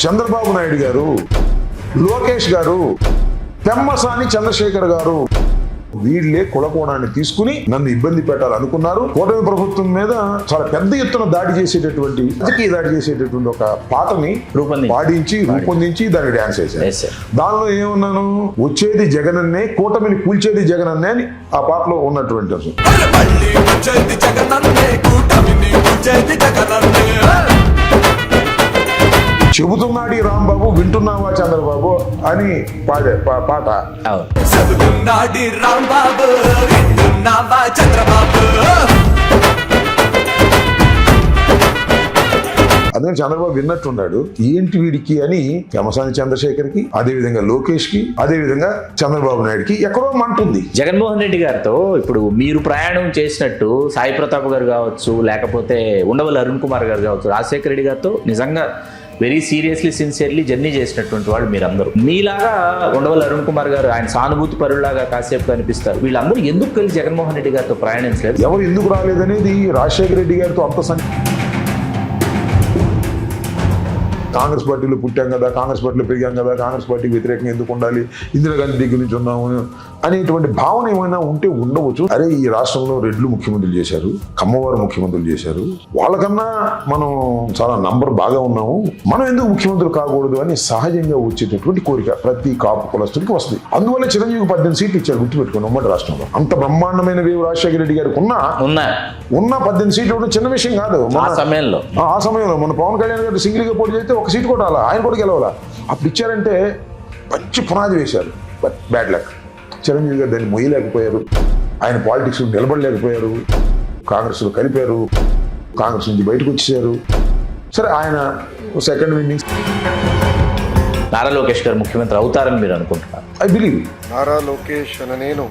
చంద్రబాబు నాయుడు గారు, లోకేష్ గారు, పెమ్మసాని చంద్రశేఖర్ గారు వీళ్ళే కులకోణాన్ని తీసుకుని నన్ను ఇబ్బంది పెట్టాలనుకున్నారు. కూటమి ప్రభుత్వం మీద చాలా పెద్ద ఎత్తున దాడి చేసేటటువంటి రాజకీయ దాడి చేసేటటువంటి ఒక పాటని రూపొందించి దానికి డాన్స్ వేశారు. దానిలో ఏమన్నాను, వచ్చేది జగనన్నే, కూటమిని కూల్చేది జగనన్నే అని ఆ పాటలో ఉన్నటువంటి అంశం. చెబుతున్నాడు ఈ రాంబాబు, వింటున్నావా చంద్రబాబు అని పాడే పాట. అందుకని చంద్రబాబు విన్నట్టున్నాడు, ఏంటి వీడికి అని పెమ్మసాని చంద్రశేఖర్కి, అదేవిధంగా లోకేష్కి, అదేవిధంగా చంద్రబాబు నాయుడుకి ఎక్కడో మంటుంది. జగన్మోహన్ రెడ్డి గారితో ఇప్పుడు మీరు ప్రయాణం చేసినట్టు సాయి ప్రతాప్ గారు కావచ్చు, లేకపోతే ఉండవల్లి అరుణ్ కుమార్ గారు కావచ్చు, రాజశేఖర రెడ్డి గారితో నిజంగా వెరీ సీరియస్లీ సిన్సియర్లీ జర్నీ చేసినటువంటి వాళ్ళు మీరందరూ. మీలాగా ఉండవల్లి అరుణ్ కుమార్ గారు ఆయన సానుభూతి పరులాగా కాసేపు కనిపిస్తారు. వీళ్ళందరూ ఎందుకు కలిసి జగన్మోహన్ రెడ్డి గారితో ప్రయాణించలేదు? ఎవరు ఎందుకు రాలేదనేది రాజశేఖర రెడ్డి గారితో అంత కాంగ్రెస్ పార్టీలో పుట్టాం కదా, కాంగ్రెస్ పార్టీలో పెరిగాం కదా, కాంగ్రెస్ పార్టీకి వ్యతిరేకంగా ఎందుకు ఉండాలి, ఇందిరాగాంధీ దగ్గర నుంచి ఉన్నాము అనేటువంటి భావన ఏమైనా ఉంటే ఉండవచ్చు. అరే, ఈ రాష్ట్రంలో రెడ్లు ముఖ్యమంత్రులు చేశారు, కమ్మవారు ముఖ్యమంత్రులు చేశారు, వాళ్ళకన్నా మనం చాలా నంబర్ బాగా ఉన్నాము, మనం ఎందుకు ముఖ్యమంత్రులు కాకూడదు అని సహజంగా వచ్చేటటువంటి కోరిక ప్రతి కాపు కులస్తుడికి వస్తుంది. అందువల్ల చిరంజీవి 18 సీట్లు ఇచ్చారు, గుర్తుపెట్టుకోండి. ఉమ్మడి రాష్ట్రంలో అంత బ్రహ్మాండమైన వేవు రాజశేఖర రెడ్డి గారికి ఉన్న 18 సీట్లు కూడా చిన్న విషయం కాదు. ఆ సమయంలో మన పవన్ కళ్యాణ్ గారు సింగిల్గా పోటీ చేస్తే ఒక సీటు కూడా రాలా, ఆయన కూడా గెలవాలా. అప్పుడు ఇచ్చారంటే మంచి పునాది వేశారు. బట్ బ్యాడ్ లక్, చిరంజీవి గారు దాన్ని మొయ్యలేకపోయారు, ఆయన పాలిటిక్స్ నిలబడలేకపోయారు, కాంగ్రెస్లో కలిపారు, కాంగ్రెస్ నుంచి బయటకు వచ్చేసారు. సరే, ఆయన సెకండ్ ఇన్నింగ్స్. నారా లోకేష్ గారు ముఖ్యమంత్రి అవుతారని మీరు అనుకుంటున్నారు? I believe. నారా లోకేష్ అని నేను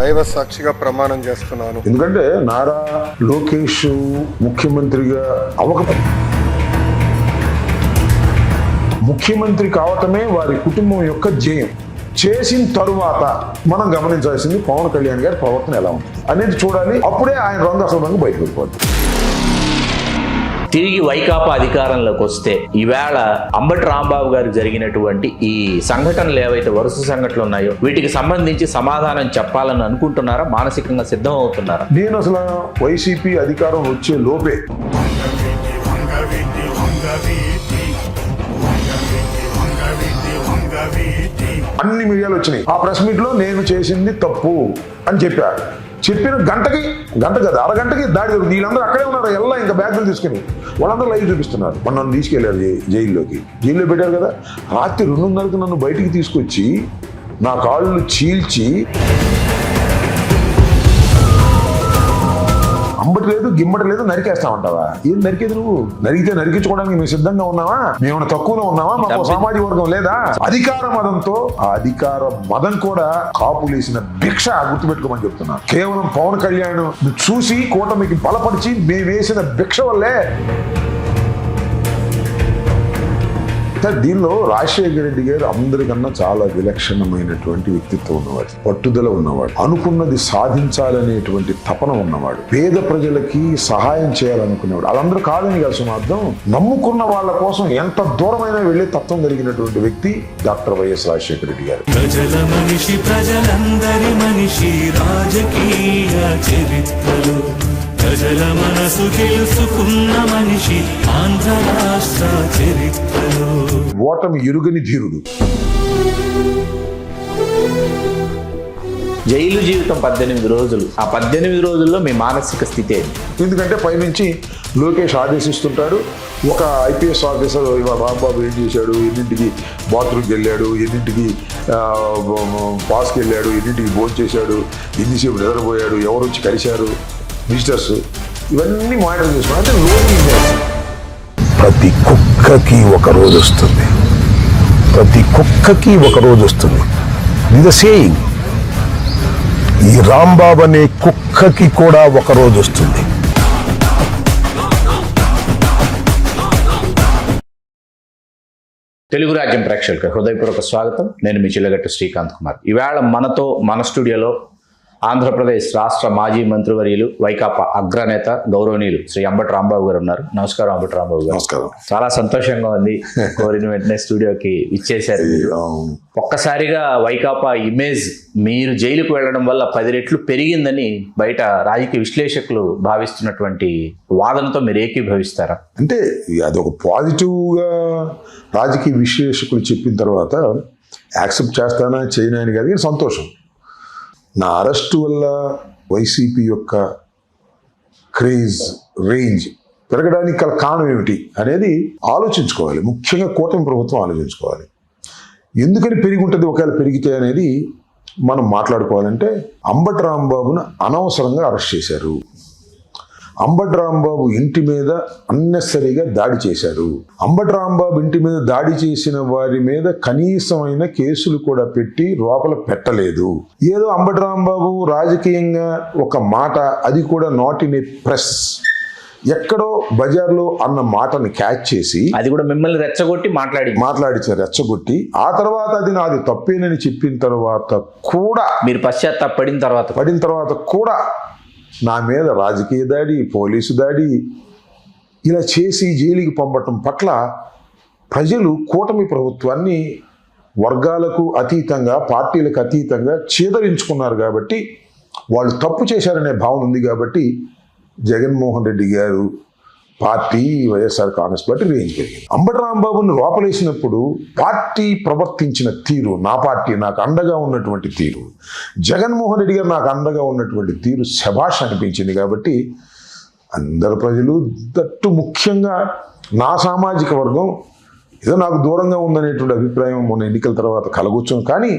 దైవ సాక్షిగా ప్రమాణం చేస్తున్నాను. ఎందుకంటే నారా లోకేష్ ముఖ్యమంత్రిగా ముఖ్యమంత్రి కావటమే వారి కుటుంబం యొక్క జయం. చేసిన తరువాత మనం గమనించాల్సింది పవన్ కళ్యాణ్ గారి ప్రవర్తన ఎలా ఉంది అనేది చూడాలి. అప్పుడే ఆయన రంగు అసలు రంగు బయటకు వెళ్ళిపోద్ది. తిరిగి వైకాపా అధికారంలోకి వస్తే ఈవేళ అంబటి రాంబాబు గారికి జరిగినటువంటి ఈ సంఘటనలు ఏవైతే వరుస సంఘటనలు ఉన్నాయో వీటికి సంబంధించి సమాధానం చెప్పాలని అనుకుంటున్నారా? మానసికంగా సిద్ధం అవుతున్నారా? నేను అసలు వైసీపీ అధికారం వచ్చే లోపే అన్ని మీడియాలు వచ్చినాయి. ఆ ప్రెస్ మీట్ లో నేను చేసింది తప్పు అని చెప్పారు. చెప్పిన గంట కదా, అరగంటకి దాడి జరుగుతుంది. వీళ్ళందరూ అక్కడే ఉన్నారు, ఎలా ఇంకా బ్యాగులు తీసుకుని వాళ్ళందరూ లైవ్ చూపిస్తున్నారు. నన్ను తీసుకెళ్లారు జైల్లో పెట్టారు కదా. రాత్రి 2:30కి నన్ను బయటికి తీసుకొచ్చి నా కాళ్ళు చీల్చి, అంబటి లేదు గిమ్మటి లేదు, నరికేస్తామంటావా? ఏం నరికేది నువ్వు? నరికితే నరికించుకోవడానికి మేము సిద్ధంగా ఉన్నావా? మేము తక్కువలో ఉన్నావా? మాకు సామాజిక వర్గం లేదా? అధికార మదంతో, ఆ అధికార మదం కూడా కాపులేసిన భిక్ష గుర్తుపెట్టుకోమని చెప్తున్నా. కేవలం పవన్ కళ్యాణ్ చూసి కూటమికి బలపరిచి మేము వేసిన భిక్ష వల్లే. దీనిలో రాజశేఖర రెడ్డి గారు అందరికన్నా చాలా విలక్షణమైనటువంటి వ్యక్తిత్వం ఉన్నవాడు, పట్టుదల ఉన్నవాడు, అనుకున్నది సాధించాలనేటువంటి తపన ఉన్నవాడు, పేద ప్రజలకి సహాయం చేయాలనుకునేవాడు. వాళ్ళందరూ కాదని కాదు అర్థం, నమ్ముకున్న వాళ్ళ కోసం ఎంత దూరమైనా వెళ్లే తత్వం కలిగినటువంటి వ్యక్తి డాక్టర్ వైఎస్ రాజశేఖర రెడ్డి గారు. ప్రజల మనిషి, ప్రజలందరి మనిషి, రాజకీయ చరిత్రలు ప్రజల మనసు తెలుసుకున్న మనిషి, ఆంధ్ర రాష్ట్ర చరిత్రలో ఓటమి ఎరుగని ధీరుడు. జైలు జీవితం 18 రోజులు. ఆ 18 రోజుల్లో మీ మానసిక స్థితి ఏంటి? ఎందుకంటే పైనుంచి లోకేష్ ఆదేశిస్తుంటాడు. ఒక ఐపీఎస్ ఆఫీసర్ ఇవాళ రాంబాబు ఏం చేశాడు, ఎన్నింటికి బాత్రూమ్కి వెళ్ళాడు, ఎన్నింటికి పాస్కి వెళ్ళాడు, ఎన్నింటికి భోజనం చేశాడు, ఎన్నిసేపు నిద్రపోయాడు, ఎవరు వచ్చి కలిశారు, విజిటర్స్, ఇవన్నీ మానిటర్ చేసుకున్నాడు. అంటే లోన్ ప్రతి కుక్కకి ఒక రోజు వస్తుంది, ప్రతి కుక్కకి ఒక రోజు వస్తుంది. ఇది సేయింగ్. ఈ రాంబాబు అనే కుక్కకి కూడా ఒక రోజు వస్తుంది. తెలుగు రాజ్యం ప్రేక్షకులకు హృదయపూర్వక స్వాగతం. నేను మీ చిల్లగట్టు శ్రీకాంత్ కుమార్. ఈవేళ మన స్టూడియోలో ఆంధ్రప్రదేశ్ రాష్ట్ర మాజీ మంత్రివర్యులు వైకాపా అగ్రనేత గౌరవనీయులు శ్రీ అంబటి రాంబాబు గారు ఉన్నారు. నమస్కారం అంబటి రాంబాబు గారు. నమస్కారం. చాలా సంతోషంగా ఉంది, కోరిన వెంటనే స్టూడియోకి ఇచ్చేశారు. ఒక్కసారిగా వైకాపా ఇమేజ్ మీరు జైలుకు వెళ్ళడం వల్ల 10 రెట్లు పెరిగిందని బయట రాజకీయ విశ్లేషకులు భావిస్తున్నటువంటి వాదనతో మీరు ఏకీభవిస్తారా? అంటే అదొక పాజిటివ్గా రాజకీయ విశ్లేషకులు చెప్పిన తర్వాత యాక్సెప్ట్ చేస్తానా చేయనా అని కాదు, కానీ సంతోషం. నా అరెస్టు వల్ల వైసీపీ యొక్క క్రేజ్ రేంజ్ పెరగడానికి గల కారణం ఏమిటి అనేది ఆలోచించుకోవాలి. ముఖ్యంగా కూటమి ప్రభుత్వం ఆలోచించుకోవాలి. ఎందుకని పెరిగి ఉంటుంది, ఒకవేళ పెరిగితే అనేది మనం మాట్లాడుకోవాలంటే అంబటి రాంబాబును అనవసరంగా అరెస్ట్ చేశారు. అంబటి రాంబాబు ఇంటి మీద అన్నెసరిగా దాడి చేశారు. అంబటి రాంబాబు ఇంటి మీద దాడి చేసిన వారి మీద కనీసమైన కేసులు కూడా పెట్టి లోపల పెట్టలేదు. ఏదో అంబటి రాంబాబు రాజకీయంగా ఒక మాట, అది కూడా నాట్ ఇన్ ఏ ప్రెస్, ఎక్కడో బజార్లో అన్న మాటని క్యాచ్ చేసి అది కూడా మిమ్మల్ని రెచ్చగొట్టి మాట్లాడించారు, రెచ్చగొట్టి. ఆ తర్వాత అది నాది తప్పేనని చెప్పిన తర్వాత కూడా, మీరు పడిన తర్వాత కూడా నా మీద రాజకీయ దాడి, పోలీసు దాడి ఇలా చేసి జైలుకి పంపటం పట్ల ప్రజలు కూటమి ప్రభుత్వాన్ని వర్గాలకు అతీతంగా, పార్టీలకు అతీతంగా చీదరించుకున్నారు. కాబట్టి వాళ్ళు తప్పు చేశారనే భావన ఉంది. కాబట్టి జగన్మోహన్ రెడ్డి గారు party, YSR Congress party range పెరిగింది. అంబటి రాంబాబుని లోపలేసినప్పుడు పార్టీ ప్రవర్తించిన తీరు, నా పార్టీ నాకు అండగా ఉన్నటువంటి తీరు, జగన్మోహన్ రెడ్డి గారు నాకు అండగా ఉన్నటువంటి తీరు శభాష్ అనిపించింది. కాబట్టి అందరు ప్రజలు, దట్టు ముఖ్యంగా నా సామాజిక వర్గం ఏదో నాకు దూరంగా ఉందనేటువంటి అభిప్రాయం మొన్న ఎన్నికల తర్వాత కలగొచ్చాం. కానీ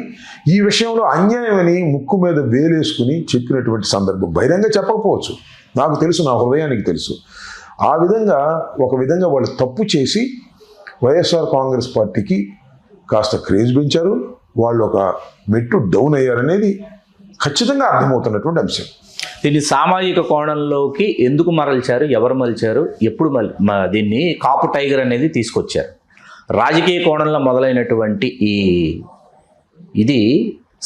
ఈ విషయంలో అన్యాయమని ముక్కు మీద వేలేసుకుని చెప్పినటువంటి సందర్భం బహిరంగ చెప్పకపోవచ్చు, నాకు తెలుసు, నా హృదయానికి తెలుసు. ఆ విధంగా ఒక విధంగా వాళ్ళు తప్పు చేసి వైఎస్ఆర్ కాంగ్రెస్ పార్టీకి కాస్త క్రేజ్ పెంచారు. వాళ్ళు ఒక మెట్టు డౌన్ అయ్యారనేది ఖచ్చితంగా అర్థమవుతున్నటువంటి అంశం. దీన్ని సామాజిక కోణంలోకి ఎందుకు మరల్చారు, ఎవరు మలిచారు, ఎప్పుడు దీన్ని కాపు టైగర్ అనేది తీసుకొచ్చారు? రాజకీయ కోణంలో మొదలైనటువంటి ఇది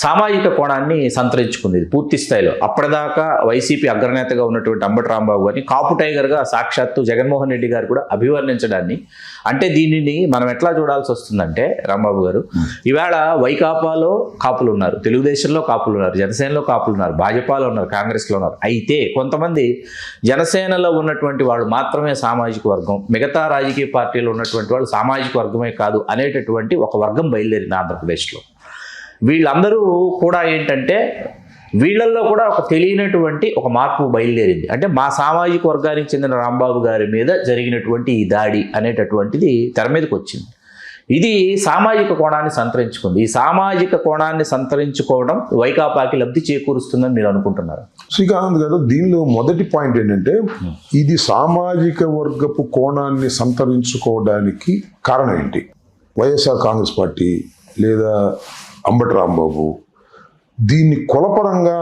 సామాజిక కోణాన్ని సంతరించుకుంది పూర్తి స్థాయిలో. అప్పటిదాకా వైసీపీ అగ్రనేతగా ఉన్నటువంటి అంబటి రాంబాబు గారిని కాపు టైగర్గా సాక్షాత్తు జగన్మోహన్ రెడ్డి గారు కూడా అభివర్ణించడాన్ని, అంటే దీనిని మనం ఎట్లా చూడాల్సి వస్తుందంటే రాంబాబు గారు, ఈవేళ వైకాపాలో కాపులు ఉన్నారు, తెలుగుదేశంలో కాపులు ఉన్నారు, జనసేనలో కాపులు ఉన్నారు, భాజపాలో ఉన్నారు, కాంగ్రెస్లో ఉన్నారు. అయితే కొంతమంది జనసేనలో ఉన్నటువంటి వాళ్ళు మాత్రమే సామాజిక వర్గం, మిగతా రాజకీయ పార్టీలో ఉన్నటువంటి వాళ్ళు సామాజిక వర్గమే కాదు అనేటటువంటి ఒక వర్గం బయలుదేరింది ఆంధ్రప్రదేశ్లో. వీళ్ళందరూ కూడా ఏంటంటే వీళ్ళల్లో కూడా ఒక తెలియనటువంటి ఒక మార్పు బయలుదేరింది. అంటే మా సామాజిక వర్గానికి చెందిన రాంబాబు గారి మీద జరిగినటువంటి ఈ దాడి అనేటటువంటిది తెర మీదకి వచ్చింది. ఇది సామాజిక కోణాన్ని సంతరించుకుంది. ఈ సామాజిక కోణాన్ని సంతరించుకోవడం వైకాపాకి లబ్ధి చేకూరుస్తుందని మీరు అనుకుంటున్నారు? శ్రీకాంత్ గారు, దీనిలో మొదటి పాయింట్ ఏంటంటే, ఇది సామాజిక వర్గపు కోణాన్ని సంతరించుకోవడానికి కారణం ఏంటి? వైఎస్ఆర్ కాంగ్రెస్ పార్టీ లేదా అంబటి రాంబాబు దీన్ని కులపరంగా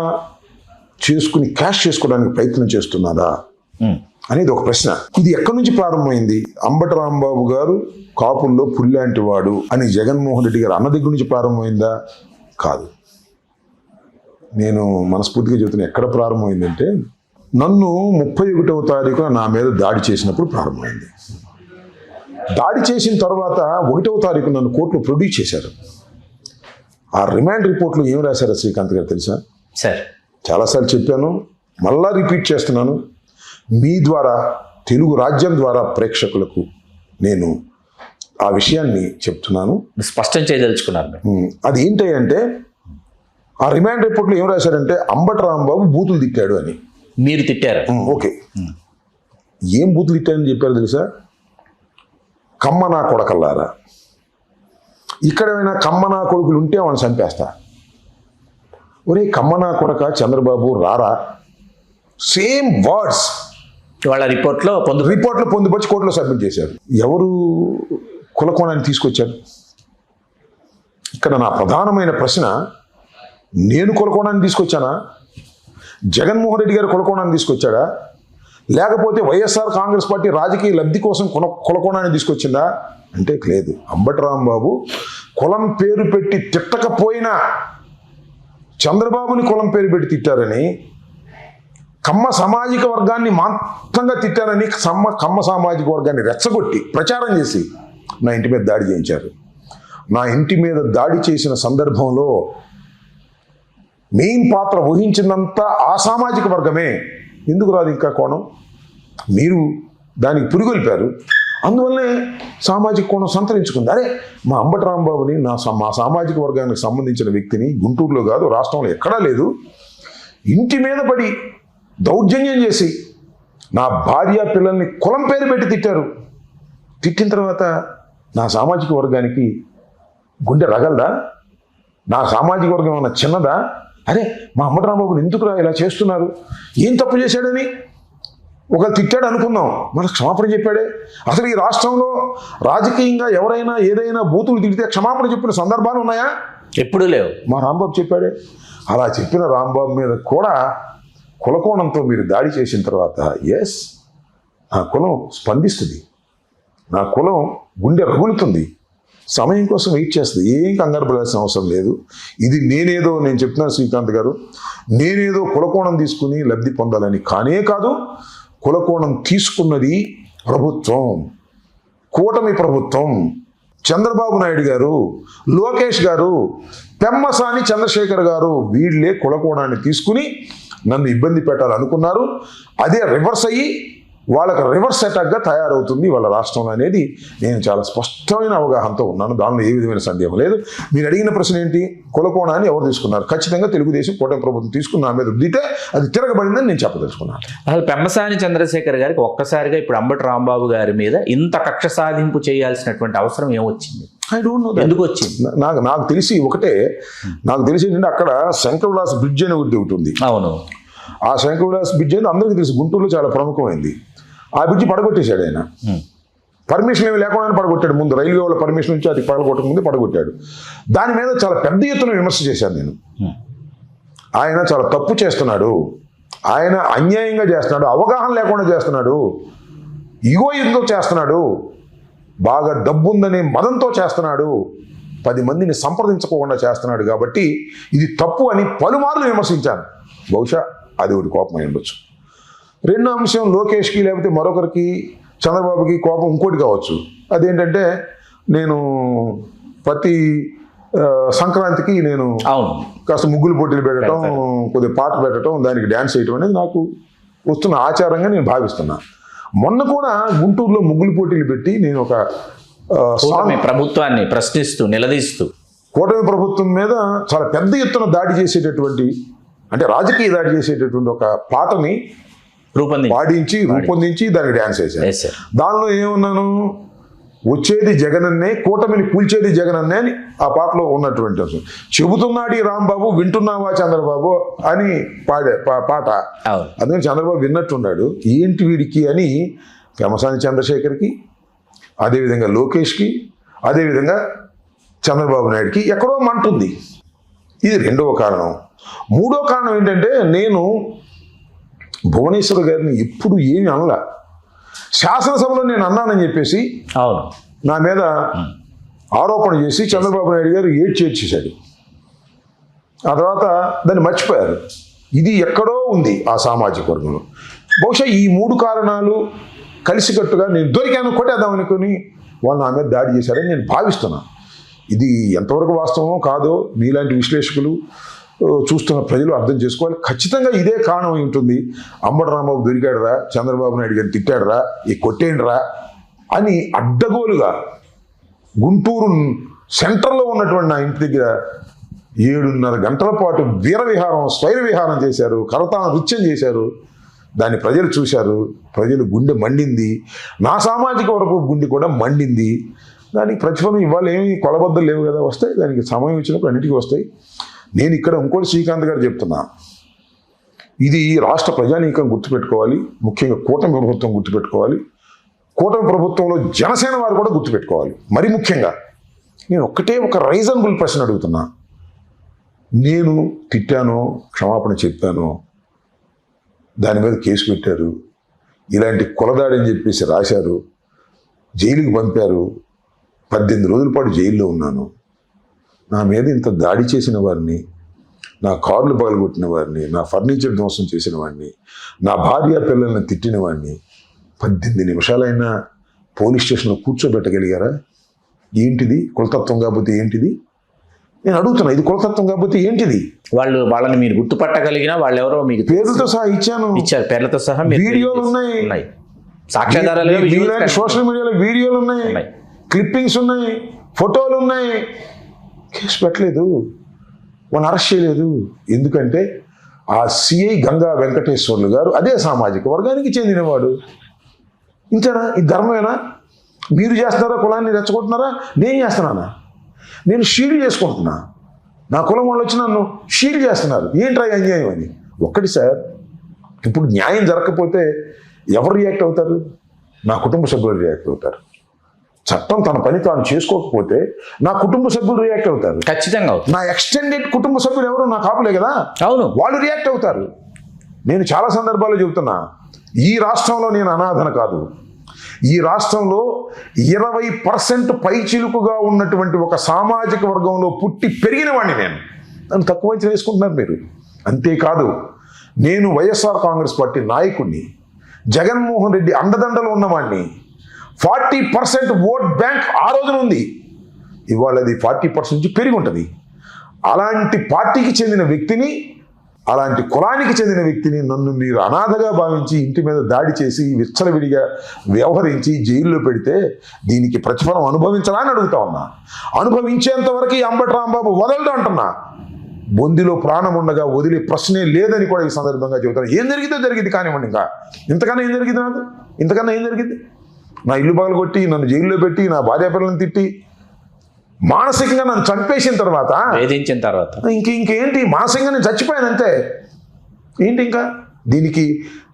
చేసుకుని క్యాష్ చేసుకోవడానికి ప్రయత్నం చేస్తున్నారా అనేది ఒక ప్రశ్న. ఇది ఎక్కడి నుంచి ప్రారంభమైంది? అంబటి రాంబాబు గారు కాపుల్లో పుల్లాంటి వాడు అని జగన్మోహన్ రెడ్డి గారు అన్న దగ్గర నుంచి ప్రారంభమైందా? కాదు. నేను మనస్ఫూర్తిగా చెబుతున్నా, ఎక్కడ ప్రారంభమైందంటే, నన్ను 31వ తారీఖున నా మీద దాడి చేసినప్పుడు ప్రారంభమైంది. దాడి చేసిన తర్వాత 1వ తారీఖు నన్ను కోర్టులో ప్రొడ్యూస్ చేశారు. ఆ రిమాండ్ రిపోర్ట్లో ఏం రాశారో శ్రీకాంత్ గారు తెలుసా? సార్, చాలాసార్లు చెప్పాను, మళ్ళా రిపీట్ చేస్తున్నాను. మీ ద్వారా, తెలుగు రాజ్యం ద్వారా ప్రేక్షకులకు నేను ఆ విషయాన్ని చెప్తున్నాను, స్పష్టం చేయదలుచుకున్నారు. అది ఏంటి అంటే, ఆ రిమాండ్ రిపోర్ట్లో ఏం రాశారంటే అంబటి రాంబాబు బూతులు తిట్టాడు అని. మీరు తిట్టారు? ఓకే. ఏం బూతులు తిట్టారని చెప్పారు తెలుసా? కమ్మ నా కొడకల్లారా, ఇక్కడైనా కమ్మనా కొడుకులు ఉంటే వాళ్ళని చంపేస్తా. ఒరే కమ్మనా కొడక చంద్రబాబు రారా, సేమ్ వర్డ్స్ వాళ్ళ రిపోర్ట్లో పొందుపరిచి కోర్టులో సబ్మిట్ చేశారు. ఎవరు కులకోణాన్ని తీసుకొచ్చారు? ఇక్కడ నా ప్రధానమైన ప్రశ్న, నేను కులకోణాన్ని తీసుకొచ్చానా? జగన్మోహన్ రెడ్డి గారు కులకోణాన్ని తీసుకొచ్చాడా? లేకపోతే వైఎస్ఆర్ కాంగ్రెస్ పార్టీ రాజకీయ లబ్ధి కోసం కులకోణాన్ని తీసుకొచ్చిందా అంటే లేదు. అంబటి రాంబాబు కులం పేరు పెట్టి తిట్టకపోయినా చంద్రబాబుని కులం పేరు పెట్టి తిట్టారని, కమ్మ సామాజిక వర్గాన్ని మాత్రంగా తిట్టారని కమ్మ సామాజిక వర్గాన్ని రెచ్చగొట్టి ప్రచారం చేసి నా ఇంటి మీద దాడి చేయించారు. నా ఇంటి మీద దాడి చేసిన సందర్భంలో మెయిన్ పాత్ర వహించిందంతా ఆ సామాజిక వర్గమే. ఎందుకు రాదు ఇంకా కోణం? మీరు దానికి పురిగొల్పారు. అందువల్లనే సామాజిక కోణం సంతరించుకుంది. అరే, మా అంబటి రాంబాబుని మా సామాజిక వర్గానికి సంబంధించిన వ్యక్తిని గుంటూరులో కాదు రాష్ట్రంలో ఎక్కడా లేదు, ఇంటి మీద పడి దౌర్జన్యం చేసి నా భార్య పిల్లల్ని కులం పేరు పెట్టి తిట్టారు. తిట్టిన తర్వాత నా సామాజిక వర్గానికి గుండె రగలదా? నా సామాజిక వర్గం ఏమన్నా చిన్నదా? అరే, మా అంబటి రాంబాబుని ఎందుకురా ఇలా చేస్తున్నారు, ఏం తప్పు చేశాడని ఒకరు తిట్టాడు అనుకుందాం, మనకు క్షమాపణ చెప్పాడే. అసలు ఈ రాష్ట్రంలో రాజకీయంగా ఎవరైనా ఏదైనా బూతులు తిడితే క్షమాపణ చెప్పిన సందర్భాలు ఉన్నాయా? ఎప్పుడూ లేవు. మా రాంబాబు చెప్పాడే. అలా చెప్పిన రాంబాబు మీద కూడా కులకోణంతో మీరు దాడి చేసిన తర్వాత ఎస్, నా కులం స్పందిస్తుంది, నా కులం గుండె రగులుతుంది, సమయం కోసం వెయిట్ చేస్తుంది. ఏం కంగారు పడాల్సిన అవసరం లేదు. ఇది నేను చెప్తున్నాను శ్రీకాంత్ గారు, నేనేదో కులకోణం తీసుకుని లబ్ధి పొందాలని కానే కాదు. కులకోణం తీసుకున్నది ప్రభుత్వం, కూటమి ప్రభుత్వం, చంద్రబాబు నాయుడు గారు, లోకేష్ గారు, పెమ్మసాని చంద్రశేఖర్ గారు, వీళ్ళే కులకోణాన్ని తీసుకుని నన్ను ఇబ్బంది పెట్టాలనుకున్నారు. అదే రివర్స్ అయ్యి వాళ్ళకి రివర్స్ అటాక్గా తయారవుతుంది వాళ్ళ రాష్ట్రంలో అనేది నేను చాలా స్పష్టమైన అవగాహనతో ఉన్నాను. దానిలో ఏ విధమైన సందేహం లేదు. మీరు అడిగిన ప్రశ్న ఏంటి? కులకోణాన్ని ఎవరు తీసుకున్నారు? ఖచ్చితంగా తెలుగుదేశం కూటమి ప్రభుత్వం తీసుకుని నా మీద రుద్దితే అది తిరగబడిందని నేను చెప్పదలుచుకున్నాను. అసలు పెమ్మసాని చంద్రశేఖర్ గారికి ఒక్కసారిగా ఇప్పుడు అంబటి రాంబాబు గారి మీద ఇంత కక్ష సాధింపు చేయాల్సినటువంటి అవసరం ఏమొచ్చింది? I don't know. ఎందుకు వచ్చింది? నాకు తెలిసి ఒకటే, నాకు తెలిసి ఏంటంటే అక్కడ శంకర్విలాస్ బ్రిడ్జ్ అని ఒకటి ఉంది. అవును, ఆ శంకర్విలాస్ బ్రిడ్జ్ అనేది అందరికీ తెలుసు, గుంటూరులో చాలా ప్రముఖమైంది. ఆ బ్రిడ్జి పడగొట్టేశాడు ఆయన. పర్మిషన్ ఏమి లేకుండా పడగొట్టాడు. ముందు రైల్వే వాళ్ళ పర్మిషన్ నుంచి అది పడగొట్టక ముందు పడగొట్టాడు. దాని మీద చాలా పెద్ద ఎత్తున విమర్శ చేశాను నేను. ఆయన చాలా తప్పు చేస్తున్నాడు, ఆయన అన్యాయంగా చేస్తున్నాడు, అవగాహన లేకుండా చేస్తున్నాడు, ఈగోయింతో చేస్తున్నాడు, బాగా డబ్బుందనే మదంతో చేస్తున్నాడు, 10 మందిని సంప్రదించకుండా చేస్తున్నాడు, కాబట్టి ఇది తప్పు అని పలుమార్లు విమర్శించాను. బహుశా అది ఒకటి కోపం అయి ఉండొచ్చు. రెండో అంశం, లోకేష్కి లేకపోతే మరొకరికి చంద్రబాబుకి కోపం ఇంకోటి కావచ్చు. అదేంటంటే నేను ప్రతి సంక్రాంతికి నేను కాస్త ముగ్గులు పోటీలు పెట్టడం, కొద్దిగా పాట పెట్టడం, దానికి డ్యాన్స్ చేయడం అనేది నాకు వస్తున్న ఆచారంగా నేను భావిస్తున్నా. మొన్న కూడా గుంటూరులో ముగ్గులు పోటీలు పెట్టి నేను ఒక ప్రభుత్వాన్ని ప్రశ్నిస్తూ నిలదీస్తూ కూటమి ప్రభుత్వం మీద చాలా పెద్ద ఎత్తున దాడి చేసేటటువంటి, అంటే రాజకీయ దాడి చేసేటటువంటి ఒక పాటని రూపొందించి దానికి డ్యాన్స్ వేశాను. దానిలో ఏమన్నాను? వచ్చేది జగనన్నే, కూటమిని కూల్చేది జగనన్నే అని ఆ పాటలో ఉన్నటువంటి చెబుతున్నాడు ఈ రాంబాబు, వింటున్నావా చంద్రబాబు అని పాట. అందుకని చంద్రబాబు విన్నట్టున్నాడు. ఏంటి వీడికి అని పెమ్మసాని చంద్రశేఖర్కి, అదేవిధంగా లోకేష్కి, అదేవిధంగా చంద్రబాబు నాయుడుకి ఎక్కడో మంటుంది. ఇది రెండవ కారణం. మూడో కారణం ఏంటంటే, నేను భువనేశ్వర్ గారిని ఎప్పుడు ఏమి అనలా. శాసనసభలో నేను అన్నానని చెప్పేసి నా మీద ఆరోపణ చేసి చంద్రబాబు నాయుడు గారు చేర్చేశాడు. ఆ తర్వాత దాన్ని మర్చిపోయారు. ఇది ఎక్కడో ఉంది ఆ సామాజిక వర్గంలో. బహుశా ఈ 3 కారణాలు కలిసికట్టుగా నేను దొరికాను, కొట్టేద్దాం అనుకుని వాళ్ళు నా మీద దాడి చేశారని నేను భావిస్తున్నాను. ఇది ఎంతవరకు వాస్తవమో కాదో మీలాంటి విశ్లేషకులు, చూస్తున్న ప్రజలు అర్థం చేసుకోవాలి. ఖచ్చితంగా ఇదే కారణం ఉంటుంది. అంబటి రాంబాబు దొరికాడురా, చంద్రబాబు నాయుడు గారిని తిట్టాడురా, ఈ కొట్టేండ్రా అని అడ్డగోలుగా గుంటూరు సెంటర్లో ఉన్నటువంటి నా ఇంటి దగ్గర 7.5 గంటల పాటు వీరవిహారం, స్వైర విహారం చేశారు, కరతాళ నృత్యం చేశారు. దాన్ని ప్రజలు చూశారు, ప్రజలు గుండె మండింది, నా సామాజిక వర్గ గుండె కూడా మండింది. దానికి ప్రతిఫలం ఇవాళ ఏమి కొలబద్దలు లేవు కదా, వస్తాయి. దానికి సమయం ఇచ్చినప్పుడు అన్నిటికీ వస్తాయి. నేను ఇక్కడ ఇంకోటి శ్రీకాంత్ గారు చెప్తున్నా, ఇది రాష్ట్ర ప్రజానీకం గుర్తుపెట్టుకోవాలి, ముఖ్యంగా కూటమి ప్రభుత్వం గుర్తుపెట్టుకోవాలి, కూటమి ప్రభుత్వంలో జనసేన వారు కూడా గుర్తుపెట్టుకోవాలి. మరి ముఖ్యంగా నేను ఒక రీజనబుల్ ప్రశ్న అడుగుతున్నా. నేను తిట్టాను, క్షమాపణ చెప్పాను, దాని మీద కేసు పెట్టారు, ఇలాంటి కులదాడి అని చెప్పేసి రాశారు, జైలుకి పంపారు, 18 రోజుల పాటు జైల్లో ఉన్నాను. నా మీద ఇంత దాడి చేసిన వారిని, నా కార్లు పగలగొట్టిన వాడిని, నా ఫర్నిచర్ ధ్వంసం చేసిన వాడిని, నా భార్య పిల్లల్ని తిట్టిన వాడిని 18 నిమిషాలైనా పోలీస్ స్టేషన్లో కూర్చోబెట్టగలిగారా? ఏంటిది కులతత్వం కాకపోతే ఏంటిది? నేను అడుగుతున్నా, ఇది కులతత్వం కాకపోతే ఏంటిది? వాళ్ళని మీరు గుర్తుపట్టగలిగినా వాళ్ళు ఎవరో మీకు పేర్లతో సహా ఇచ్చాను, పేర్లతో సహా మీరు వీడియోలు ఉన్నాయి, సాక్ష్యాధారాలు సోషల్ మీడియాలో వీడియోలు ఉన్నాయి, క్లిప్పింగ్స్ ఉన్నాయి, ఫోటోలు ఉన్నాయి. కేసు పెట్టలేదు, వాళ్ళని అరెస్ట్ చేయలేదు. ఎందుకంటే ఆ సిఐ గంగా వెంకటేశ్వర్లు గారు అదే సామాజిక వర్గానికి చెందినవాడు. ఇంతేనా? ఇది ధర్మమేనా? మీరు చేస్తున్నారా కులాన్ని రెచ్చగొట్టున్నారా? నేను చేస్తున్నానా? నేను షీల్డ్ చేసుకుంటున్నా. నా కులం వాళ్ళు వచ్చి నన్ను షీల్డ్ చేస్తున్నారు. ఏంట్రా అన్యాయం అని. ఒక్కటి సార్, ఇప్పుడు న్యాయం జరగకపోతే ఎవరు రియాక్ట్ అవుతారు? నా కుటుంబ సభ్యులు రియాక్ట్ అవుతారు. చట్టం తన పని తాను చేసుకోకపోతే నా కుటుంబ సభ్యులు రియాక్ట్ అవుతారు. ఖచ్చితంగా అవుతారు. నా ఎక్స్టెండెడ్ కుటుంబ సభ్యులు ఎవరు? నా కాపులే కదా, అవును, వాళ్ళు రియాక్ట్ అవుతారు. నేను చాలా సందర్భాల్లో చెబుతున్నా, ఈ రాష్ట్రంలో నేను అనాథన కాదు. ఈ రాష్ట్రంలో 20% పైచిలుకుగా ఉన్నటువంటి ఒక సామాజిక వర్గంలో పుట్టి పెరిగిన వాడిని నేను. నన్ను తక్కువ అంచనా వేసుకుంటున్నారు మీరు. అంతేకాదు, నేను వైఎస్ఆర్ కాంగ్రెస్ పార్టీ నాయకుడిని, జగన్మోహన్ రెడ్డి అండదండలు ఉన్నవాడిని. 40% ఓట్ బ్యాంక్ ఆ రోజున ఉంది, ఇవాళ అది 40% నుంచి పెరిగి ఉంటుంది. అలాంటి పార్టీకి చెందిన వ్యక్తిని, అలాంటి కులానికి చెందిన వ్యక్తిని నన్ను మీరు అనాథగా భావించి ఇంటి మీద దాడి చేసి విచ్చలవిడిగా వ్యవహరించి జైల్లో పెడితే దీనికి ప్రతిఫలం అనుభవించరా అని అడుగుతా ఉన్నా. అనుభవించేంత వరకు అంబటి రాంబాబు వదలడు అంటున్నా. బొందిలో ప్రాణం ఉండగా వదిలే ప్రశ్నే లేదని కూడా ఈ సందర్భంగా చెబుతాను. ఏం జరిగిందో జరిగింది కానివ్వండి. ఇంకా ఇంతకన్నా ఏం జరిగింది? నాకు ఇంతకన్నా ఏం జరిగింది? నా ఇల్లు పగలు కొట్టి, నన్ను జైల్లో పెట్టి, నా భార్య పిల్లలను తిట్టి, మానసికంగా నన్ను చంపేసిన తర్వాత, వేధించిన తర్వాత ఇంకేంటి? మానసికంగా నేను చచ్చిపోయాను అంతే. ఏంటి ఇంకా? దీనికి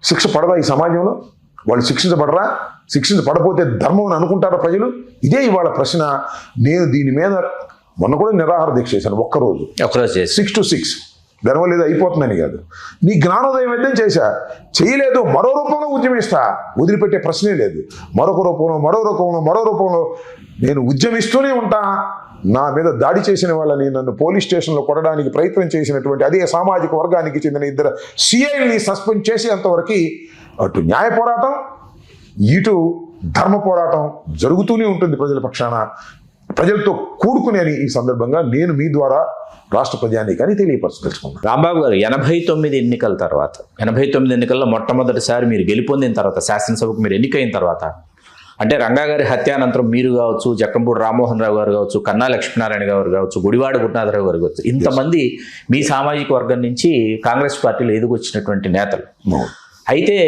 శిక్ష పడదా ఈ సమాజంలో? వాళ్ళు శిక్షించబడరా? శిక్షించబడపోతే ధర్మం అని అనుకుంటారా ప్రజలు? ఇదే ఇవాళ ప్రశ్న. నేను దీని మీద మొన్న కూడా నిరాహార దీక్ష చేశాను, ఒక్కరోజు 6 to 6. దానివల్ల ఏదో అయిపోతుందని కాదు, నీ జ్ఞానోదయం అయితే చేయలేదు, మరో రూపంలో ఉద్యమిస్తా. వదిలిపెట్టే ప్రశ్నే లేదు. మరొక రూపంలో నేను ఉద్యమిస్తూనే ఉంటా. నా మీద దాడి చేసిన వాళ్ళని, నన్ను పోలీస్ స్టేషన్లో కొట్టడానికి ప్రయత్నం చేసినటువంటి అదే సామాజిక వర్గానికి చెందిన 2 సిఐల్ని సస్పెండ్ చేసేంతవరకు అటు న్యాయ పోరాటం, ఇటు ధర్మ పోరాటం జరుగుతూనే ఉంటుంది ప్రజల పక్షాన, ప్రజలతో కూడుకుని అని ఈ సందర్భంగా నేను మీ ద్వారా రాష్ట్ర ప్రజానీకాన్ని తెలియపరచదలుచుకున్నాను. రాంబాబు గారు, 89 ఎన్నికల తర్వాత, 89 ఎన్నికల్లో మొట్టమొదటిసారి మీరు గెలుపొందిన తర్వాత, శాసనసభకు మీరు ఎన్నికైన తర్వాత, అంటే రంగా గారి హత్యానంతరం మీరు కావచ్చు, జక్కంపూడి రామ్మోహన్ రావు గారు కావచ్చు, కన్నా లక్ష్మీనారాయణ గారు కావచ్చు, గుడివాడ గురునాథరావు గారు కావచ్చు, ఇంతమంది మీ సామాజిక వర్గం నుంచి కాంగ్రెస్ పార్టీలో ఎదుగొచ్చినటువంటి నేతలు. అయితే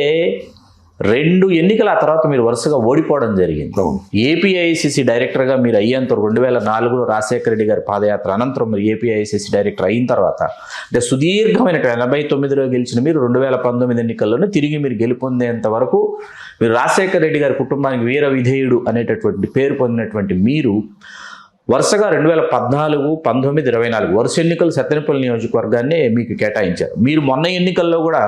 2 ఎన్నికల ఆ తర్వాత మీరు వరుసగా ఓడిపోవడం జరిగింది. ఏపీఐసిసి డైరెక్టర్గా మీరు అయ్యేంత 2004లో రాజశేఖర రెడ్డి గారి పాదయాత్ర అనంతరం మీరు ఏపీఐసిసి డైరెక్టర్ అయిన తర్వాత, అంటే సుదీర్ఘమైన 89లో గెలిచిన మీరు 2019 ఎన్నికల్లోనే తిరిగి మీరు గెలుపొందేంత వరకు మీరు రాజశేఖర రెడ్డి గారి కుటుంబానికి వీర విధేయుడు అనేటటువంటి పేరు పొందినటువంటి మీరు వరుసగా 2014, 19, 24 వరుస ఎన్నికలు సత్తెనపల్లి నియోజకవర్గాన్ని మీకు కేటాయించారు. మీరు మొన్న ఎన్నికల్లో కూడా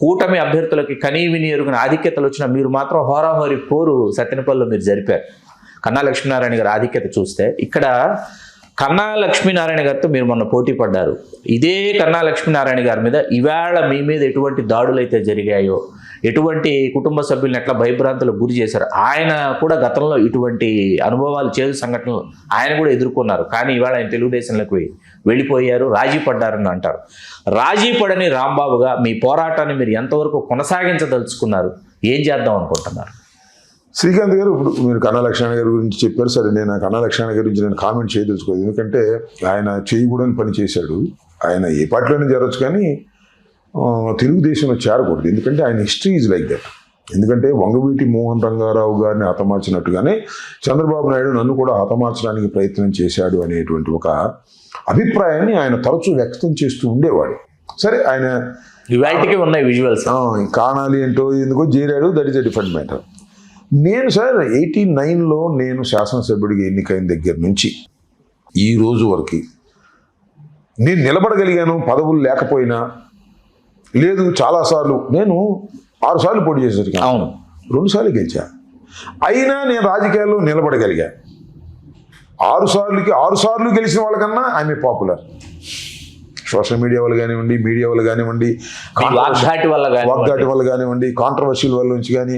కూటమి అభ్యర్థులకి కనీవిని ఎరుగిన ఆధిక్యతలు వచ్చినా మీరు మాత్రం హోరాహోరీ పోరు సత్తెనపల్లిలో మీరు జరిపారు. కన్నా లక్ష్మీనారాయణ గారి ఆధిక్యత చూస్తే, ఇక్కడ కన్నా లక్ష్మీనారాయణ గారితో మీరు మొన్న పోటీ పడ్డారు. ఇదే కన్నా లక్ష్మీనారాయణ గారి మీద ఇవాళ మీ మీద ఎటువంటి దాడులు అయితే జరిగాయో, ఎటువంటి కుటుంబ సభ్యులను ఎట్లా భయభ్రాంతులకు గురి చేశారు, ఆయన కూడా గతంలో ఇటువంటి అనుభవాలు, చేదు సంఘటనలు ఆయన కూడా ఎదుర్కొన్నారు. కానీ ఇవాళ ఆయన తెలుగుదేశంలోకి వెళ్ళిపోయారు, రాజీ పడ్డారని అంటారు. రాజీ పడని రాంబాబుగా మీ పోరాటాన్ని మీరు ఎంతవరకు కొనసాగించదలుచుకున్నారు? ఏం చేద్దాం అనుకుంటున్నారు? శ్రీకాంత్ గారు, ఇప్పుడు మీరు కన్నా లక్ష్మణ గారి గురించి చెప్పారు. సరే, నేను కన్నా లక్ష్మణ గారి గురించి నేను కామెంట్ చేయదలుచుకోలేదు. ఎందుకంటే ఆయన చేయకూడని పని చేశాడు. ఆయన ఏ పార్టీలోనే జరగచ్చు, కానీ తెలుగుదేశంలో చేరకూడదు. ఎందుకంటే ఆయన హిస్టరీ ఈజ్ లైక్ దట్. ఎందుకంటే వంగవీటి మోహన్ రంగారావు గారిని హతమార్చినట్టుగానే చంద్రబాబు నాయుడు నన్ను కూడా హతమార్చడానికి ప్రయత్నం చేశాడు అనేటువంటి ఒక అభిప్రాయాన్ని ఆయన తరచూ వ్యక్తం చేస్తూ ఉండేవాడు. సరే, ఆయన ఇవాళకి ఉన్నాయి విజువల్స్, కానాలి ఏంటో ఎందుకో చేరాడు, that is a different matter. నేను సార్ 89లో నేను శాసనసభ్యుడిగా ఎన్నికైన దగ్గర నుంచి ఈ రోజు వరకు నేను నిలబడగలిగాను. పదవులు లేకపోయినా లేదు, చాలాసార్లు నేను 6 సార్లు పోటీ చేసేసరికి 2 సార్లు గెలిచా. అయినా నేను రాజకీయాల్లో నిలబడగలిగా. 6 సార్లు గెలిచిన వాళ్ళకన్నా ఐఎమ్ పాపులర్. సోషల్ మీడియా వల్ల కానివ్వండి, మీడియా వల్ల కానివ్వండి, వాగ్ఘాటి వల్ల కానివ్వండి, కాంట్రవర్షియల్ వల్ల నుంచి కానీ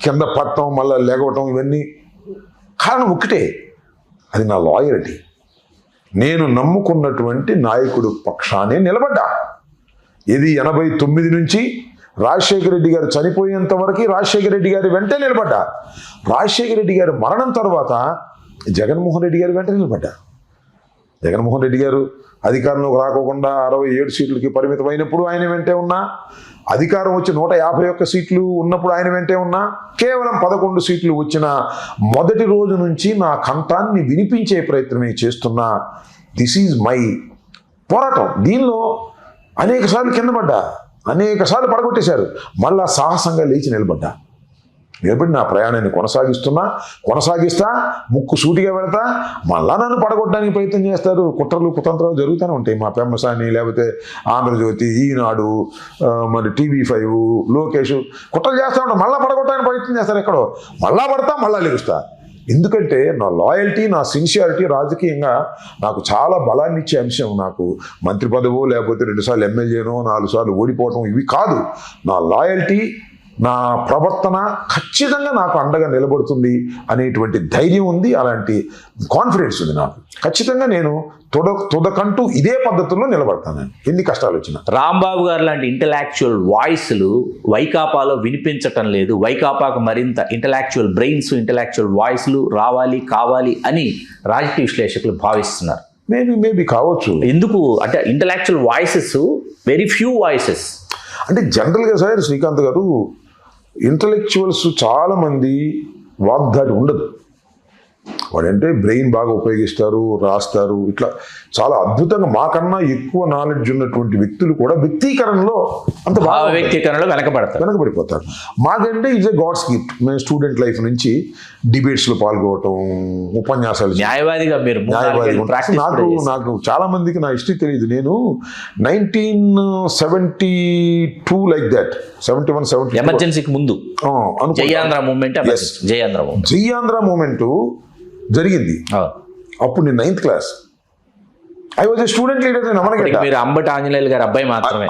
కింద పడటం మళ్ళీ లేగవటం ఇవన్నీ కారణం ఒక్కటే, అది నా లాయల్టీ. నేను నమ్ముకున్నటువంటి నాయకుడు పక్షానే నిలబడ్డా. ఇది 89 నుంచి రాజశేఖర రెడ్డి గారు చనిపోయేంత వరకు రాజశేఖర రెడ్డి గారి వెంటే నిలబడ్డా. రాజశేఖర రెడ్డి గారి మరణం తర్వాత జగన్మోహన్ రెడ్డి గారి వెంట నిలబడ్డా. జగన్మోహన్ రెడ్డి గారు అధికారంలోకి రాకోకుండా 67 సీట్లకి పరిమితమైనప్పుడు ఆయన వెంటే ఉన్నా, అధికారం వచ్చి 151 సీట్లు ఉన్నప్పుడు ఆయన వెంటే ఉన్నా, కేవలం 11 సీట్లు వచ్చిన మొదటి రోజు నుంచి నా కంఠాన్ని వినిపించే ప్రయత్నమే చేస్తున్నా. దిస్ ఈజ్ మై పోరాటం. దీనిలో అనేక సార్లు కింద పడ్డా, అనేక సార్లు పడగొట్టేశారు, మళ్ళా సాహసంగా లేచి నిలబడ్డా. నిలబడి నా ప్రయాణాన్ని కొనసాగిస్తా, ముక్కు సూటిగా పెడతా. మళ్ళా నన్ను పడగొట్టడానికి ప్రయత్నం చేస్తారు, కుట్రలు కుతంత్రాలు జరుగుతూనే ఉంటాయి. మా పెమ్మసాని, లేకపోతే ఆంధ్రజ్యోతి, ఈనాడు, మరి TV5, లోకేష్ కుట్రలు చేస్తూ ఉంటారు, మళ్ళీ పడగొట్టడానికి ప్రయత్నం చేస్తారు. ఎక్కడో మళ్ళా పడతా, మళ్ళా లెగుస్తా. ఎందుకంటే నా లాయల్టీ, నా సిన్సియారిటీ రాజకీయంగా నాకు చాలా బలాన్ని ఇచ్చే అంశం. నాకు మంత్రి పదవో లేకపోతే 2 సార్లు ఎమ్మెల్యేనో 4 సార్లు ఓడిపోవటం ఇవి కాదు. నా లాయల్టీ, నా ప్రవర్తన ఖచ్చితంగా నాకు అండగా నిలబడుతుంది అనేటువంటి ధైర్యం ఉంది, అలాంటి కాన్ఫిడెన్స్ ఉంది నాకు. ఖచ్చితంగా నేను తుదకంటూ ఇదే పద్ధతుల్లో నిలబడతాను ఎన్ని కష్టాలు వచ్చినా. రాంబాబు గారు లాంటి ఇంటలెక్చువల్ వాయిస్లు వైకాపాలో వినిపించటం లేదు. వైకాపాకు మరింత ఇంటలెక్చువల్ బ్రెయిన్స్, ఇంటలెక్చువల్ వాయిస్లు కావాలి అని రాజకీయ విశ్లేషకులు భావిస్తున్నారు. మేబీ కావచ్చు. ఎందుకు అంటే intellectual voices very few voices. అంటే జనరల్గా సార్ శ్రీకాంత్ గారు, ఇంటలెక్చువల్స్ చాలామంది వాగ్దాటి ఉండదు. వాడంటే బ్రెయిన్ బాగా ఉపయోగిస్తారు, రాస్తారు, ఇట్లా చాలా అద్భుతంగా మాకన్నా ఎక్కువ నాలెడ్జ్ ఉన్నటువంటి వ్యక్తులు కూడా వ్యక్తీకరణలో అంత బాగా వ్యక్తీకరణలో వెనకబడిపోతారు. మాకంటే ఇట్స్ ఏ గాడ్స్ గిఫ్ట్. మేము స్టూడెంట్ లైఫ్ నుంచి డిబేట్స్లో పాల్గొనటం, ఉపన్యాసాలు, న్యాయవాదిగా మీరు నాకు చాలా మందికి నా హిస్టరీ తెలియదు. నేను 1972 లైక్ దాట్, 71, 72 ఎమర్జెన్సీకి ముందు జయాంధ్ర మూమెంట్ జరిగింది. అప్పుడు నేను 9th class. I was a student leader. నేను అమనగడ్డ. మీరు అంబటి ఆంజనేయులు గారి అబ్బాయి మాత్రమే.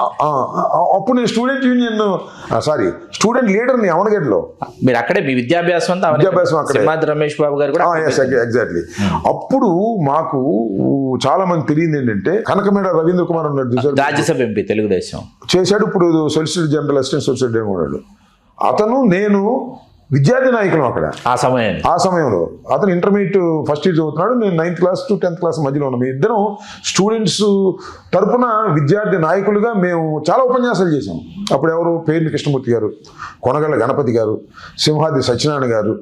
అప్పుడు నేను స్టూడెంట్ లీడర్ని అమనగడ్డలో. మీరు అక్కడే మీ విద్యాభ్యాసం అంతా అక్కడే. రమేష్ బాబు గారు కూడా ఎగ్జాక్ట్లీ. అప్పుడు మాకు చాలా మంది తెలియదు ఏంటంటే, కనకమేడ రవీంద్ర కుమార్ ఉన్నాడు, రాజ్యసభ ఎంపీ తెలుగుదేశం చేశాడు. ఇప్పుడు solicitor general, assistant solicitor general ఉన్నాడు. అతను, నేను విద్యార్థి నాయకులు అక్కడ. ఆ సమయంలో అతను ఇంటర్మీడియట్ ఫస్ట్ ఇయర్ చదువుతున్నాడు, నేను 9th class to 10th class మధ్యలో ఉన్నాం. మీ ఇద్దరం స్టూడెంట్స్ తరపున విద్యార్థి నాయకులుగా మేము చాలా ఉపన్యాసాలు చేసాం. అప్పుడు ఎవరు, పేర్ని కృష్ణమూర్తి గారు, కొనగళ్ళ గణపతి గారు, సింహాద్రి సత్యనారాయణ గారు,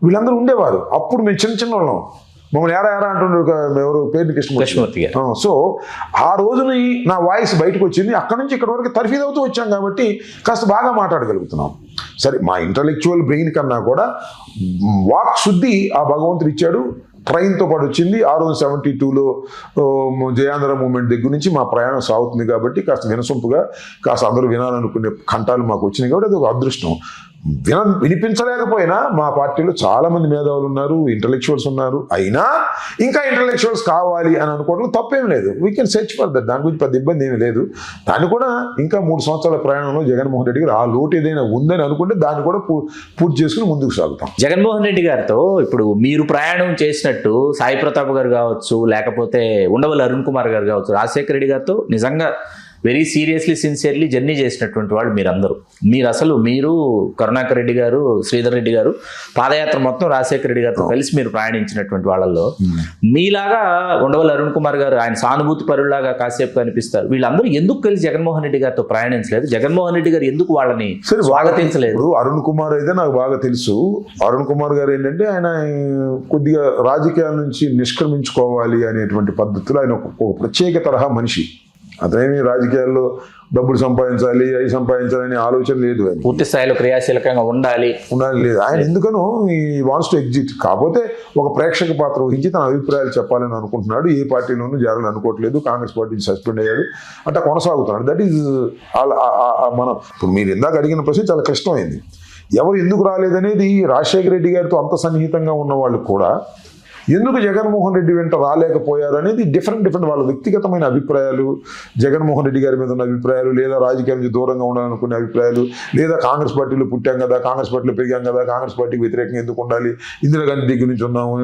వీళ్ళందరూ ఉండేవారు. అప్పుడు మేము చిన్న వాళ్ళం. మమ్మల్ని ఏరా అంటుండ్రు ఎవరు, పేర్ని కృష్ణమూర్తి గారు. సో ఆ రోజుని నా వాయిస్ బయటకు వచ్చింది. అక్కడ నుంచి ఇక్కడ వరకు తర్ఫీదవుతూ వచ్చాం కాబట్టి కాస్త బాగా మాట్లాడగలుగుతున్నాం. సరే, మా ఇంటలెక్చువల్ బ్రెయిన్ కన్నా కూడా వాక్ శుద్ధి ఆ భగవంతుడు ఇచ్చాడు. ట్రైన్తో పాటు వచ్చింది. 1972లో జయాంధ్ర మూమెంట్ దగ్గర నుంచి మా ప్రయాణం సాగుతుంది కాబట్టి కాస్త వినసొంపుగా, కాస్త అందరూ వినాలనుకునే కంఠాలు మాకు వచ్చినాయి కాబట్టి అది ఒక అదృష్టం. వినిపించలేకపోయినా మా పార్టీలో చాలా మంది మేధావులు ఉన్నారు, ఇంటలెక్చువల్స్ ఉన్నారు. అయినా ఇంకా ఇంటలెక్చువల్స్ కావాలి అని అనుకోవడం తప్పేం లేదు. We can search for that. దాని గురించి పెద్ద ఇబ్బంది ఏమీ లేదు. దాన్ని కూడా ఇంకా 3 సంవత్సరాల ప్రయాణంలో జగన్మోహన్ రెడ్డి గారు ఆ లోటు ఏదైనా ఉందని అనుకుంటే దాన్ని కూడా పూర్తి చేసుకుని ముందుకు సాగుతాం. జగన్మోహన్ రెడ్డి గారితో ఇప్పుడు మీరు ప్రయాణం చేసినట్టు సాయి ప్రతాప్ గారు కావచ్చు, లేకపోతే ఉండవల్లి అరుణ్ కుమార్ గారు కావచ్చు, రాజశేఖర రెడ్డి గారితో నిజంగా వెరీ సీరియస్లీ సిన్సియర్లీ జర్నీ చేసినటువంటి వాళ్ళు మీరందరూ. మీరు కరుణాకర్ రెడ్డి గారు, శ్రీధర్ రెడ్డి గారు పాదయాత్ర మొత్తం రాజశేఖర రెడ్డి గారితో కలిసి మీరు ప్రయాణించినటువంటి వాళ్ళల్లో మీలాగా ఉండవల్లి అరుణ్ కుమార్ గారు ఆయన సానుభూతి పరులాగా కాసేపు కనిపిస్తారు. వీళ్ళందరూ ఎందుకు కలిసి జగన్మోహన్ రెడ్డి గారితో ప్రయాణించలేదు? జగన్మోహన్ రెడ్డి గారు ఎందుకు వాళ్ళని స్వాగతించలేదు? అరుణ్ కుమార్ అయితే నాకు బాగా తెలుసు. అరుణ్ కుమార్ గారు ఏంటంటే ఆయన కొద్దిగా రాజకీయాల నుంచి నిష్క్రమించుకోవాలి అనేటువంటి పద్ధతిలో ఆయన ఒక ప్రత్యేక తరహా మనిషి. అతనేమి రాజకీయాల్లో డబ్బులు సంపాదించాలి, అవి సంపాదించాలనే ఆలోచన లేదు. ఆయన పూర్తి స్థాయిలో క్రియాశీలకంగా ఉండాలి లేదు. ఆయన ఎందుకనో ఈ వాంట్స్ టు ఎగ్జిట్. కాకపోతే ఒక ప్రేక్షక పాత్ర వహించి తన అభిప్రాయాలు చెప్పాలని అనుకుంటున్నాడు. ఏ పార్టీలోనూ చేరాలని అనుకోవట్లేదు. కాంగ్రెస్ పార్టీ సస్పెండ్ అయ్యాడు, అట్లా కొనసాగుతున్నాడు. దట్ ఈజ్ మన ఇప్పుడు మీరు ఇందాక అడిగిన ప్రశ్న చాలా క్లిష్టమైంది. ఎవరు ఎందుకు రాలేదనేది రాజశేఖర రెడ్డి గారితో అంత సన్నిహితంగా ఉన్న వాళ్ళు కూడా ఎందుకు జగన్మోహన్ రెడ్డి వెంట రాలేకపోయారు అనేది డిఫరెంట్ వాళ్ళ వ్యక్తిగతమైన అభిప్రాయాలు, జగన్మోహన్ రెడ్డి గారి మీద ఉన్న అభిప్రాయాలు, లేదా రాజకీయాల నుంచి దూరంగా ఉండాలనుకునే అభిప్రాయాలు, లేదా కాంగ్రెస్ పార్టీలో పుట్టాం కదా, కాంగ్రెస్ పార్టీలో పెరిగాం కదా, కాంగ్రెస్ పార్టీకి వ్యతిరేకంగా ఎందుకు ఉండాలి, ఇందిరాగాంధీ దగ్గర నుంచి ఉన్నాము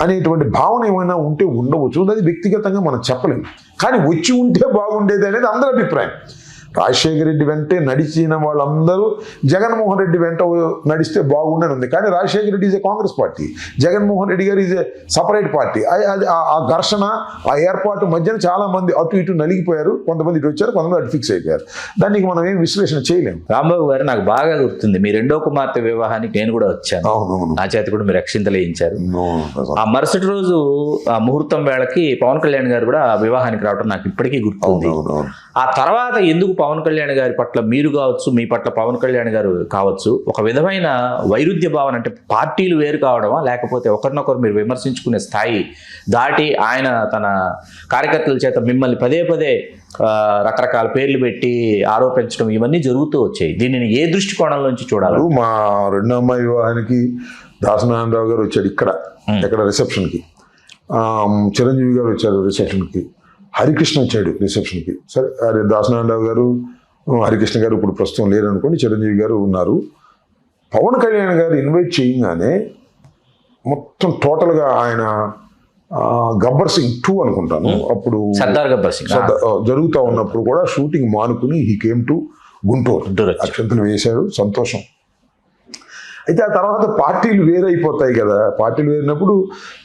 అనేటువంటి భావన ఏమైనా ఉంటే ఉండవచ్చు. అది వ్యక్తిగతంగా మనం చెప్పలేము. కానీ వచ్చి ఉంటే బాగుండేది అనేది అందరి అభిప్రాయం. రాజశేఖర రెడ్డి వెంటే నడిచిన వాళ్ళందరూ జగన్మోహన్ రెడ్డి వెంట నడిస్తే బాగుండని ఉంది. కానీ Rajasekhara Reddy is a Congress party, Jaganmohan Reddy గారు ఈజ్ ఏ సపరేట్ పార్టీ. ఆ ఘర్షణ, ఆ ఏర్పాటు మధ్యన చాలా మంది అటు ఇటు నలిగిపోయారు. కొంతమంది ఇటు వచ్చారు, కొంతమంది అటు ఫిక్స్ అయిపోయారు. దానికి మనం ఏం విశ్లేషణ చేయలేము. రాంబాబు గారు, నాకు బాగా గుర్తుంది మీ రెండో కుమార్తె వివాహానికి నేను కూడా వచ్చాను. అవునవును, నా చేతి కూడా మీరు అక్షింతలు వేయించారు. ఆ మరుసటి రోజు ఆ ముహూర్తం వేళకి పవన్ కళ్యాణ్ గారు కూడా ఆ వివాహానికి రావడం నాకు ఇప్పటికీ గుర్తుంది. ఆ తర్వాత ఎందుకు పవన్ కళ్యాణ్ గారి పట్ల మీరు కావచ్చు, మీ పట్ల పవన్ కళ్యాణ్ గారు కావచ్చు, ఒక విధమైన వైరుధ్య భావన, అంటే పార్టీలు వేరు కావడమా, లేకపోతే ఒకరినొకరు మీరు విమర్శించుకునే స్థాయి దాటి ఆయన తన కార్యకర్తల చేత మిమ్మల్ని పదే రకరకాల పేర్లు పెట్టి ఆరోపించడం ఇవన్నీ జరుగుతూ వచ్చాయి. దీనిని ఏ దృష్టికోణం నుంచి చూడాలి? మా రెండో అమ్మాయి వివాహానికి దాసనారాయణరావు గారు వచ్చాడు ఇక్కడ రిసెప్షన్కి, చిరంజీవి గారు వచ్చారు రిసెప్షన్కి, హరికృష్ణ వచ్చాడు రిసెప్షన్కి. సరే, దాసనారాయణరావు గారు, హరికృష్ణ గారు ఇప్పుడు ప్రస్తుతం లేరు అనుకోండి, చిరంజీవి గారు ఉన్నారు. పవన్ కళ్యాణ్ గారు ఇన్వైట్ చేయగానే మొత్తం టోటల్గా ఆయన గబ్బర్ సింగ్ 2 అనుకుంటాను, అప్పుడు సర్దార్ గబ్బర్ సింగ్ జరుగుతూ ఉన్నప్పుడు కూడా షూటింగ్ మానుకుని హీ కేమ్ టు గుంటూరు, అక్షంతలు వేశారు. సంతోషం. అయితే ఆ తర్వాత పార్టీలు వేరైపోతాయి కదా, పార్టీలు వేరినప్పుడు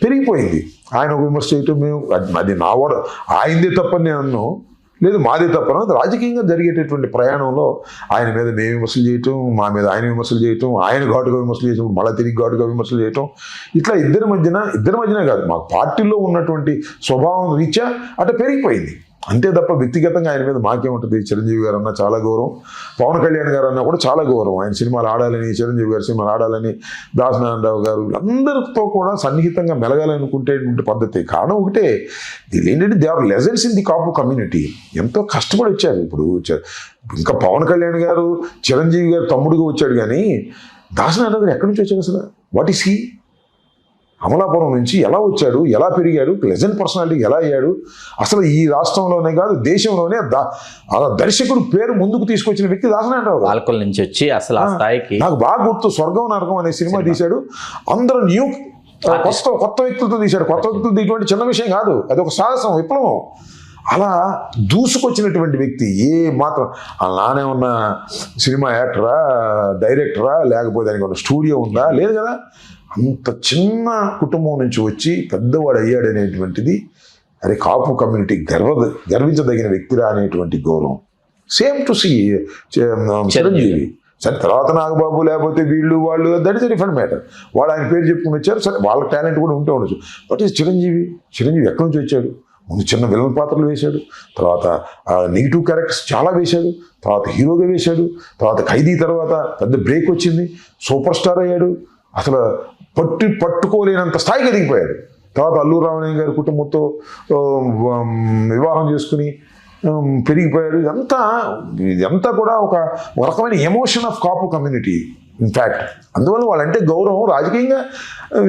పెరిగిపోయింది. ఆయన ఒక విమర్శ చేయటం, మేము అది నా వాడు ఆయనదే తప్పని నేను అన్నాను, లేదు మాదే తప్పను. రాజకీయంగా జరిగేటటువంటి ప్రయాణంలో ఆయన మీద మేము విమర్శలు చేయటం, మా మీద ఆయన విమర్శలు చేయటం, ఆయన ఘాటుగా విమర్శలు చేయటం, మళ్ళీ తిరిగి ఘాటుగా విమర్శలు చేయటం, ఇట్లా ఇద్దరి మధ్యనే కాదు, మాకు పార్టీలో ఉన్నటువంటి స్వభావం రీత్యా అట్లా పెరిగిపోయింది. అంతే తప్ప వ్యక్తిగతంగా ఆయన మీద మాకేముంటుంది. చిరంజీవి గారు అన్న చాలా గౌరవం, పవన్ కళ్యాణ్ గారు అన్న కూడా చాలా గౌరవం. ఆయన సినిమాలు ఆడాలని, చిరంజీవి గారు సినిమాలు ఆడాలని, దాసనారాయణరావు గారు అందరితో కూడా సన్నిహితంగా మెలగాలనుకుంటేటువంటి పద్ధతి. కారణం ఒకటే, దీని ఏంటంటే they are legends in the Kapu community. ఎంతో కష్టపడి వచ్చారు. ఇప్పుడు ఇంకా పవన్ కళ్యాణ్ గారు చిరంజీవి గారు తమ్ముడుగా వచ్చాడు, కానీ దాసనారాయణరావు గారు ఎక్కడి నుంచి వచ్చాడు అసలు? What is he? అమలాపురం నుంచి ఎలా వచ్చాడు, ఎలా పెరిగాడు, లెజెండ్ పర్సనాలిటీ ఎలా అయ్యాడు? అసలు ఈ రాష్ట్రంలోనే కాదు దేశంలోనే దర్శకుడు పేరు ముందుకు తీసుకొచ్చిన వ్యక్తి దాసనారాయణరావు. పాలకుల నుంచి వచ్చి అసలు ఆ స్థాయికి నాకు బాగా గుర్తు, స్వర్గం నరకం అనే సినిమా తీశాడు. అందరూ కొత్త వ్యక్తులతో తీశాడు. కొత్త వ్యక్తులతో ఇటువంటి చిన్న విషయం కాదు, అది ఒక సాహసం, విప్లవం. అలా దూసుకొచ్చినటువంటి వ్యక్తి. ఏ మాత్రం నానే ఉన్న సినిమా యాక్టరా, డైరెక్టరా, లేకపోతే దానికి ఉన్న స్టూడియో ఉందా? లేదు కదా. అంత చిన్న కుటుంబం నుంచి వచ్చి పెద్దవాడు అయ్యాడనేటువంటిది, అరే కాపు కమ్యూనిటీ గర్వించదగిన వ్యక్తిరా అనేటువంటి గౌరవం. Same to see Chiranjeevi. సరే, తర్వాత నాగబాబు లేకపోతే వాళ్ళు దట్ ఇస్ డిఫరెంట్ మ్యాటర్. వాళ్ళు ఆయన పేరు చెప్పుకుని వచ్చారు. సరే, వాళ్ళ టాలెంట్ కూడా ఉంటే ఉండొచ్చు. బట్ చిరంజీవి ఎక్కడి నుంచి వచ్చాడు? ముందు చిన్న విలన్ పాత్రలు వేశాడు, తర్వాత నెగిటివ్ క్యారెక్టర్స్ చాలా వేశాడు, తర్వాత హీరోగా వేశాడు, తర్వాత ఖైదీ తర్వాత పెద్ద బ్రేక్ వచ్చింది, సూపర్ స్టార్ అయ్యాడు. అసలు పట్టుకోలేనంత స్థాయికి ఎదిగిపోయాడు. తర్వాత అల్లు రామయ్య గారి కుటుంబంతో వివాహం చేసుకుని పెరిగిపోయాడు. ఇదంతా కూడా ఒక రకమైన emotion of Kapu community in fact. అందువల్ల వాళ్ళంటే గౌరవం. రాజకీయంగా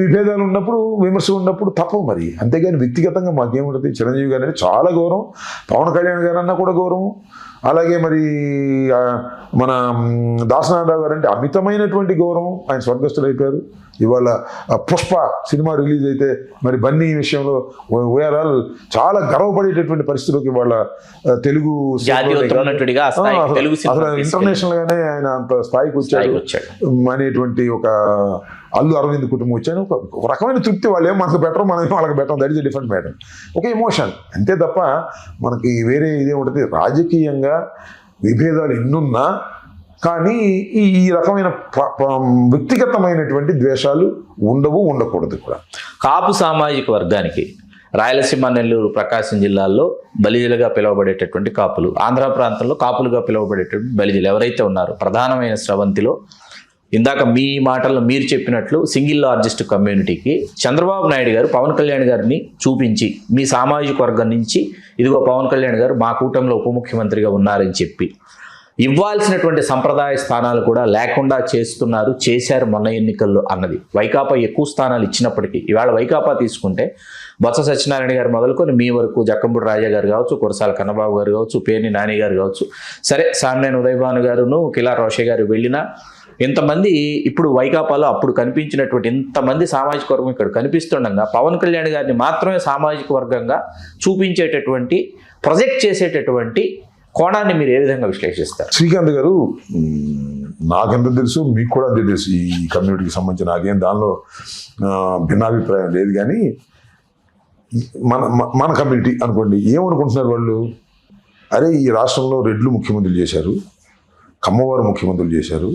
విభేదాలు ఉన్నప్పుడు, విమర్శలు ఉన్నప్పుడు తప్పవు మరి. అంతేగాని వ్యక్తిగతంగా మాకేముంటుంది. చిరంజీవి గారు అంటే చాలా గౌరవం, పవన్ కళ్యాణ్ గారు అన్నా కూడా గౌరవం. అలాగే మరి మన దాసనారాయణరావు గారు అంటే అమితమైనటువంటి గౌరవం. ఆయన స్వర్గస్థులు అయిపోయారు. ఇవాళ పుష్ప సినిమా రిలీజ్ అయితే మరి బన్నీ విషయంలో ఓవరాల్ చాలా గర్వపడేటటువంటి పరిస్థితిలోకి వాళ్ళ తెలుగు అసలు ఇంటర్నేషనల్ గానే ఆయన అంత స్థాయికి వచ్చాడు అనేటువంటి ఒక అల్లు అరవింద్ కుటుంబం వచ్చాను. ఒక రకమైన తృప్తి. వాళ్ళు ఏమో మనకు బెటర్, మనం వాళ్ళకి better, that is different matter. ఒక ఎమోషన్ అంతే తప్ప మనకి వేరే ఇదే ఉంటుంది. రాజకీయంగా విభేదాలు ఎన్నున్నా కానీ ఈ రకమైన వ్యక్తిగతమైనటువంటి ద్వేషాలు ఉండకూడదు కూడా. కాపు సామాజిక వర్గానికి రాయలసీమ, నెల్లూరు, ప్రకాశం జిల్లాల్లో బలిజలుగా పిలువబడేటటువంటి కాపులు, ఆంధ్ర ప్రాంతంలో కాపులుగా పిలువబడేటటువంటి బలిజలు ఎవరైతే ఉన్నారో, ప్రధానమైన స్రవంతిలో ఇందాక మీ మాటల్లో మీరు చెప్పినట్లు సింగిల్ లార్జెస్ట్ కమ్యూనిటీకి చంద్రబాబు నాయుడు గారు పవన్ కళ్యాణ్ గారిని చూపించి, మీ సామాజిక వర్గం నుంచి ఇదిగో పవన్ కళ్యాణ్ గారు మా కూటమిలో ఉప ముఖ్యమంత్రిగా ఉన్నారని చెప్పి ఇవ్వాల్సినటువంటి సంప్రదాయ స్థానాలు కూడా లేకుండా చేశారు మొన్న ఎన్నికల్లో అన్నది. వైకాపా ఎక్కువ స్థానాలు ఇచ్చినప్పటికీ ఇవాళ వైకాపా తీసుకుంటే బొత్స సత్యనారాయణ గారు మొదలుకొని మీ వరకు జక్కంపూడి రాజా గారు కావచ్చు, కురసాల కన్నబాబు గారు కావచ్చు, పేర్ని నాని గారు కావచ్చు, సరే సామ్నేని ఉదయభాను గారును కిలా రోషే గారు వెళ్ళినా ఇంతమంది ఇప్పుడు వైకాపాలో అప్పుడు కనిపించినటువంటి ఇంతమంది సామాజిక వర్గం ఇక్కడ కనిపిస్తుండగా పవన్ కళ్యాణ్ గారిని మాత్రమే సామాజిక వర్గంగా చూపించేటటువంటి ప్రొజెక్ట్ చేసేటటువంటి కోణాన్ని మీరు ఏ విధంగా విశ్లేషిస్తారు? శ్రీకాంత్ గారు, నాకెంత తెలుసు, మీకు కూడా అంతే తెలుసు ఈ కమ్యూనిటీకి సంబంధించి. నాకేం దానిలో భిన్నాభిప్రాయం లేదు. కానీ మన కమ్యూనిటీ అనుకోండి, ఏమనుకుంటున్నారు వాళ్ళు? అరే ఈ రాష్ట్రంలో రెడ్లు ముఖ్యమంత్రులు చేశారు, కమ్మవారు ముఖ్యమంత్రులు చేశారు,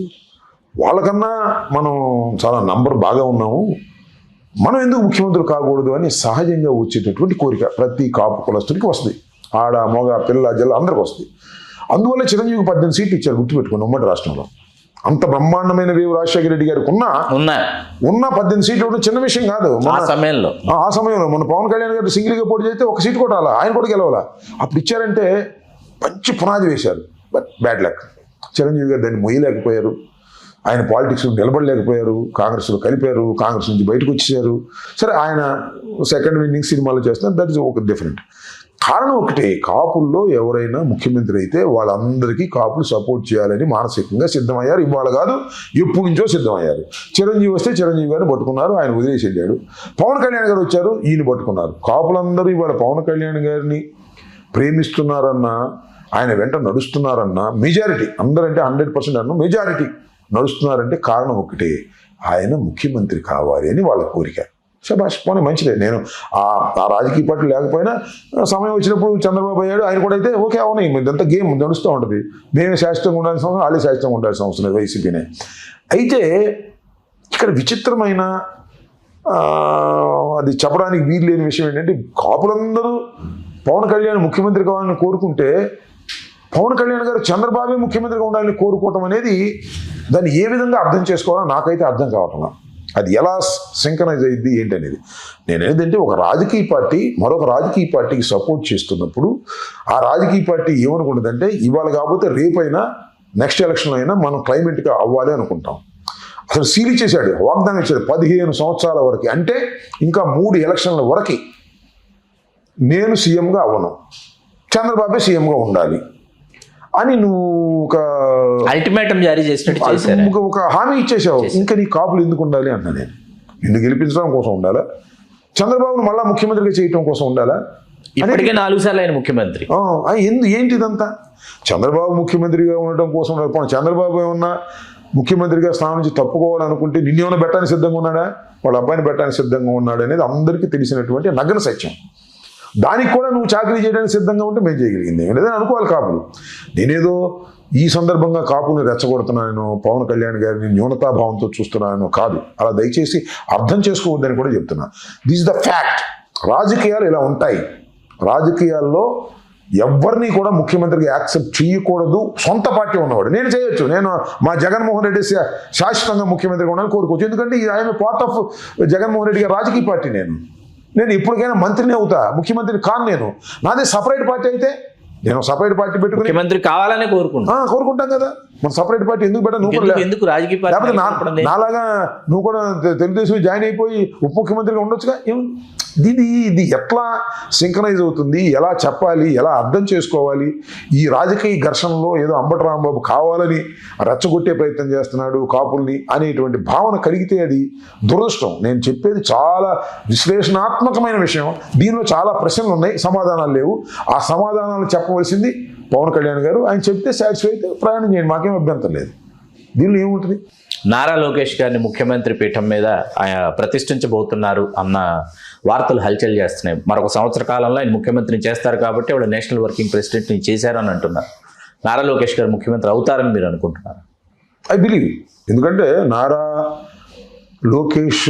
వాళ్ళకన్నా మనం చాలా నంబర్ బాగా ఉన్నాము, మనం ఎందుకు ముఖ్యమంత్రులు కాకూడదు అని సహజంగా వచ్చేటటువంటి కోరిక ప్రతి కాపు కులస్తుడికి వస్తుంది. ఆడ మగ పిల్ల జల్ల అందరికి వస్తుంది. అందువల్ల చిరంజీవికి 18 సీట్లు ఇచ్చారు, గుర్తుపెట్టుకోండి. ఉమ్మడి రాష్ట్రంలో అంత బ్రహ్మాండమైన వేవు రాజశేఖర రెడ్డి గారికి ఉన్న 18 సీట్లు కూడా చిన్న విషయం కాదు. ఆ సమయంలో మన పవన్ కళ్యాణ్ గారు సింగిల్గా పోటీ చేస్తే ఒక సీటు కొట్టాలా, ఆయన కూడా గెలవాలా. అప్పుడు ఇచ్చారంటే మంచి పునాది వేశారు. బట్ బ్యాడ్ లక్, చిరంజీవి గారు దాన్ని మొయ్యలేకపోయారు. ఆయన పాలిటిక్స్ నిలబడలేకపోయారు, కాంగ్రెస్లో కలిపారు, కాంగ్రెస్ నుంచి బయటకు వచ్చేసారు. సరే, ఆయన సెకండ్ విన్నింగ్ సినిమాలో చేస్తున్నారు, దట్ ఈస్ ఒక డిఫరెంట్. కారణం ఒకటే, కాపుల్లో ఎవరైనా ముఖ్యమంత్రి అయితే వాళ్ళందరికీ కాపులు సపోర్ట్ చేయాలని మానసికంగా సిద్ధమయ్యారు. ఇవాళ కాదు, ఎప్పటి నుంచో సిద్ధమయ్యారు. చిరంజీవి వస్తే చిరంజీవి గారిని పట్టుకున్నారు, ఆయన వదిలేసి వెళ్ళాడు. పవన్ కళ్యాణ్ గారు వచ్చారు, ఈయన పట్టుకున్నారు. కాపులందరూ ఇవాళ పవన్ కళ్యాణ్ గారిని ప్రేమిస్తున్నారన్నా, ఆయన వెంట నడుస్తున్నారన్నా, మెజారిటీ, అందరంటే 100% అన్న మెజారిటీ నడుస్తున్నారంటే కారణం ఒకటే, ఆయన ముఖ్యమంత్రి కావాలి అని వాళ్ళ కోరిక. శభాష్, పోనీ మంచిదే. నేను ఆ రాజకీయ పార్టీ లేకపోయినా సమయం వచ్చినప్పుడు చంద్రబాబు అయ్యాడు, ఆయన కూడా అయితే ఓకే అవును, ఇదంతా గేమ్ నడుస్తూ ఉంటుంది. మేమే శాశ్వతంగా ఉండాల్సిన అవసరం, వాళ్ళే శాశ్వతంగా ఉండాల్సిన అవసరం లేదు, వైసీపీనే. అయితే ఇక్కడ విచిత్రమైన అది చెప్పడానికి వీలు లేని విషయం ఏంటంటే, కాపులందరూ పవన్ కళ్యాణ్ ముఖ్యమంత్రి కావాలని కోరుకుంటే పవన్ కళ్యాణ్ గారు చంద్రబాబే ముఖ్యమంత్రిగా ఉండాలని కోరుకోవటం అనేది, దాన్ని ఏ విధంగా అర్థం చేసుకోవాలో నాకైతే అర్థం కావట్లా. అది ఎలా సింక్రనైజ్ అయ్యింది ఏంటనేది. నేను ఏంటంటే, ఒక రాజకీయ పార్టీ మరొక రాజకీయ పార్టీకి సపోర్ట్ చేస్తున్నప్పుడు ఆ రాజకీయ పార్టీ ఏమనుకుంటుందంటే, ఇవాళ కాకపోతే రేపైనా నెక్స్ట్ ఎలక్షన్లో అయినా మనం క్లైమేట్గా అవ్వాలి అనుకుంటాం. అసలు సీల్ ఇచ్చేసాడు, వాగ్దానం ఇచ్చాడు 15 సంవత్సరాల వరకు, అంటే ఇంకా 3 ఎలక్షన్ల వరకు నేను సీఎంగా అవ్వను, చంద్రబాబే సీఎంగా ఉండాలి అని నువ్వు ఒక అల్టిమేటం జారీ చేసినట్టు ఒక హామీ ఇచ్చేసావు. ఇంకా నీ కాపులు ఎందుకు ఉండాలి అన్నా. నేను నిన్ను గెలిపించడం కోసం ఉండాలా, చంద్రబాబును మళ్ళా ముఖ్యమంత్రిగా చేయటం కోసం ఉండాలా? ఇప్పటికే 4 సార్లు ఆయన ముఖ్యమంత్రి. ఏంటి ఇదంతా? చంద్రబాబు ముఖ్యమంత్రిగా ఉండటం కోసం ఉండాలి. చంద్రబాబు ఏమన్నా ముఖ్యమంత్రిగా స్థానం నుంచి తప్పుకోవాలనుకుంటే నిన్నేమన్నా పెట్టడానికి సిద్ధంగా ఉన్నాడా, వాళ్ళ అబ్బాయిని పెట్టడానికి సిద్ధంగా ఉన్నాడు అనేది అందరికీ తెలిసినటువంటి నగ్న సత్యం. దానికి కూడా నువ్వు చాకరీ చేయడానికి సిద్ధంగా ఉంటే మేము చేయగలిగింది లేదని అనుకోవాలి కాపులు. నేనేదో ఈ సందర్భంగా కాపుని రెచ్చగొడుతున్నాను, పవన్ కళ్యాణ్ గారిని న్యూనతాభావంతో చూస్తున్నాను కాదు. అలా దయచేసి అర్థం చేసుకోవద్దని కూడా చెప్తున్నా. This is the fact. రాజకీయాలు ఇలా ఉంటాయి. రాజకీయాల్లో ఎవరిని కూడా ముఖ్యమంత్రిగా యాక్సెప్ట్ చేయకూడదు. సొంత పార్టీ ఉన్నవాడు నేను చేయొచ్చు, నేను మా జగన్మోహన్ రెడ్డి శాశ్వతంగా ముఖ్యమంత్రిగా ఉండాలని కోరుకోవచ్చు. ఎందుకంటే I'm part of Jaganmohan Reddy గారి రాజకీయ పార్టీ. నేను ఇప్పటికైనా మంత్రిని అవుతా, ముఖ్యమంత్రిని కాను. నేను నాదే సపరేట్ పార్టీ అయితే నేను సపరేట్ పార్టీ పెట్టుకుని ముఖ్యమంత్రి కావాలని కోరుకుంటాం కదా. మన సపరేట్ పార్టీ ఎందుకు పెట్టా? నువ్వు ఎందుకు రాజకీయ పార్టీ నాలాగా నువ్వు కూడా తెలుగుదేశం జాయిన్ అయిపోయి ఉప ముఖ్యమంత్రిగా ఉండొచ్చుగా. ఇది ఎట్లా సింక్రనైజ్ అవుతుంది, ఎలా చెప్పాలి, ఎలా అర్థం చేసుకోవాలి? ఈ రాజకీయ ఘర్షణలో ఏదో అంబటి రాంబాబు కావాలని రెచ్చగొట్టే ప్రయత్నం చేస్తున్నాడు కాపుల్ని అనేటువంటి భావన కలిగితే అది దురదృష్టం. నేను చెప్పేది చాలా విశ్లేషణాత్మకమైన విషయం. దీనిలో చాలా ప్రశ్నలు ఉన్నాయి, సమాధానాలు లేవు. ఆ సమాధానాలు చెప్పవలసింది పవన్ కళ్యాణ్ గారు. ఆయన చెప్తే సాటిస్ఫై అయితే ప్రయాణం చేయండి, మాకేం అభ్యంతరం లేదు. దీనిలో ఏముంటుంది? నారా లోకేష్ గారిని ముఖ్యమంత్రి పీఠం మీద ఆయన ప్రతిష్ఠించబోతున్నారు అన్న వార్తలు హల్చల్ చేస్తున్నాయి. మరొక సంవత్సర కాలంలో ఆయన ముఖ్యమంత్రిని చేస్తారు కాబట్టి వాళ్ళు నేషనల్ వర్కింగ్ ప్రెసిడెంట్ని చేశారని అంటున్నారు. నారా లోకేష్ గారు ముఖ్యమంత్రి అవుతారని మీరు అనుకుంటున్నారు? I believe. ఎందుకంటే నారా లోకేష్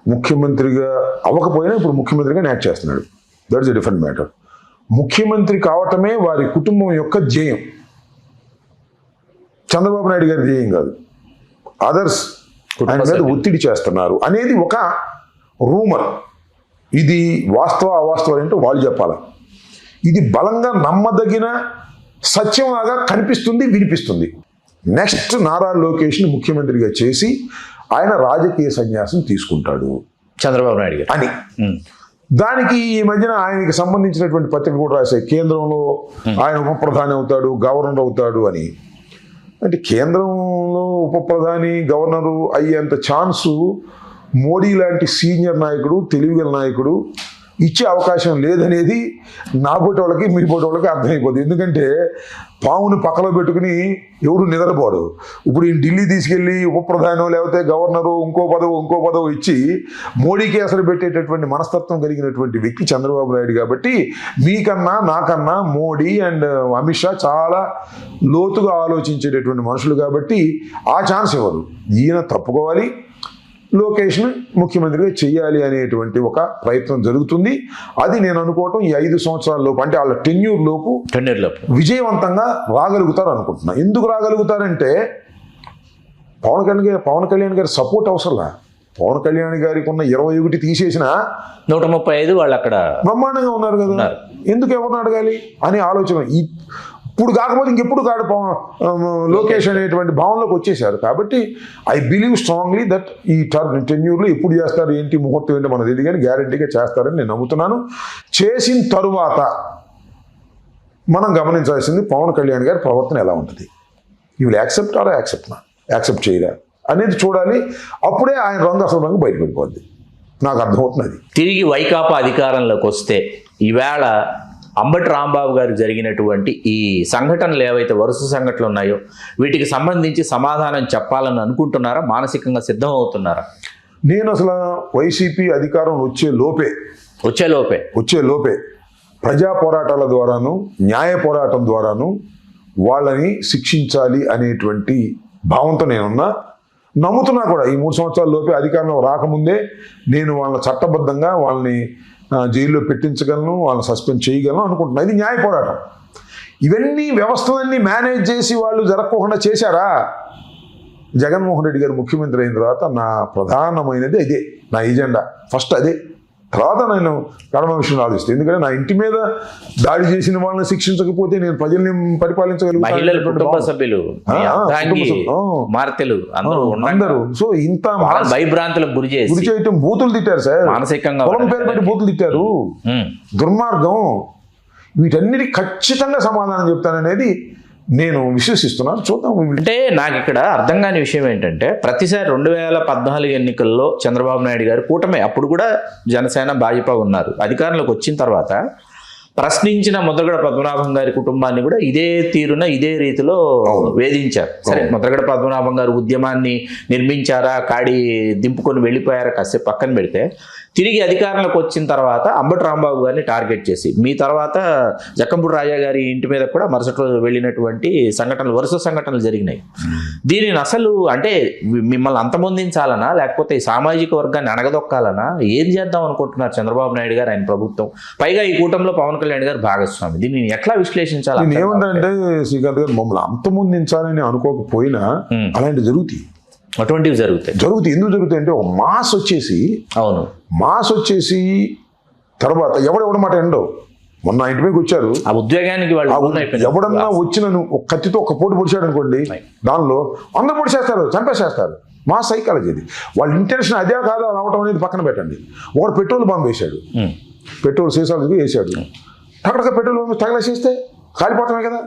ముఖ్యమంత్రిగా అవ్వకపోయినా ఇప్పుడు ముఖ్యమంత్రిగా యాక్ట్ చేస్తున్నాడు. That is a different matter. ముఖ్యమంత్రి కావటమే వారి కుటుంబం యొక్క ధ్యేయం, చంద్రబాబు నాయుడు గారి ధ్యేయం కాదు. అదర్స్ ఆయన మీద ఒత్తిడి చేస్తున్నారు అనేది ఒక రూమర్. ఇది వాస్తవ అవాస్తవం ఏంటో వాళ్ళు చెప్పాలి. ఇది బలంగా నమ్మదగిన సత్యంలాగా కనిపిస్తుంది, వినిపిస్తుంది. నెక్స్ట్ నారా లోకేష్ని ముఖ్యమంత్రిగా చేసి ఆయన రాజకీయ సన్యాసం తీసుకుంటాడు చంద్రబాబు నాయుడు గారు అని. దానికి ఈ మధ్యన ఆయనకి సంబంధించినటువంటి పత్రిక కూడా రాశాయి, కేంద్రంలో ఆయన ఉప ప్రధాని అవుతాడు, గవర్నర్ అవుతాడు అని. అంటే కేంద్రంలో ఉప ప్రధాని, గవర్నరు అయ్యేంత ఛాన్సు మోడీ లాంటి సీనియర్ నాయకుడు, తెలివిగల నాయకుడు ఇచ్చే అవకాశం లేదనేది నా పోటీ వాళ్ళకి, మీ పోటీ వాళ్ళకి అర్థమైపోతుంది. ఎందుకంటే పావును పక్కలో పెట్టుకుని ఎవడు నిద్రపోడు. ఇప్పుడు ఈ ఢిల్లీ తీసుకెళ్ళి ఉప ప్రధానం లేకపోతే గవర్నరు ఇంకో పదవు ఇచ్చి మోడీకి అసలు పెట్టేటటువంటి మనస్తత్వం కలిగినటువంటి వ్యక్తి చంద్రబాబు నాయుడు. కాబట్టి మీకన్నా నాకన్నా మోడీ అండ్ అమిత్ షా చాలా లోతుగా ఆలోచించేటటువంటి మనుషులు కాబట్టి ఆ ఛాన్స్ ఇవ్వరు. ఈయన తప్పుకోవాలి, లోకేష్ను ముఖ్యమంత్రిగా చేయాలి అనేటువంటి ఒక ప్రయత్నం జరుగుతుంది. అది నేను అనుకోవటం ఈ 5 సంవత్సరాల లోపు, అంటే వాళ్ళ టెన్యూర్ లోపు విజయవంతంగా రాగలుగుతారు అనుకుంటున్నా. ఎందుకు రాగలుగుతారంటే పవన్ కళ్యాణ్ గారి సపోర్ట్ అవసరంలా. పవన్ కళ్యాణ్ గారికి ఉన్న 21 తీసేసిన 135 వాళ్ళు అక్కడ బ్రహ్మాండంగా ఉన్నారు కదా, ఎందుకు ఎవరిని అడగాలి అనే ఆలోచన ఇప్పుడు కాకపోతే ఇంకెప్పుడు కాదు లోకేష్ అనేటువంటి భావనలోకి వచ్చేసారు. కాబట్టి ఐ బిలీవ్ స్ట్రాంగ్లీ దట్ ఈ టెన్యూర్లో ఎప్పుడు చేస్తారు, ఏంటి ముహూర్తం ఏంటో మనకు తెలియదు, కానీ గ్యారంటీగా చేస్తారని నేను నమ్ముతున్నాను. చేసిన తరువాత మనం గమనించాల్సింది పవన్ కళ్యాణ్ గారి ప్రవర్తన ఎలా ఉంటుంది. You will accept or accept చేయరా అనేది చూడాలి. అప్పుడే ఆయన రంగు అసలు రంగు బయటపడిపోద్ది, నాకు అర్థమవుతుంది. అది తిరిగి వైకాపా అధికారంలోకి వస్తే ఈవేళ అంబటి రాంబాబు గారికి జరిగినటువంటి ఈ సంఘటనలు ఏవైతే వరుస సంఘటనలు ఉన్నాయో వీటికి సంబంధించి సమాధానం చెప్పాలని అనుకుంటున్నారా, మానసికంగా సిద్ధం అవుతున్నారా? నేను అసలు వైసీపీ అధికారం వచ్చే లోపే ప్రజా పోరాటాల ద్వారాను, న్యాయ పోరాటం ద్వారాను వాళ్ళని శిక్షించాలి అనేటువంటి భావంతో నేనున్నా, నమ్ముతున్నా కూడా. ఈ 3 సంవత్సరాల లోపే అధికారంలో రాకముందే నేను వాళ్ళని చట్టబద్ధంగా వాళ్ళని జైల్లో పెట్టించగలను, వాళ్ళని సస్పెండ్ చేయగలను అనుకుంటున్నా. ఇది న్యాయ పోరాటం. ఇవన్నీ వ్యవస్థలన్నీ మేనేజ్ చేసి వాళ్ళు జరగకుండా చేశారా? జగన్మోహన్ రెడ్డి గారు ముఖ్యమంత్రి అయిన తర్వాత నా ప్రధానమైనది అదే, నా ఎజెండా ఫస్ట్ అదే. తర్వాత నేను కడమ విషయం ఆలోచిస్తాను. ఎందుకంటే నా ఇంటి మీద దాడి చేసిన వాళ్ళని శిక్షించకపోతే నేను ప్రజల్ని పరిపాలించగలుగుతాను. సో ఇంత భయభ్రాంతులకు గురి చేయటం, బూతులు తిట్టారు సార్, మానసికంగా పొలం పేరు పెట్టి బూతులు తిట్టారు, దుర్మార్గం. వీటన్నిటి ఖచ్చితంగా సమాధానం చెప్తాననేది నేను విశ్వసిస్తున్నాను. చూద్దాం. అంటే నాకు ఇక్కడ అర్థం కాని విషయం ఏంటంటే ప్రతిసారి 2014 ఎన్నికల్లో చంద్రబాబు నాయుడు గారు కూటమి, అప్పుడు కూడా జనసేన భాజపా ఉన్నారు, అధికారంలోకి వచ్చిన తర్వాత ప్రశ్నించిన ముద్రగడ పద్మనాభం గారి కుటుంబాన్ని కూడా ఇదే తీరున ఇదే రీతిలో వేధించారు. సరే, ముద్రగడ పద్మనాభం గారు ఉద్యమాన్ని నిర్మించారా, కాడి దింపుకొని వెళ్ళిపోయారా కాసేపు పక్కన పెడితే, తిరిగి అధికారంలోకి వచ్చిన తర్వాత అంబటి రాంబాబు గారిని టార్గెట్ చేసి, మీ తర్వాత జక్కంపూడి రాజా గారి ఇంటి మీద కూడా మరుసటి రోజు వెళ్ళినటువంటి సంఘటనలు, వరుస సంఘటనలు జరిగినాయి. దీనిని అసలు అంటే మిమ్మల్ని అంతమొందించాలనా, లేకపోతే ఈ సామాజిక వర్గాన్ని అణగదొక్కాలనా, ఏం చేద్దాం అనుకుంటున్నారు చంద్రబాబు నాయుడు గారు, ఆయన ప్రభుత్వం, పైగా ఈ కూటమిలో పవన్ కళ్యాణ్ గారు భాగస్వామి? దీన్ని ఎట్లా విశ్లేషించాలి? ఏమంటే శ్రీకాంత్ గారు, మమ్మల్ని అంతమొందించాలని అనుకోకపోయినా అలాంటి జరుగుతాయి, అటువంటివి జరుగుతాయి. ఎందుకు జరుగుతాయి అంటే ఒక మాస్ వచ్చేసి తర్వాత ఎవడ మాట ఎండో. మొన్న ఇంటి మీదకి వచ్చారు, ఆ ఉద్యోగానికి ఎవడన్నా వచ్చిన ఒక కత్తితో ఒక పోటు పొడిచాడు అనుకోండి, దానిలో అందరూ పొడిచేస్తారు, చంపేసేస్తారు. మా సైకాలజీ అది. వాళ్ళ ఇంటెన్షన్ అదే కాదా రావటం అనేది పక్కన పెట్టండి. ఒకడు పెట్రోల్ బాంబు వేశాడు, పెట్రోల్ సీసాలు వేసాడు, అక్కడ పెట్రోల్ బాంబు తగలేసేస్తే కాలిపోవటమే కదా.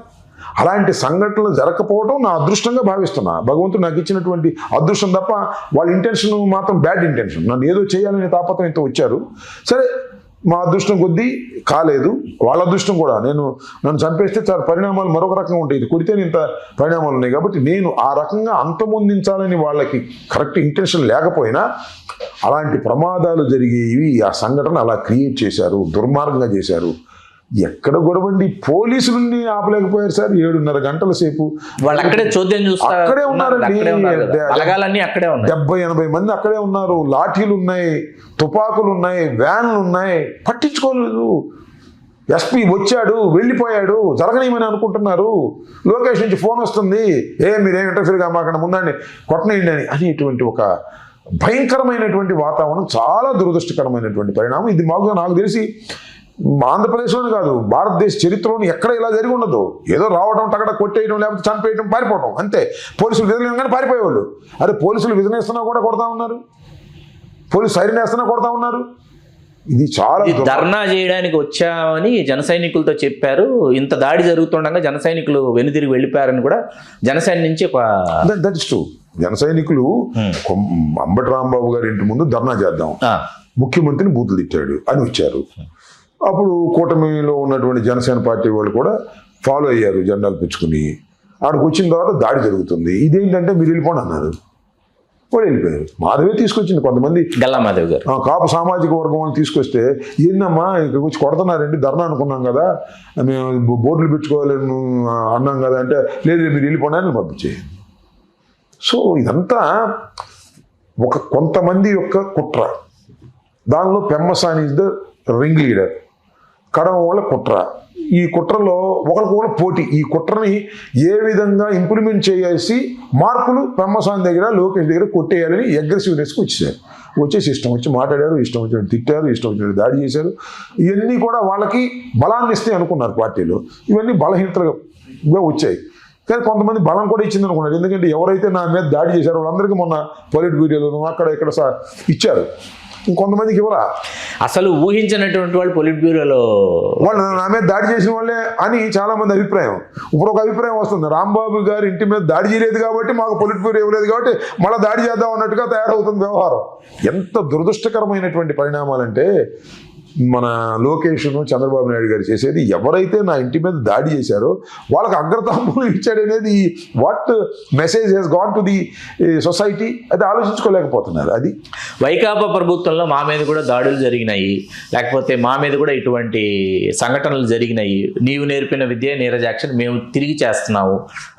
అలాంటి సంఘటనలు జరగకపోవడం నా అదృష్టంగా భావిస్తున్నా. భగవంతుడు నాకు ఇచ్చినటువంటి అదృష్టం తప్ప వాళ్ళ ఇంటెన్షన్ మాత్రం బ్యాడ్ ఇంటెన్షన్, నన్ను ఏదో చేయాలనే తాపత్రయంతో వచ్చారు. సరే, మా అదృష్టం కొద్దీ కాలేదు, వాళ్ళ అదృష్టం కూడా. నన్ను చంపేస్తే చాలా పరిణామాలు మరొక రకంగా ఉంటాయి, ఇది కొడితే ఇంత పరిణామాలు ఉన్నాయి. కాబట్టి నేను ఆ రకంగా అంతమొందించాలని వాళ్ళకి కరెక్ట్ ఇంటెన్షన్ లేకపోయినా అలాంటి ప్రమాదాలు జరిగేవి, ఆ సంఘటన అలా క్రియేట్ చేశారు, దుర్మార్గంగా చేశారు. ఎక్కడ గొడవండి, పోలీసులని ఆపలేకపోయారు సార్. 7.5 గంటల సేపు వాళ్ళు అక్కడే చోద్యం చూస్తారు, అక్కడే ఉన్నారండి. 70-80 మంది అక్కడే ఉన్నారు. లాఠీలు ఉన్నాయి, తుపాకులు ఉన్నాయి, వ్యాన్లు ఉన్నాయి, పట్టించుకోలేదు. ఎస్పీ వచ్చాడు, వెళ్ళిపోయాడు, జరగనేమని అనుకుంటున్నారు. లోకేష్ నుంచి ఫోన్ వస్తుంది, మీరేం ఇంటర్ఫీర్గా మాకన్నా ముందండి కొట్టనేయండి అని అనేటువంటి ఒక భయంకరమైనటువంటి వాతావరణం, చాలా దురదృష్టకరమైనటువంటి పరిణామం ఇది. మామూలుగా నాకు తెలిసి ఆంధ్రప్రదేశ్లోనే కాదు, భారతదేశ చరిత్రలోని ఎక్కడ ఇలా జరిగి ఉండదు. ఏదో రావడం, తగడ కొట్టేయడం, లేకపోతే చంపేయడం, పారిపోవడం అంతే. పోలీసులు విధులు పారిపోయేవాళ్ళు. అరే పోలీసులు విధులేస్తున్నా కూడా కొడతా ఉన్నారు, పోలీసు సైరన్ వేస్తున్నా కొడతా ఉన్నారు. ఇది చాలా ధర్నా చేయడానికి వచ్చామని జన సైనికులతో చెప్పారు. ఇంత దాడి జరుగుతుండగా జన సైనికులు వెనుదిరిగి వెళ్ళిపోయారని కూడా జనసేన నుంచి ఒక దట్ ఇస్ ట్రూ. జన సైనికులు అంబటి రాంబాబు గారి ఇంటి ముందు ధర్నా చేద్దాం, ముఖ్యమంత్రిని బూతులు తిట్టాడు అని వచ్చారు. అప్పుడు కూటమిలో ఉన్నటువంటి జనసేన పార్టీ వాళ్ళు కూడా ఫాలో అయ్యారు, జెండాలు పెంచుకుని. ఆడికి వచ్చిన తర్వాత దాడి జరుగుతుంది. ఇదేంటంటే మీరు వెళ్ళిపోండి అన్నారు, వాళ్ళు వెళ్ళిపోయారు. మాధవే తీసుకొచ్చింది కొంతమంది, గల్లా మాధవ్ గారు కాపు సామాజిక వర్గం వాళ్ళు తీసుకొస్తే, ఏందమ్మా ఇక్కడికి వచ్చి కొడుతున్నారండి, ధర్నా అనుకున్నాం కదా, మేము బోర్డులు పెట్టుకోవాలని అన్నాం కదా అంటే, లేదు మీరు వెళ్ళిపోండి అని పంపించేది. సో ఇదంతా ఒక కొంతమంది యొక్క కుట్ర. దానిలో Pemmasani is the ring leader, కడమ వాళ్ళ కుట్ర. ఈ కుట్రలో ఒకరికొకరు పోటీ. ఈ కుట్రని ఏ విధంగా ఇంప్లిమెంట్ చేయాల్సి మార్పులు పెమ్మసాని దగ్గర, లోకేష్ దగ్గర కొట్టేయాలని అగ్రెసివ్నెస్కి వచ్చేసి ఇష్టం వచ్చి మాట్లాడారు, ఇష్టం వచ్చినట్టు తిట్టారు, ఇష్టం వచ్చినట్టు దాడి చేశారు. ఇవన్నీ కూడా వాళ్ళకి బలాన్ని ఇస్తే అనుకున్నారు పార్టీలో. ఇవన్నీ బలహీనతలుగా వచ్చాయి. కానీ కొంతమంది బలం కూడా ఇచ్చింది అనుకున్నారు. ఎందుకంటే ఎవరైతే నా మీద దాడి చేశారో వాళ్ళందరికీ మొన్న పొలిట్ బ్యూరోలను అక్కడ ఇక్కడ ఇచ్చారు, ఇంకొంతమందికి ఇవ్వరా. అసలు ఊహించినటువంటి వాళ్ళు పొలిట్ బ్యూరోలో వాళ్ళు నా మీద దాడి చేసిన వాళ్ళే అని చాలా మంది అభిప్రాయం. ఇప్పుడు ఒక అభిప్రాయం వస్తుంది, రాంబాబు గారి ఇంటి మీద దాడి చేయలేదు కాబట్టి మాకు పొలిట్ బ్యూరో ఇవ్వలేదు కాబట్టి మళ్ళీ దాడి చేద్దాం అన్నట్టుగా తయారవుతుంది వ్యవహారం. ఎంత దురదృష్టకరమైనటువంటి పరిణామాలంటే మన లోకేష్ను చంద్రబాబు నాయుడు గారు చేసేది, ఎవరైతే నా ఇంటి మీద దాడి చేశారో వాళ్ళకి అగ్రతాంబూలం ఇచ్చాడనేది what message has gone to the society, అది ఆలోచించుకోలేకపోతున్నారు. అది వైకాపా ప్రభుత్వంలో మా మీద కూడా దాడులు జరిగినాయి, లేకపోతే మా మీద కూడా ఇటువంటి సంఘటనలు జరిగినాయి, నీవు నేర్పిన విద్య నీరజాక్షన్ మేము తిరిగి చేస్తున్నాము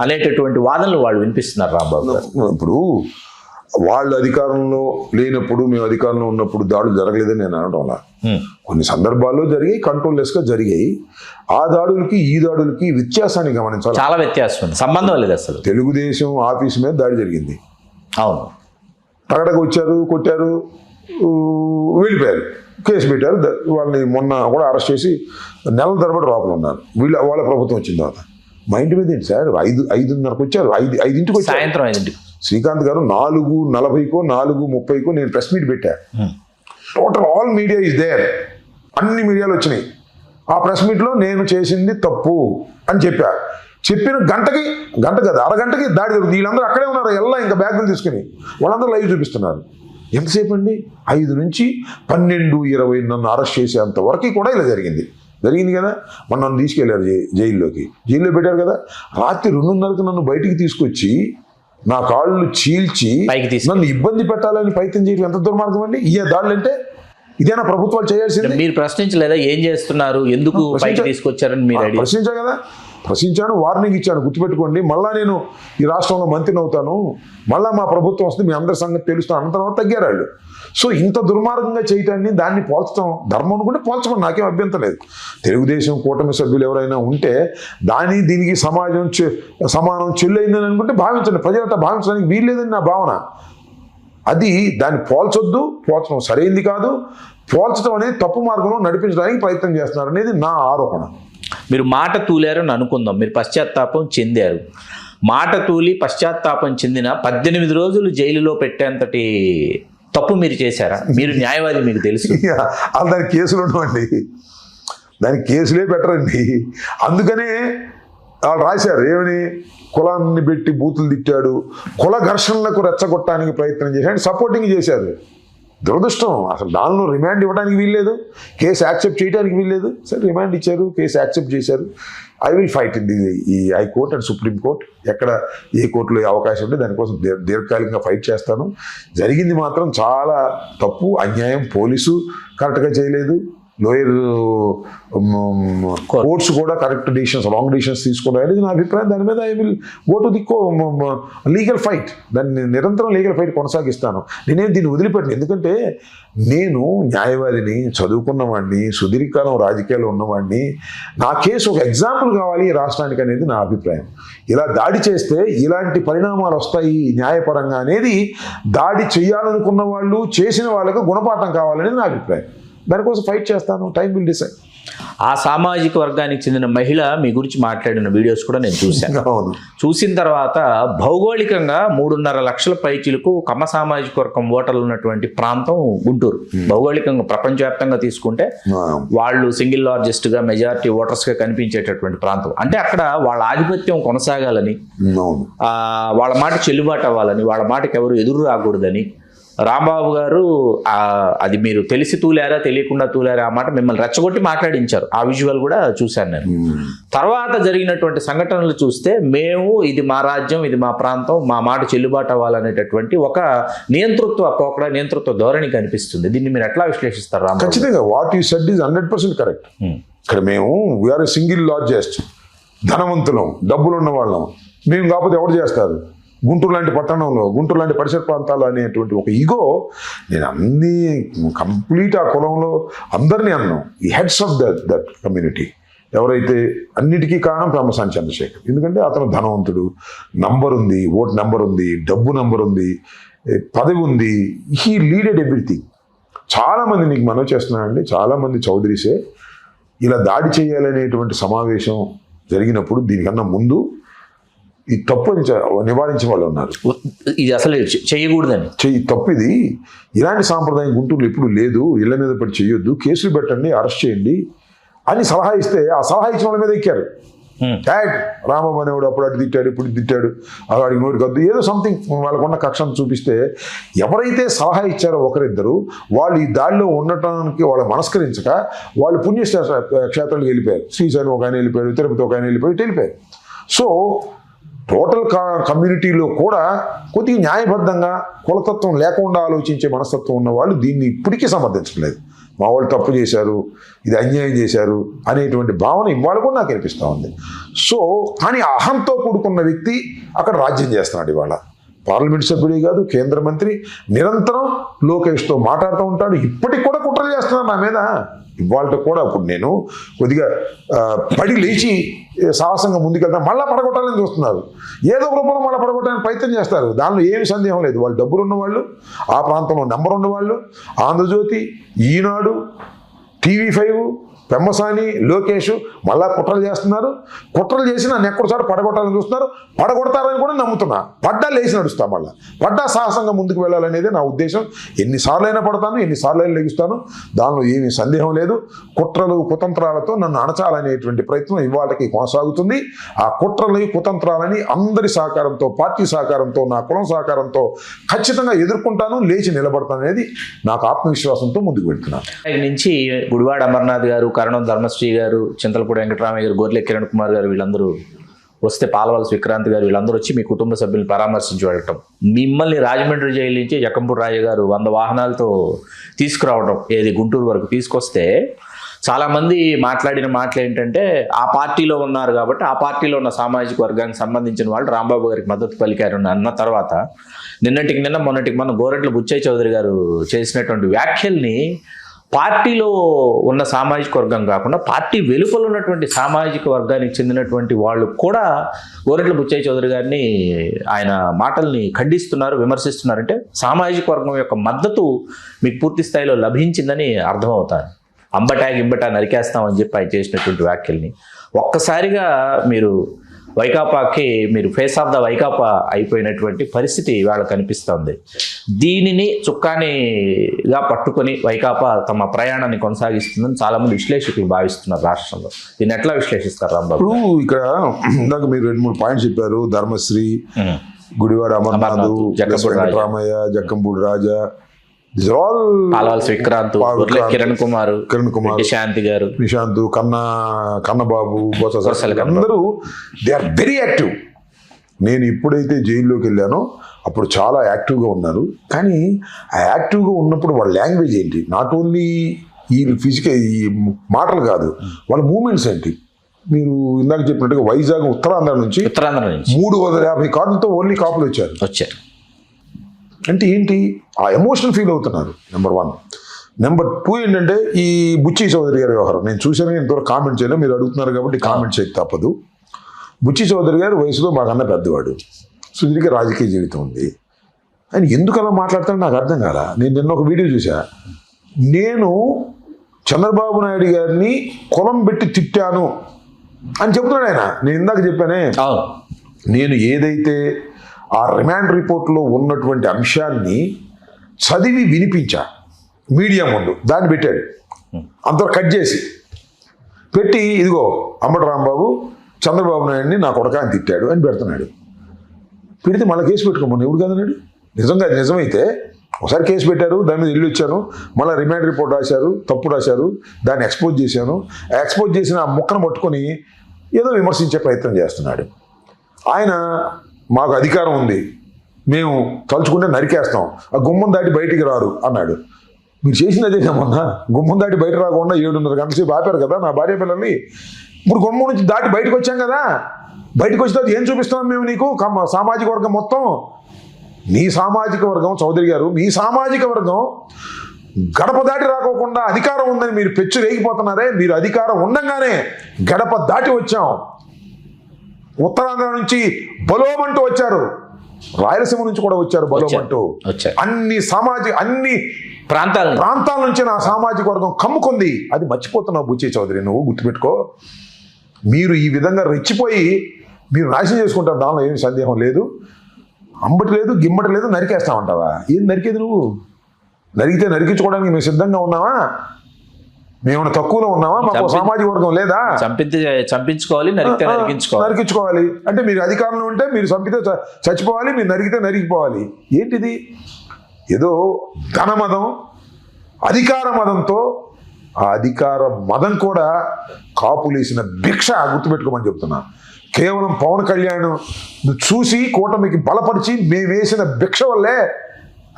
అనేటటువంటి వాదనలు వాళ్ళు వినిపిస్తున్నారు రాంబాబు గారు. ఇప్పుడు వాళ్ళు అధికారంలో లేనప్పుడు, మేము అధికారంలో ఉన్నప్పుడు దాడులు జరగలేదని నేను అనడం అలా. కొన్ని సందర్భాల్లో జరిగాయి, కంట్రోల్లెస్గా జరిగాయి. ఆ దాడులకి ఈ దాడులకి వ్యత్యాసాన్ని గమనించాలి. చాలా వ్యత్యాసం ఉంది, సంబంధం లేదు అసలు. తెలుగుదేశం ఆఫీస్ మీద దాడి జరిగింది, అవును, తగడకు వచ్చారు, కొట్టారు, వెళ్ళిపోయారు, కేసు పెట్టారు. వాళ్ళని మొన్న కూడా అరెస్ట్ చేసి నెలల తరబడి లోపల ఉన్నారు. వాళ్ళ ప్రభుత్వం వచ్చిన తర్వాత మా ఇంటి మీద ఏంటి సార్ 5:30కి వచ్చారు, 5ంటికి వచ్చారు, సాయంత్రం 5ంటికి. శ్రీకాంత్ గారు 4:40కో 4:30కో నేను ప్రెస్ మీట్ పెట్టా. Total all media is there, అన్ని మీడియాలు వచ్చినాయి. ఆ ప్రెస్ మీట్లో నేను చేసింది తప్పు అని చెప్పిన గంట కదా అరగంటకి దాడి జరుగుతుంది. వీళ్ళందరూ అక్కడే ఉన్నారు, ఎలా ఇంకా బ్యాగులు తీసుకుని వాళ్ళందరూ లైవ్ చూపిస్తున్నారు. ఎంతసేపు అండి, 5 నుంచి 12:20 నన్ను అరెస్ట్ చేసేంత వరకు కూడా ఇలా జరిగింది కదా. నన్ను తీసుకెళ్లారు జైల్లో పెట్టారు కదా. రాత్రి 2:30కి నన్ను బయటికి తీసుకొచ్చి నా కాళ్ళు చీల్చి నన్ను ఇబ్బంది పెట్టాలని ప్రయత్నం చేయడం ఎంత దుర్మార్గం అండి. ఈ దాడులు అంటే ఇదేనా ప్రభుత్వాలు చేయాల్సింది? మీరు ప్రశ్నించలేదా ఏం చేస్తున్నారు, ఎందుకు తీసుకొచ్చారని? మీరు ప్రశ్నించా కదా, ప్రశ్నించాను, వార్నింగ్ ఇచ్చాను, గుర్తుపెట్టుకోండి. మళ్ళా నేను ఈ రాష్ట్రంలో మంత్రిని అవుతాను, మళ్ళీ మా ప్రభుత్వం వస్తుంది, మీ అందరి సంగతి తెలుస్తాను అన్న తర్వాత తగ్గారు వాళ్ళు. సో ఇంత దుర్మార్గంగా చేయటాన్ని, దాన్ని పోల్చడం ధర్మం అనుకుంటే పోల్చమని నాకేం అభ్యంతరం లేదు. తెలుగుదేశం కూటమి సభ్యులు ఎవరైనా ఉంటే దీనికి సమానం చెల్లైందని అనుకుంటే భావించండి, ప్రజలంతా భావించడానికి వీల్లేదని నా భావన. అది దాన్ని పోల్చడం సరైంది కాదు. పోల్చడం అనేది తప్పు మార్గంలో నడిపించడానికి ప్రయత్నం చేస్తున్నారు అనేది నా ఆరోపణ. మీరు మాట తూలారని అనుకుందాం, మీరు పశ్చాత్తాపం చెందారు. మాట తూలి పశ్చాత్తాపం చెందిన 18 రోజులు జైలులో పెట్టేంతటి తప్పు మీరు చేశారా? మీరు న్యాయవాది, మీకు తెలుసు. దానికి కేసులు ఉండవండి, దానికి కేసులే పెట్టరండి. అందుకనే వాళ్ళు రాశారు ఏమని, కులాన్ని పెట్టి బూతులు తిట్టాడు, కుల ఘర్షణలకు రెచ్చగొట్టడానికి ప్రయత్నం చేశాడు, సపోర్టింగ్ చేశారు. దురదృష్టం, అసలు దానిలో రిమాండ్ ఇవ్వడానికి వీల్లేదు, కేసు యాక్సెప్ట్ చేయడానికి వీల్లేదు. సరే రిమాండ్ ఇచ్చారు, కేసు యాక్సెప్ట్ చేశారు. ఐ విల్ ఫైట్ ఇన్ ఈ హైకోర్ట్ అండ్ సుప్రీంకోర్ట్, ఎక్కడ ఏ కోర్టులో అవకాశం ఉంటే దానికోసం దీర్ఘకాలికంగా ఫైట్ చేస్తాను. జరిగింది మాత్రం చాలా తప్పు, అన్యాయం. పోలీసు కరెక్ట్గా చేయలేదు, లోయర్ కోర్ట్స్ కూడా కరెక్ట్ డిసిషన్స్, రాంగ్ డిసిషన్స్ తీసుకున్నాయి అనేది నా అభిప్రాయం. దాని మీద I will go to the legal fight, దాన్ని నిరంతరం లీగల్ ఫైట్ కొనసాగిస్తాను. నేనేం దీన్ని వదిలిపెట్టను, ఎందుకంటే నేను న్యాయవాదిని, చదువుకున్నవాడిని, సుదీర్ఘకాలం రాజకీయాల్లో ఉన్నవాడిని. నా కేసు ఒక ఎగ్జాంపుల్ కావాలి ఈ రాష్ట్రానికి అనేది నా అభిప్రాయం. ఇలా దాడి చేస్తే ఇలాంటి పరిణామాలు వస్తాయి న్యాయపరంగా అనేది దాడి చేయాలనుకున్న వాళ్ళు, చేసిన వాళ్ళకు గుణపాఠం కావాలనేది నా అభిప్రాయం. దానికోసం ఫైట్ చేస్తాను. Time will decide. ఆ సామాజిక వర్గానికి చెందిన మహిళ మీ గురించి మాట్లాడిన వీడియోస్ కూడా నేను చూశాను. అవును. చూసిన తర్వాత భౌగోళికంగా 3.5 లక్షల పైచీలకు కమ్మ సామాజిక వర్గం ఓటర్లు ఉన్నటువంటి ప్రాంతం గుంటూరు. భౌగోళికంగా ప్రపంచవ్యాప్తంగా తీసుకుంటే వాళ్ళు సింగిల్ లార్జెస్ట్ గా మెజారిటీ ఓటర్స్ గా కనిపించేటటువంటి ప్రాంతం. అంటే అక్కడ వాళ్ళ ఆధిపత్యం కొనసాగాలని, వాళ్ళ మాట చెల్లుబాటు అవ్వాలని, వాళ్ళ మాటకి ఎవరు ఎదురు రాకూడదని రాంబాబు గారు అది మీరు తెలిసి తూలారా తెలియకుండా తూలారా ఆ మాట మిమ్మల్ని రెచ్చగొట్టి మాట్లాడించారు. ఆ విజువల్ కూడా చూశాను నేను. తర్వాత జరిగినటువంటి సంఘటనలు చూస్తే మేము ఇది మా రాజ్యం, ఇది మా ప్రాంతం, మా మాట చెల్లుబాటు అవ్వాలనేటటువంటి ఒక నియంతృత్వ పోకడ, నియంతృత్వ ధోరణి కనిపిస్తుంది. దీన్ని మీరు ఎట్లా విశ్లేషిస్తారు రాంబాబు? ఖచ్చితంగా what you said is 100% correct. ఇక్కడ మేము వీఆర్ సింగిల్ లార్జెస్ట్, ధనవంతులం, డబ్బులు ఉన్న వాళ్ళం. మేము కాకపోతే ఎవరు చేస్తారు? గుంటూరు లాంటి పట్టణంలో, గుంటూరు లాంటి పరిసర ప్రాంతాలు అనేటువంటి ఒక ఈగో, నేను అన్ని కంప్లీట్ ఆ కులంలో అందరినీ అన్నాం. ఈ హెడ్స్ ఆఫ్ దట్ కమ్యూనిటీ ఎవరైతే అన్నిటికీ కారణం పెమ్మసాని చంద్రశేఖర్. ఎందుకంటే అతను ధనవంతుడు, నంబర్ ఉంది, ఓట్ నెంబర్ ఉంది, డబ్బు నంబర్ ఉంది, పదవి ఉంది. He లీడెడ్ everything. చాలామంది నీకు మనవి చేస్తున్నానండి, చాలామంది చౌదరీసే ఇలా దాడి చేయాలనేటువంటి సమావేశం జరిగినప్పుడు దీనికన్నా ముందు ఈ తప్పుని నివారించే వాళ్ళు ఉన్నారు. ఇది అసలు చేయకూడదని, తప్పు ఇది, ఇలాంటి సాంప్రదాయం గుంటూరులో ఎప్పుడు లేదు, ఇళ్ల మీద పడి చేయొద్దు, కేసులు పెట్టండి, అరెస్ట్ చేయండి అని సలహా ఇస్తే ఆ సలహా ఇచ్చిన వాళ్ళ మీద ఎక్కారు. రామబాబు అనేవాడు అప్పుడు అటు తిట్టాడు, ఇప్పుడు తిట్టాడు, వాడికి నోటి కద్దు, ఏదో సంథింగ్ వాళ్ళకున్న కక్షను చూపిస్తే ఎవరైతే సలహా ఇచ్చారో ఒకరిద్దరు వాళ్ళు ఈ దాడిలో ఉండటానికి వాళ్ళు మనస్కరించక వాళ్ళు పుణ్యక్షేత్రాలకు వెళ్ళిపోయారు. శ్రీశైలం ఒక ఆయన వెళ్ళిపోయాడు, తిరుపతి ఒక ఆయన వెళ్ళిపోయారు. సో టోటల్ కమ్యూనిటీలో కూడా కొద్దిగా న్యాయబద్ధంగా కులతత్వం లేకుండా ఆలోచించే మనస్తత్వం ఉన్న వాళ్ళు దీన్ని ఇప్పటికీ సమర్థించట్లేదు. మా వాళ్ళు తప్పు చేశారు, ఇది అన్యాయం చేశారు అనేటువంటి భావన ఇవాళ కూడా నాకు అనిపిస్తూ ఉంది. సో కానీ అహంతో కూడుకున్న వ్యక్తి అక్కడ రాజ్యం చేస్తున్నాడు. ఇవాళ పార్లమెంట్ సభ్యుడే కాదు, కేంద్ర మంత్రి, నిరంతరం లోకేష్తో మాట్లాడుతూ ఉంటాడు. ఇప్పటికి కూడా కుట్రలు చేస్తున్నాడు నా మీద. ఇవాళ కూడా ఇప్పుడు నేను కొద్దిగా పడి లేచి సాహసంగా ముందుకెళ్తాను, మళ్ళీ పడగొట్టాలని చూస్తున్నారు. ఏదో ఒక రూపంలో మళ్ళీ పడగొట్టడానికి ప్రయత్నం చేస్తారు. దానిలో ఏమి సందేహం లేదు. వాళ్ళు డబ్బులు ఉన్నవాళ్ళు, ఆ ప్రాంతంలో నెంబర్ ఉన్నవాళ్ళు, ఆంధ్రజ్యోతి, ఈనాడు, TV5, పెమ్మసాని, లోకేష్ మళ్ళా కుట్రలు చేస్తున్నారు. కుట్రలు చేసి నన్ను ఎక్కడ చోట పడగొట్టాలని చూస్తున్నారు. పడగొడతారని కూడా నమ్ముతున్నా. పడ్డా లేచి నడుస్తా, మళ్ళీ పడ్డా సాహసంగా ముందుకు వెళ్ళాలనేది నా ఉద్దేశం. ఎన్నిసార్లు అయినా పడతాను, ఎన్నిసార్లు అయినా లెగుస్తాను, దానిలో ఏమీ సందేహం లేదు. కుట్రలు కుతంత్రాలతో నన్ను అణచాలనేటువంటి ప్రయత్నం ఇవాళకి కొనసాగుతుంది. ఆ కుట్రలని కుతంత్రాలని అందరి సహకారంతో, పార్టీ సహకారంతో, నా కులం సహకారంతో ఖచ్చితంగా ఎదుర్కొంటాను, లేచి నిలబడతాను అనేది నాకు ఆత్మవిశ్వాసంతో ముందుకు వెళ్తున్నాను. నుంచి గుడివాడ అమర్నాథ్ గారు, కరణం ధర్మశ్రీ గారు, చింతలపూడి వెంకటరామయ్య గారు, గొర్రె కిరణ్ కుమార్ గారు వీళ్ళందరూ వస్తే, పాలవలస విక్రాంత్ గారు వీళ్ళందరూ వచ్చి మీ కుటుంబ సభ్యులను పరామర్శించి వెళ్ళటం, మిమ్మల్ని రాజమండ్రి జైలు నుంచి జక్కంపూడి రాజు గారు 100 వాహనాలతో తీసుకురావడం, ఏది గుంటూరు వరకు తీసుకొస్తే చాలామంది మాట్లాడిన మాటలు ఏంటంటే ఆ పార్టీలో ఉన్నారు కాబట్టి ఆ పార్టీలో ఉన్న సామాజిక వర్గానికి సంబంధించిన వాళ్ళు రాంబాబు గారికి మద్దతు పలికారు అన్న తర్వాత మొన్నటికి మొన్న గోరంట్ల బుచ్చయ్య చౌదరి గారు చేసినటువంటి వ్యాఖ్యల్ని పార్టీలో ఉన్న సామాజిక వర్గం కాకుండా పార్టీ వెలుపల ఉన్నటువంటి సామాజిక వర్గానికి చెందినటువంటి వాళ్ళు కూడా గోరంట్ల బుచ్చయ్య చౌదరి గారిని, ఆయన మాటల్ని ఖండిస్తున్నారు, విమర్శిస్తున్నారంటే సామాజిక వర్గం యొక్క మద్దతు మీకు పూర్తి స్థాయిలో లభించిందని అర్థమవుతారు. అంబటా గింబటా నరికేస్తామని చెప్పి ఆయన చేసినటువంటి వ్యాఖ్యల్ని ఒక్కసారిగా మీరు వైకాపాకి మీరు ఫేస్ ఆఫ్ ద వైకాపా అయిపోయినటువంటి పరిస్థితి ఇవాళ కనిపిస్తుంది. దీనిని చుక్కానిగా పట్టుకొని వైకాపా తమ ప్రయాణాన్ని కొనసాగిస్తుందని చాలామంది విశ్లేషకులు భావిస్తున్నారు రాష్ట్రంలో. దీన్ని ఎట్లా విశ్లేషిస్తారు రాంబాబు? ఇప్పుడు ఇక్కడ ఇందాక మీరు 2-3 పాయింట్స్ చెప్పారు. ధర్మశ్రీ, గుడివాడ అమర్నాథ్, వెంకటరామయ్య, జక్కంపూడి రాజా, పాలవలస విక్రాంత్, కిరణ్ కుమార్, నిశాంత్ గారు, నిశాంత్, కన్నబాబు, అందరూ దే ఆర్ వెరీ యాక్టివ్. నేను ఎప్పుడైతే జైల్లోకి వెళ్ళానో అప్పుడు చాలా యాక్టివ్గా ఉన్నారు. కానీ ఆ యాక్టివ్గా ఉన్నప్పుడు వాళ్ళ లాంగ్వేజ్ ఏంటి, నాట్ ఓన్లీ ఈ ఫిజికల్ ఈ మాటలు కాదు, వాళ్ళ మూమెంట్స్ ఏంటి. మీరు ఇందాక చెప్పినట్టుగా వైజాగ్ ఉత్తరాంధ్ర నుంచి 350 కార్లతో ఓన్లీ కాపులు వచ్చారు. అంటే ఏంటి, ఆ ఎమోషనల్ ఫీల్ అవుతున్నారు. నెంబర్ 1. నెంబర్ 2 ఏంటంటే ఈ బుచ్చి చౌదరి గారి వ్యవహారం నేను చూశాను. ఇంతవరకు కామెంట్ చేయలేదు, మీరు అడుగుతున్నారు కాబట్టి కామెంట్ చేయక తప్పదు. బుచ్చి చౌదరి గారు వయసులో మాకన్నా పెద్దవాడు, సుదీర్ఘ రాజకీయ జీవితం ఉంది. ఆయన ఎందుకు అలా మాట్లాడతాడో నాకు అర్థం కాల. నేను నిన్న ఒక వీడియో చూసా. నేను చంద్రబాబు నాయుడు గారిని కులం పెట్టి తిట్టాను అని చెప్తున్నాడు ఆయన. నేను ఇందాక చెప్పానే, అవును, నేను ఏదైతే ఆ రిమాండ్ రిపోర్ట్లో ఉన్నటువంటి అంశాన్ని చదివి వినిపించా మీడియా ముందు, దాన్ని పెట్టాడు. అంత కట్ చేసి పెట్టి, ఇదిగో అంబటి రాంబాబు చంద్రబాబు నాయుడిని నా కొడకాన్ని తిట్టాడు అని పెడుతున్నాడు. పెడితే మళ్ళీ కేసు పెట్టుకోమని ఎవడు కదన్నాడు? నిజంగా నిజమైతే ఒకసారి కేసు పెట్టారు, దాని మీద ఇల్లు ఇచ్చాను, మళ్ళీ రిమాండ్ రిపోర్ట్ రాశారు, తప్పు రాశారు, దాన్ని ఎక్స్పోజ్ చేశాను. ఎక్స్పోజ్ చేసిన ఆ ముక్కను పట్టుకొని ఏదో విమర్శించే ప్రయత్నం చేస్తున్నాడు. ఆయన మాకు అధికారం ఉంది, మేము తలుచుకుంటే నరికేస్తాం, ఆ గుమ్మం దాటి బయటికి రారు అన్నాడు. మీరు చేసింది అదే మొన్న, గుమ్మం దాటి బయట రాకుండా 7:30 గంటల సేపు ఆపారు కదా నా భార్య పిల్లల్ని. ఇప్పుడు గుమ్మం నుంచి దాటి బయటకు వచ్చాం కదా, బయటకు వచ్చిన తర్వాత ఏం చూపిస్తున్నాం మేము నీకు? సామాజిక వర్గం మొత్తం, మీ సామాజిక వర్గం, చౌదరి గారు మీ సామాజిక వర్గం గడప దాటి రాకోకుండా అధికారం ఉందని మీరు పెచ్చు రేగిపోతున్నారే. మీరు అధికారం ఉండంగానే గడప దాటి వచ్చాం. ఉత్తరాంధ్ర నుంచి బలోమంటూ వచ్చారు, రాయలసీమ నుంచి కూడా వచ్చారు బలోమంటూ. అన్ని ప్రాంతాల నుంచి నా సామాజిక వర్గం కమ్ముకుంది. అది మర్చిపోతున్నావు బుచ్చి చౌదరి, నువ్వు గుర్తుపెట్టుకో. మీరు ఈ విధంగా రెచ్చిపోయి మీరు నాశనం చేసుకుంటారు, దానిలో ఏమి సందేహం లేదు. అంబటి లేదు, గిమ్మటి లేదు, నరికేస్తామంటావా? ఏం నరికేది నువ్వు? నరికితే నరికించుకోవడానికి మేము సిద్ధంగా ఉన్నావా? మేమన్నా తక్కువలో ఉన్నావా? మాకు సామాజిక వర్గం లేదా? చంపించుకోవాలి, నరికించుకోవాలి అంటే మీరు అధికారంలో ఉంటే మీరు చంపితే చచ్చిపోవాలి, మీరు నరికితే నరికిపోవాలి. ఏంటిది? ఏదో ధనమదం, అధికార మదంతో, ఆ అధికార మదం కూడా కాపులేసిన భిక్ష గుర్తుపెట్టుకోమని చెప్తున్నా. కేవలం పవన్ కళ్యాణ్ చూసి కూటమికి బలపరిచి మేము వేసిన భిక్ష వల్లే,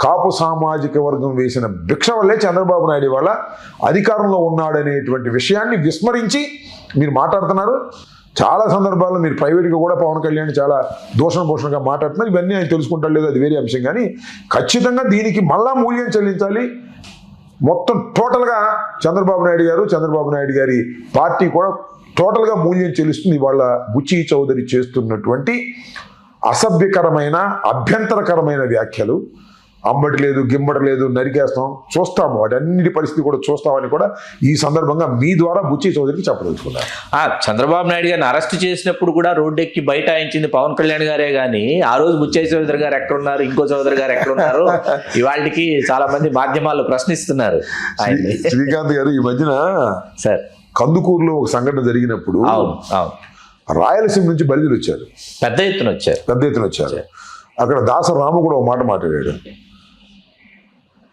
కాపు సామాజిక వర్గం వేసిన భిక్ష వల్లే చంద్రబాబు నాయుడు వాళ్ళ అధికారంలో ఉన్నాడనేటువంటి విషయాన్ని విస్మరించి మీరు మాట్లాడుతున్నారు. చాలా సందర్భాల్లో మీరు ప్రైవేట్గా కూడా పవన్ కళ్యాణ్ చాలా దూషణభూషణగా మాట్లాడుతున్నారు. ఇవన్నీ ఆయన తెలుసుకుంటారు లేదు, అది వేరే అంశం. కానీ ఖచ్చితంగా దీనికి మళ్ళా మూల్యం చెల్లించాలి. మొత్తం టోటల్గా చంద్రబాబు నాయుడు గారి పార్టీ కూడా టోటల్గా మూల్యం చెల్లిస్తుంది. వాళ్ళ బుచ్చి చౌదరి చేస్తున్నటువంటి అసభ్యకరమైన, అభ్యంతరకరమైన వ్యాఖ్యలు. అంబటి లేదు, గిమ్మటి లేదు, నరికేస్తాం, చూస్తాము, వాటన్నిటి పరిస్థితి కూడా చూస్తామని కూడా ఈ సందర్భంగా మీ ద్వారా బుచ్చి చౌదరికి చెప్పదలుచుకున్నారు. చంద్రబాబు నాయుడు గారిని అరెస్ట్ చేసినప్పుడు కూడా రోడ్డెక్కి బైఠాయించింది పవన్ కళ్యాణ్ గారే కానీ, ఆ రోజు బుచ్చి చౌదరి గారు ఎక్కడున్నారు, ఇంకో చౌదరి గారు ఎక్కడున్నారు, ఇవాళకి చాలా మంది మాధ్యమాల్లో ప్రశ్నిస్తున్నారు. శ్రీకాంత్ గారు, ఈ మధ్యన సార్ కందుకూరులో ఒక సంఘటన జరిగినప్పుడు రాయలసీమ నుంచి బలిజలు వచ్చారు, పెద్ద ఎత్తున వచ్చారు. అక్కడ దాసరాము కూడా ఒక మాట మాట్లాడాడు.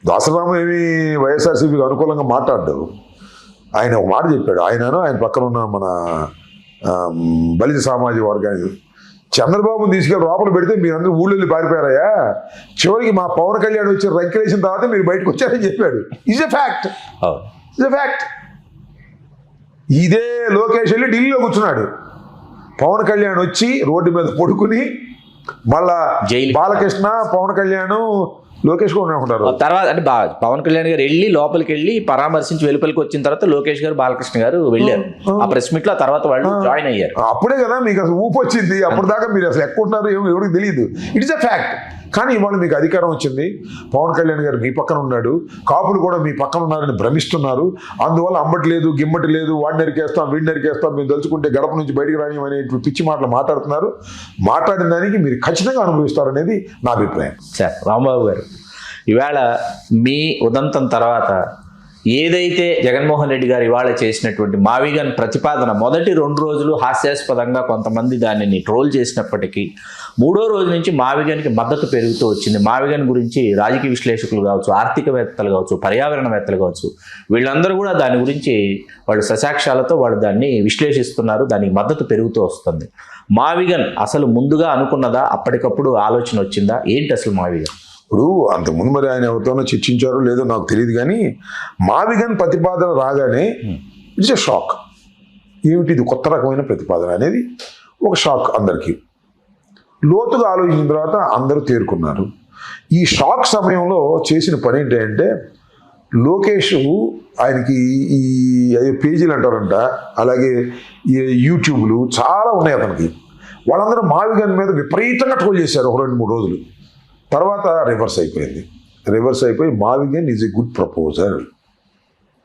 దాసరాము ఏమి వైఎస్ఆర్సీపీకి అనుకూలంగా మాట్లాడ్డాడు. ఆయన ఒక మాట చెప్పాడు. ఆయన పక్కన ఉన్న మన బలిజ సామాజిక వర్గానికి, చంద్రబాబుని తీసుకెళ్ళి లోపల పెడితే మీరందరూ ఊళ్ళో పారిపోయారయ్యా, చివరికి మా పవన్ కళ్యాణ్ వచ్చి రంకెలేసిన తర్వాత మీరు బయటకు వచ్చారని చెప్పాడు. Is a fact. ఇదే లోకేష్ వెళ్ళి ఢిల్లీలో కూర్చున్నాడు. పవన్ కళ్యాణ్ వచ్చి రోడ్డు మీద పడుకుని మళ్ళా బాలకృష్ణ, పవన్ కళ్యాణ్, లోకేష్ కూడా ఉంటారు. తర్వాత అంటే పవన్ కళ్యాణ్ గారు వెళ్ళి లోపలికి వెళ్ళి పరామర్శించి వెలుపలికి వచ్చిన తర్వాత లోకేష్ గారు, బాలకృష్ణ గారు వెళ్ళారు ఆ ప్రెస్ మీట్ లో. తర్వాత వాళ్ళు జాయిన్ అయ్యారు. అప్పుడే కదా మీకు అసలు ఊపు వచ్చింది. అప్పుడు దాకా మీరు అసలు ఎక్కడుంటారు ఎవరికి తెలియదు. It is a fact. కానీ ఇవాళ మీకు అధికారం వచ్చింది, పవన్ కళ్యాణ్ గారు మీ పక్కన ఉన్నాడు, కాపులు కూడా మీ పక్కన ఉన్నారని భ్రమిస్తున్నారు. అందువల్ల అంబటి లేదు, గిమ్మటి లేదు, వాడిని నరికేస్తాం, వీడిని నరికేస్తాం, మేము తలుచుకుంటే గడప నుంచి బయటికి రానివనే పిచ్చి మాటలు మాట్లాడుతున్నారు. మాట్లాడిన దానికి మీరు ఖచ్చితంగా అనుభవిస్తారనేది నా అభిప్రాయం. సార్ రాంబాబు గారు, ఇవాళ మీ ఉదంతం తర్వాత ఏదైతే జగన్మోహన్ రెడ్డి గారు ఇవాళ చేసినటువంటి మావిగన్ ప్రతిపాదన, మొదటి 2 రోజులు హాస్యాస్పదంగా కొంతమంది దానిని ట్రోల్ చేసినప్పటికీ 3వ రోజు నుంచి మావిగన్కి మద్దతు పెరుగుతూ వచ్చింది. మావిగన్ గురించి రాజకీయ విశ్లేషకులు కావచ్చు, ఆర్థికవేత్తలు కావచ్చు, పర్యావరణవేత్తలు కావచ్చు, వీళ్ళందరూ కూడా దాని గురించి వాళ్ళు ససాక్ష్యాలతో వాళ్ళు దాన్ని విశ్లేషిస్తున్నారు. దానికి మద్దతు పెరుగుతూ వస్తుంది. మావిగన్ అసలు ముందుగా అనుకున్నదా, అప్పటికప్పుడు ఆలోచన వచ్చిందా, ఏంటి అసలు మావిగన్? ఇప్పుడు అంతకుముందు మరి ఆయన ఎవరితోనో చర్చించారో లేదో నాకు తెలియదు, కానీ మావిగన్ ప్రతిపాదన రాగానే ఇట్స్ ఎ షాక్. ఏమిటి ఇది, కొత్త రకమైన ప్రతిపాదన అనేది ఒక షాక్ అందరికీ. లోతుగా ఆలోచించిన తర్వాత అందరూ తేరుకున్నారు. ఈ షాక్ సమయంలో చేసిన పని ఏంటంటే, లోకేష్ ఆయనకి ఈ పేజీలు అంటారంట, అలాగే ఈ యూట్యూబ్లు చాలా ఉన్నాయి అతనికి. వాళ్ళందరూ మావిగన్ మీద విపరీతంగా ట్రోల్ చేశారు ఒక 2-3 రోజులు. తర్వాత రివర్స్ అయిపోయి మావిగన్ ఈజ్ ఎ గుడ్ ప్రపోజల్.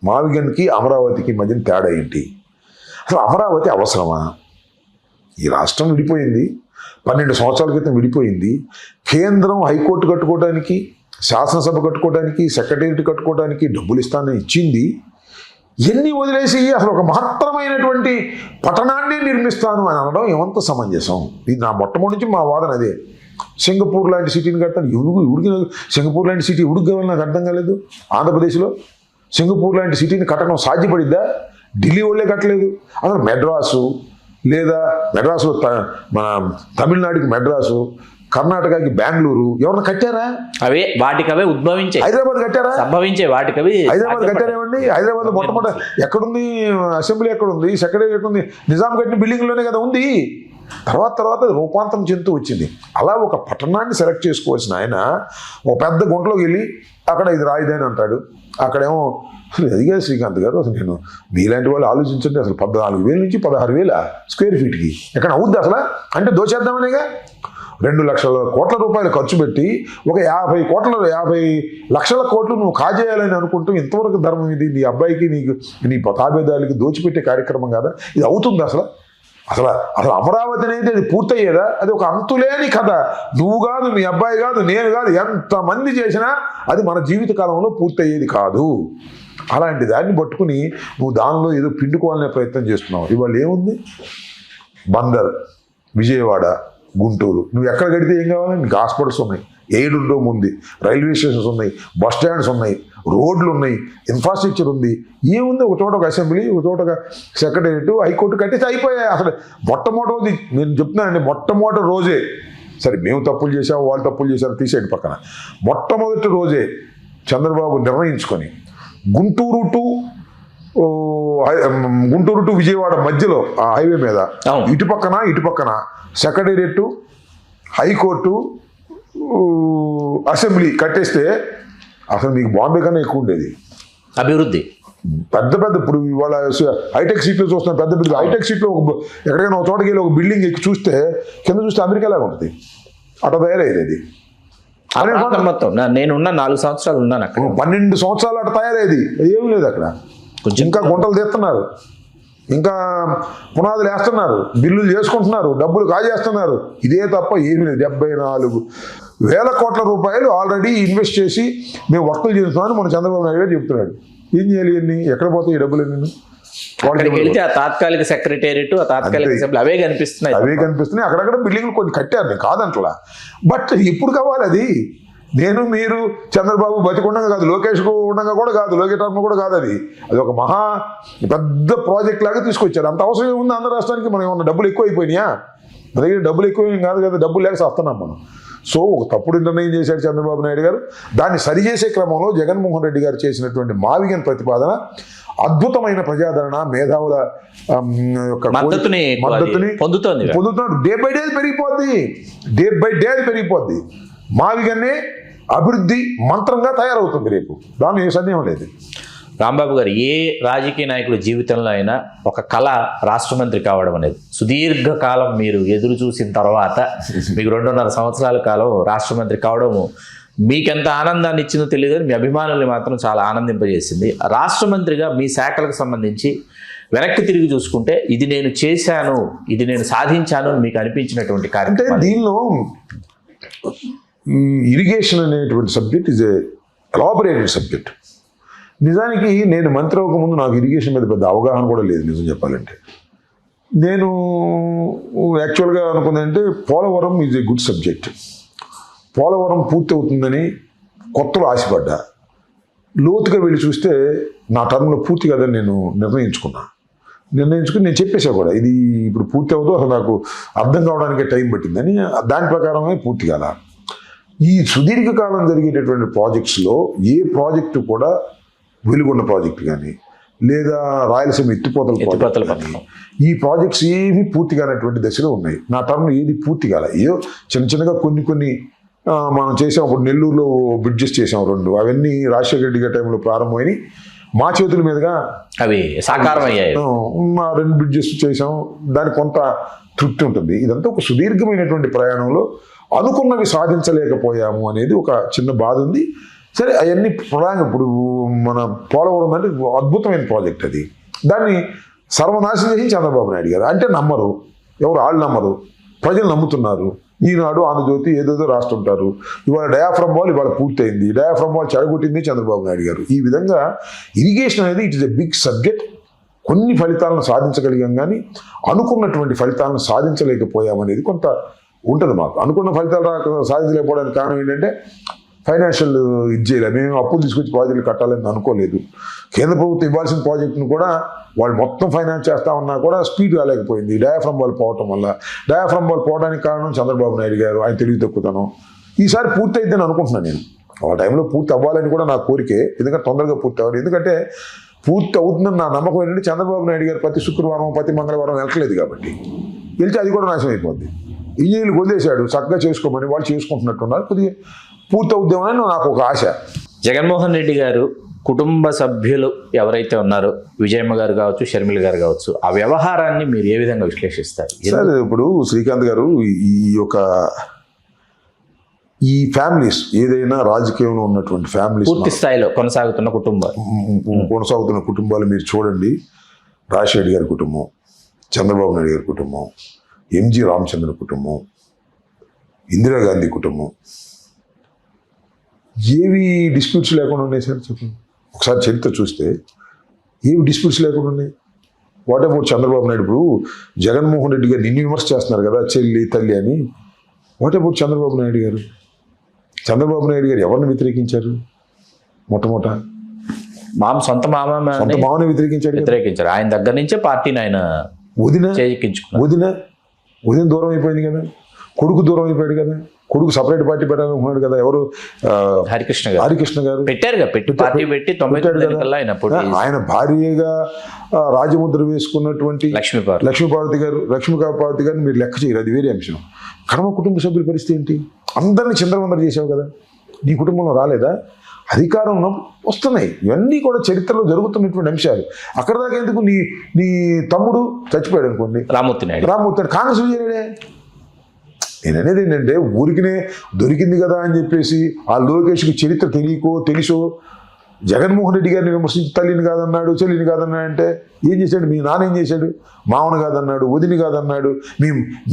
మావిగన్కి అమరావతికి మధ్యన తేడా ఏంటి? అసలు అమరావతి అవసరమా? ఈ రాష్ట్రం విడిపోయింది, 12 సంవత్సరాల క్రితం విడిపోయింది. కేంద్రం హైకోర్టు కట్టుకోవడానికి, శాసనసభ కట్టుకోవడానికి, సెక్రటేరియట్ కట్టుకోవడానికి డబ్బులు ఇస్తానని ఇచ్చింది. ఎన్ని వదిలేసి అసలు ఒక మహత్తరమైనటువంటి పట్టణాన్ని నిర్మిస్తాను అని అనడం ఏమంత సమంజసం? ఇది నా మొట్టమొదటి నుంచి మా వాదన అదే. సింగపూర్ లాంటి సిటీని కట్టాను. ఉడికి సింగపూర్ లాంటి సిటీ ఉడికి కావాలి, నాకు అర్థం కాలేదు. ఆంధ్రప్రదేశ్లో సింగపూర్ లాంటి సిటీని కట్టడం సాధ్యపడిద్దా? ఢిల్లీ వాళ్ళే కట్టలేదు. అసలు మెడ్రాసు, లేదా మెడ్రాసులో మన తమిళనాడుకి మెడ్రాసు, కర్ణాటకకి బెంగళూరు ఎవరన్నా కట్టారా? అవే వాటికవే ఉద్భవించే. హైదరాబాద్ కట్టారా? సంభవించే వాటికవి. హైదరాబాద్ కట్టారేమండి? హైదరాబాద్ మొట్టమొదటి ఎక్కడుంది? అసెంబ్లీ ఎక్కడుంది? సెక్రటరీ ఎక్కడుంది? నిజాం కట్టిన బిల్డింగ్లోనే కదా ఉంది. తర్వాత రూపాంతరం చెందుతూ వచ్చింది. అలా ఒక పట్టణాన్ని సెలెక్ట్ చేసుకోవాల్సిన ఆయన ఒక పెద్ద గుంటలోకి వెళ్ళి అక్కడ ఇది రాయిదని అంటాడు. అక్కడేమో అదిగా శ్రీకాంత్ గారు, అసలు నేను మీలాంటి వాళ్ళు ఆలోచించండి, అసలు 14,000 నుంచి 16,000 స్క్వేర్ ఫీట్కి ఎక్కడ అవుద్ది అసలు? అంటే దోచేద్దామనేగా 2 లక్షల కోట్ల రూపాయలు ఖర్చు పెట్టి ఒక 50 లక్షల కోట్లు నువ్వు కాజేయాలని అనుకుంటూ ఇంతవరకు ధర్మం ఇది? నీ అబ్బాయికి నీ తాబేదారికి దోచిపెట్టే కార్యక్రమం కాదా ఇది? అవుతుంది అసలు? అసలు అమరావతి అనేది అది పూర్తయ్యేదా? అది ఒక అంతులేని కథ. నువ్వు కాదు, మీ అబ్బాయి కాదు, నేను కాదు, ఎంతమంది చేసినా అది మన జీవిత కాలంలో పూర్తయ్యేది కాదు. అలాంటి దాన్ని పట్టుకుని నువ్వు దానిలో ఏదో పిండుకోవాలనే ప్రయత్నం చేస్తున్నావు. ఇవాళ ఏముంది? బందర్, విజయవాడ, గుంటూరు, నువ్వు ఎక్కడ కడితే ఏం కావాలి? నీకు హాస్పిటల్స్ ఉన్నాయి, ఎయిడ్ డోమ్ ఉంది, రైల్వే స్టేషన్స్ ఉన్నాయి, బస్ స్టాండ్స్ ఉన్నాయి, రోడ్లు ఉన్నాయి, ఇన్ఫ్రాస్ట్రక్చర్ ఉంది. ఏముంది? ఒక చోట ఒక అసెంబ్లీ, ఒక చోట ఒక సెక్రటేరియట్, హైకోర్టు కట్టేసి అయిపోయాయి. అసలు మొట్టమొదటి నేను చెప్తున్నానండి, మొట్టమొదటి రోజే, సరే మేము తప్పులు చేసాము, వాళ్ళు తప్పులు చేశారు తీసేయండి పక్కన, మొట్టమొదటి రోజే చంద్రబాబు నిర్ణయించుకొని గుంటూరు టు విజయవాడ మధ్యలో ఆ హైవే మీద ఇటు పక్కన సెక్రటేరియట్, హైకోర్టు, అసెంబ్లీ కట్టేస్తే అసలు మీకు బాంబే కన్నా ఎక్కువ ఉండేది అభివృద్ధి. పెద్ద ఇప్పుడు ఇవాళ హైటెక్ సిటీలో చూస్తున్నాం. పెద్ద హైటెక్ సిటీలో ఎక్కడికైనా ఒక చోటకి వెళ్ళి ఒక బిల్డింగ్ ఎక్కి చూస్తే కింద చూస్తే అమెరికా లాగా ఉంటుంది. అట్లా తయారయ్యేది అది. మొత్తం నేనున్న 4 సంవత్సరాలు ఉన్నాను అక్కడ. 12 సంవత్సరాలు అట్లా తయారయ్యేది. ఏమీ లేదు అక్కడ. ఇంకా గుంటలు తీస్తున్నారు, ఇంకా పునాదులు వేస్తున్నారు, బిల్లులు చేసుకుంటున్నారు, డబ్బులు కాజేస్తున్నారు. ఇదే తప్ప ఏమీ లేదు. 74,000 కోట్ల రూపాయలు ఆల్రెడీ ఇన్వెస్ట్ చేసి మేము వర్కులు చేస్తున్నామని మన చంద్రబాబు నాయుడు గారు చెప్తున్నాడు. ఏం చేయాలి? అన్ని ఎక్కడ పోతాయి ఈ డబ్బులు? నేను అక్కడికి వెళ్తే ఆ తాత్కాలిక సెక్రటేరియట్, ఆ తాత్కాలిక అసెంబ్లీ అవే కనిపిస్తున్నాయి. అక్కడక్కడ బిల్డింగ్లు కొన్ని కట్టారు, నేను కాదంటలా. బట్ ఇప్పుడు కావాలి అది. నేను మీరు చంద్రబాబు బతికుండగా కాదు, లోకేష్ ఉండగా కూడా కాదు, లోకేష్ కూడా కాదు. అది ఒక మహా పెద్ద ప్రాజెక్ట్ లాగా తీసుకొచ్చారు. అంత అవసరం ఉంది ఆంధ్ర రాష్ట్రానికి? మనం ఏమన్నా డబ్బులు ఎక్కువ అయిపోయినాయా? మన దగ్గర డబ్బులు ఎక్కువ కాదు కదా, డబ్బులు లేక వస్తున్నాం మనం. సో ఒక తప్పుడు నిర్ణయం చేశాడు చంద్రబాబు నాయుడు గారు. దాన్ని సరిచేసే క్రమంలో జగన్మోహన్ రెడ్డి గారు చేసినటువంటి మావిగన్ ప్రతిపాదన అద్భుతమైన ప్రజాదరణ, మేధావుల యొక్క మద్దతుని పొందుతున్నాడు. డే బై డే పెరిగిపోద్ది. మావిగన్నే అభివృద్ధి మంత్రంగా తయారవుతుంది రేపు. దానిలో ఏ సందేహం లేదు. రాంబాబు గారు, ఏ రాజకీయ నాయకుడి జీవితంలో అయినా ఒక కళ రాష్ట్ర మంత్రి కావడం అనేది. సుదీర్ఘకాలం మీరు ఎదురు చూసిన తర్వాత మీకు 2.5 సంవత్సరాల కాలం రాష్ట్ర మంత్రి కావడము మీకెంత ఆనందాన్ని ఇచ్చిందో తెలియదు, మీ అభిమానుల్ని మాత్రం చాలా ఆనందింపజేసింది. రాష్ట్ర మంత్రిగా మీ శాఖలకు సంబంధించి వెనక్కి తిరిగి చూసుకుంటే ఇది నేను చేశాను, ఇది నేను సాధించాను మీకు అనిపించినటువంటి కార్యక్రమం? అంటే దీనిలో ఇరిగేషన్ అనేటువంటి సబ్జెక్ట్ ఈజ్ ఎలాబొరేటెడ్ సబ్జెక్ట్. నిజానికి నేను మంత్రి అవ్వకముందు నాకు ఇరిగేషన్ మీద పెద్ద అవగాహన కూడా లేదు. నిజం చెప్పాలంటే నేను యాక్చువల్గా అనుకున్నానంటే Polavaram is a good subject. Polavaram పూర్తి అవుతుందని కొత్తలో ఆశపడ్డా. లోతుగా వెళ్ళి చూస్తే నా టర్మ్లో పూర్తి కాదని నేను నిర్ణయించుకుని నేను చెప్పేసా కూడా, ఇది ఇప్పుడు పూర్తి అవుతూ అసలు నాకు అర్థం కావడానికి టైం పట్టిందని. దాని ప్రకారమే పూర్తి కాల. ఈ సుదీర్ఘకాలం జరిగేటటువంటి ప్రాజెక్ట్స్లో ఏ ప్రాజెక్టు కూడా, వెలుగొండ ప్రాజెక్టు కానీ, లేదా రాయలసీమ ఎత్తిపోతల పథకం, ఈ ప్రాజెక్ట్స్ ఏవి పూర్తి కానటువంటి దశలో ఉన్నాయి. నా టర్మ్లో ఏది పూర్తి కాల. ఏదో చిన్నగా కొన్ని మనం చేసాం. అప్పుడు నెల్లూరులో బ్రిడ్జెస్ చేసాం 2. అవన్నీ రాజశేఖర రెడ్డి గారి టైంలో ప్రారంభమైనవి. మా చేతుల మీదుగా అవి సాకారం అయ్యాయి. 2 బ్రిడ్జెస్ చేసాం. దానికి కొంత తృప్తి ఉంటుంది. ఇదంతా ఒక సుదీర్ఘమైనటువంటి ప్రయాణంలో అనుకున్నవి సాధించలేకపోయాము అనేది ఒక చిన్న బాధ ఉంది. సరే అవన్నీ ఇప్పుడు మన పోలవరం అంటే అద్భుతమైన ప్రాజెక్ట్ అది. దాన్ని సర్వనాశనం చేసి చంద్రబాబు నాయుడు గారు అంటే నమ్మరు, ఎవరు వాళ్ళు నమ్మరు, ప్రజలు నమ్ముతున్నారు. ఈనాడు ఆంధ్రజ్యోతి ఏదేదో రాస్తుంటారు. ఇవాళ డయాఫ్రమ్ వాల్ ఇవాళ పూర్తయింది, డయాఫ్రమ్ వాల్ చెడగొట్టింది చంద్రబాబు నాయుడు గారు. ఈ విధంగా ఇరిగేషన్ అనేది it is a big subject. కొన్ని ఫలితాలను సాధించగలిగాం కానీ అనుకున్నటువంటి ఫలితాలను సాధించలేకపోయామనేది కొంత ఉంటుంది మాకు. అనుకున్న ఫలితాలు సాధించలేకపోవడానికి కారణం ఏంటంటే ఫైనాన్షియల్ ఇది చేయలేదు. మేము అప్పులు తీసుకొచ్చి ప్రాజెక్టులు కట్టాలని అనుకోలేదు. కేంద్ర ప్రభుత్వం ఇవ్వాల్సిన ప్రాజెక్టును కూడా వాళ్ళు మొత్తం ఫైనాన్స్ చేస్తా ఉన్నా కూడా స్పీడ్ కాలేకపోయింది డయాఫ్రమ్ వాల్ పోవటం వల్ల. డయాఫ్రమ్ వాల్ పోవడానికి కారణం చంద్రబాబు నాయుడు గారు, ఆయన తెలివి తక్కువతనం. ఈసారి పూర్తి అయిద్దని అనుకుంటున్నాను నేను. ఆ టైంలో పూర్తి అవ్వాలని కూడా నా కోరికే, ఎందుకంటే తొందరగా పూర్తి అవ్వాలి. ఎందుకంటే పూర్తి అవుతుందని నా నమ్మకం ఏంటంటే చంద్రబాబు నాయుడు గారు ప్రతి శుక్రవారం ప్రతి మంగళవారం వెళ్ళట్లేదు కాబట్టి, వెళ్తే అది కూడా నాశనం అయిపోద్ది. ఇంజనీర్లు వదిలేశాడు, చక్కగా చేసుకోమని వాళ్ళు చేసుకుంటున్నట్టున్నారు. కొద్దిగా పూర్తి అవుద్దామని నాకు ఒక ఆశ. జగన్మోహన్ రెడ్డి గారు కుటుంబ సభ్యులు ఎవరైతే ఉన్నారో, విజయమ్మ గారు కావచ్చు, షర్మిల గారు కావచ్చు, ఆ వ్యవహారాన్ని మీరు ఏ విధంగా విశ్లేషిస్తారు? సార్ ఇప్పుడు శ్రీకాంత్ గారు ఈ ఫ్యామిలీస్ ఏదైనా రాజకీయంలో ఉన్నటువంటి ఫ్యామిలీస్ పూర్తి స్థాయిలో కొనసాగుతున్న కుటుంబాలు మీరు చూడండి. రాజశేఖర్ గారి కుటుంబం, చంద్రబాబు నాయుడు గారి కుటుంబం, ఎంజి రామచంద్ర కుటుంబం, ఇందిరాగాంధీ కుటుంబం, ఏవి డిస్ప్యూట్స్ లేకుండా ఉన్నాయి సార్ చెప్పండి. ఒకసారి చరిత్ర చూస్తే ఏవి డిస్ప్యూట్స్ లేకుండా ఉన్నాయి. What about Chandrababu Naidu? ఇప్పుడు జగన్మోహన్ రెడ్డి గారు నిన్ను విమర్శ చేస్తున్నారు కదా, చెల్లి తల్లి అని. వాట్ అబౌట్ చంద్రబాబు నాయుడు గారు? చంద్రబాబు నాయుడు గారు ఎవరిని వ్యతిరేకించారు? సొంత మామని వ్యతిరేకించారు. ఆయన దగ్గర నుంచే పార్టీని ఆయన వదిన దూరం అయిపోయింది కదా, కొడుకు దూరం అయిపోయాడు కదా, కొడుకు సపరేట్ పార్టీ పెట్టాలనుకున్నాడు కదా. ఎవరు? హరికృష్ణ గారు ఆయన భార్యగా రాజముద్ర వేసుకున్నటువంటి లక్ష్మీపార్వతి గారిని మీరు లెక్క చేయరు, అది వేరే అంశం. కడమ కుటుంబ సభ్యుల పరిస్థితి ఏంటి? అందరినీ చిందరవందర చేసావు కదా, నీ కుటుంబంలో రాలేదా? అధికారంలో వస్తున్నాయి, ఇవన్నీ కూడా చరిత్రలో జరుగుతున్నటువంటి అంశాలు. అక్కడ దాకా ఎందుకు? నీ తమ్ముడు చచ్చిపోయాడు అనుకోండి, రామ్మూర్తి కాంగ్రెస్ విజయనే. నేను అనేది ఏంటంటే ఊరికినే దొరికింది కదా అని చెప్పేసి ఆ లోకేష్కి చరిత్ర తెలుసో జగన్మోహన్ రెడ్డి గారిని విమర్శించి తల్లిని కాదన్నాడు, చెల్లిని కాదన్నాడు అంటే ఏం చేశాడు? మీ నాన్న ఏం చేశాడు? మామను కాదన్నాడు, వదిని కాదన్నాడు,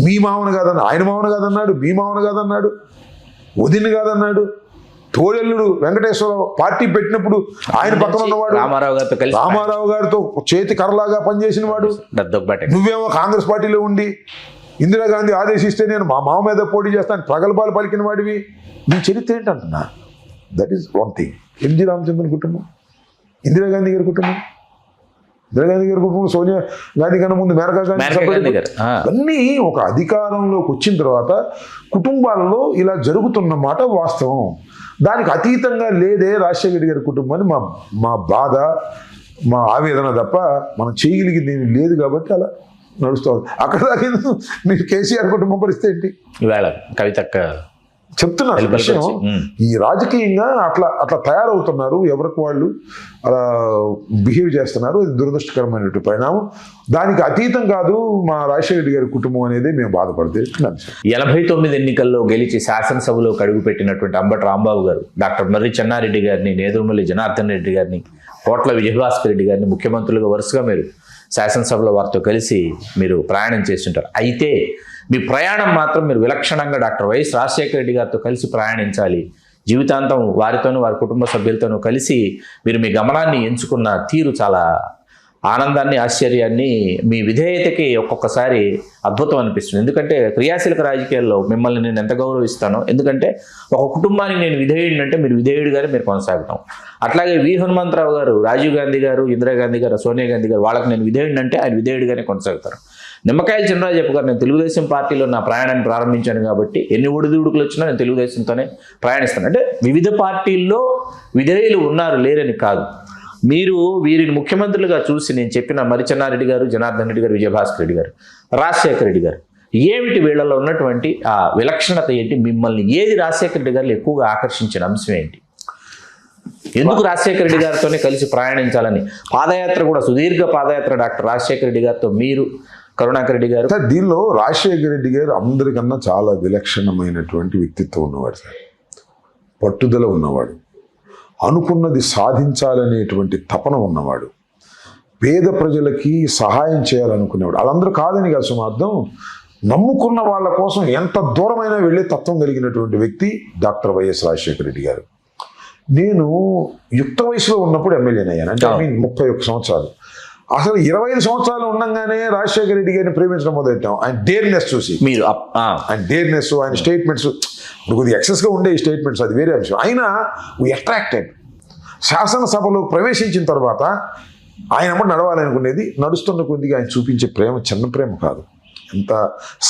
మీ మామను కాదన్నాడు, ఆయన మామను కాదన్నాడు, మీ మామను కాదన్నాడు, వదిని కాదన్నాడు. తోడెల్లుడు వెంకటేశ్వరరావు పార్టీ పెట్టినప్పుడు ఆయన పక్కన ఉన్నవాడు, రామారావు గారితో చేతి కర్రలాగా పనిచేసిన వాడు. నువ్వేమో కాంగ్రెస్ పార్టీలో ఉండి ఇందిరాగాంధీ ఆదేశిస్తే నేను మా మామ మీద పోటీ చేస్తాను ప్రగల్భాలు పలికిన వాడివి. నీ చరిత్ర ఏంటంటున్నా? That is one thing. MG Ramachandran కుటుంబం, ఇందిరాగాంధీ గారి కుటుంబం, సోనియా గాంధీ కన్నా ముందు మేనకా గాంధీ, అన్నీ ఒక అధికారంలోకి వచ్చిన తర్వాత కుటుంబాలలో ఇలా జరుగుతున్న మాట వాస్తవం. దానికి అతీతంగా లేదే రాజశేఖర గారి కుటుంబాన్ని మా బాధ, మా ఆవేదన తప్ప మనం చేయగలిగింది ఏమి లేదు. కాబట్టి అలా నడుస్తుంది. అక్కడ దాకా మీరు కేసీఆర్ కుటుంబం పరిస్థితి ఏంటి? కవితక్క చెప్తున్నారు విషయం. ఈ రాజకీయంగా అట్లా తయారవుతున్నారు, ఎవరికి వాళ్ళు అలా బిహేవ్ చేస్తున్నారు. ఇది దురదృష్టకరమైనటువంటి పరిణామం. దానికి అతీతం కాదు మా రాజశేఖర రెడ్డి గారి కుటుంబం అనేది మేము బాధపడితే. 89 ఎన్నికల్లో గెలిచి శాసనసభలో కడుగుపెట్టినటువంటి అంబటి రాంబాబు గారు, డాక్టర్ మర్రి చెన్నారెడ్డి గారిని, నేదురుమల్లి జనార్దన్ రెడ్డి గారిని, కోట్ల విజయభాస్కర్ రెడ్డి గారిని ముఖ్యమంత్రులుగా వరుసగా మీరు శాసనసభలో వారితో కలిసి మీరు ప్రయాణం చేస్తుంటారు. అయితే మీ ప్రయాణం మాత్రం మీరు విలక్షణంగా డాక్టర్ వైఎస్ రాజశేఖర రెడ్డి గారితో కలిసి ప్రయాణించాలి, జీవితాంతం వారితోనూ వారి కుటుంబ సభ్యులతోనూ కలిసి మీరు మీ గమనాన్ని ఎంచుకున్న తీరు చాలా ఆనందాన్ని, ఆశ్చర్యాన్ని, మీ విధేయతకి ఒక్కొక్కసారి అద్భుతం అనిపిస్తుంది. ఎందుకంటే క్రియాశీలక రాజకీయాల్లో మిమ్మల్ని నేను ఎంత గౌరవిస్తానో, ఎందుకంటే ఒక కుటుంబానికి నేను విధేయుడిని అంటే మీరు విధేయుడిగానే మీరు కొనసాగుతాం. అట్లాగే వి హనుమంతరావు గారు, రాజీవ్ గాంధీ గారు, ఇందిరాగాంధీ గారు, సోనియా గాంధీ గారు, వాళ్ళకి నేను విధేయుడిని అంటే ఆయన విధేయుడిగానే కొనసాగుతారు. నిమ్మకాయల చినరాజప్ప గారు, నేను తెలుగుదేశం పార్టీలో నా ప్రయాణాన్ని ప్రారంభించాను కాబట్టి ఎన్ని ఒడిదుడుకులు వచ్చినా నేను తెలుగుదేశంతోనే ప్రయాణిస్తాను. అంటే వివిధ పార్టీల్లో విధేయులు ఉన్నారు, లేరని కాదు. మీరు వీరిని ముఖ్యమంత్రులుగా చూసి నేను చెప్పిన మరిచెన్నారెడ్డి గారు, జనార్దన్ రెడ్డి గారు, విజయభాస్కర్ రెడ్డి గారు, రాజశేఖర రెడ్డి గారు, ఏమిటి వీళ్ళలో ఉన్నటువంటి ఆ విలక్షణత ఏంటి? మిమ్మల్ని ఏది రాజశేఖర రెడ్డి గారు ఎక్కువగా ఆకర్షించిన అంశం ఏంటి? ఎందుకు రాజశేఖర రెడ్డి గారితోనే కలిసి ప్రయాణించాలని? పాదయాత్ర కూడా సుదీర్ఘ పాదయాత్ర డాక్టర్ రాజశేఖర రెడ్డి గారితో మీరు, కరుణాకర్ రెడ్డి గారు. దీనిలో రాజశేఖర రెడ్డి గారు అందరికన్నా చాలా విలక్షణమైనటువంటి వ్యక్తిత్వం ఉన్నవాడు సార్, పట్టుదల ఉన్నవాడు. అనుకున్నది సాధించాలనేటువంటి తపన ఉన్నవాడు, పేద ప్రజలకి సహాయం చేయాలనుకునేవాడు. వాళ్ళందరూ కాదని కాదు సుమార్థం, నమ్ముకున్న వాళ్ళ కోసం ఎంత దూరమైనా వెళ్ళే తత్వం కలిగినటువంటి వ్యక్తి డాక్టర్ వైఎస్ రాజశేఖర రెడ్డి గారు. నేను యుక్త వయసులో ఉన్నప్పుడు ఎమ్మెల్యేని అయ్యాను, అంటే 31 సంవత్సరాలు. అసలు 25 సంవత్సరాలు ఉండగానే రాజశేఖర రెడ్డి గారిని ప్రేమించడం మొదలెట్టాం. ఆయన డేర్నెస్ చూసి, మీరు ఆయన డేర్నెస్, ఆయన స్టేట్మెంట్స్ కొద్దిగా ఎక్సెస్గా ఉండే ఈ స్టేట్మెంట్స్, అది వేరే అంశం. అయినా వీ అట్రాక్టెడ్. శాసనసభలో ప్రవేశించిన తర్వాత ఆయన అమ్మటి నడవాలనుకునేది, నడుస్తున్న కొద్దిగా ఆయన చూపించే ప్రేమ చిన్న ప్రేమ కాదు, ఎంత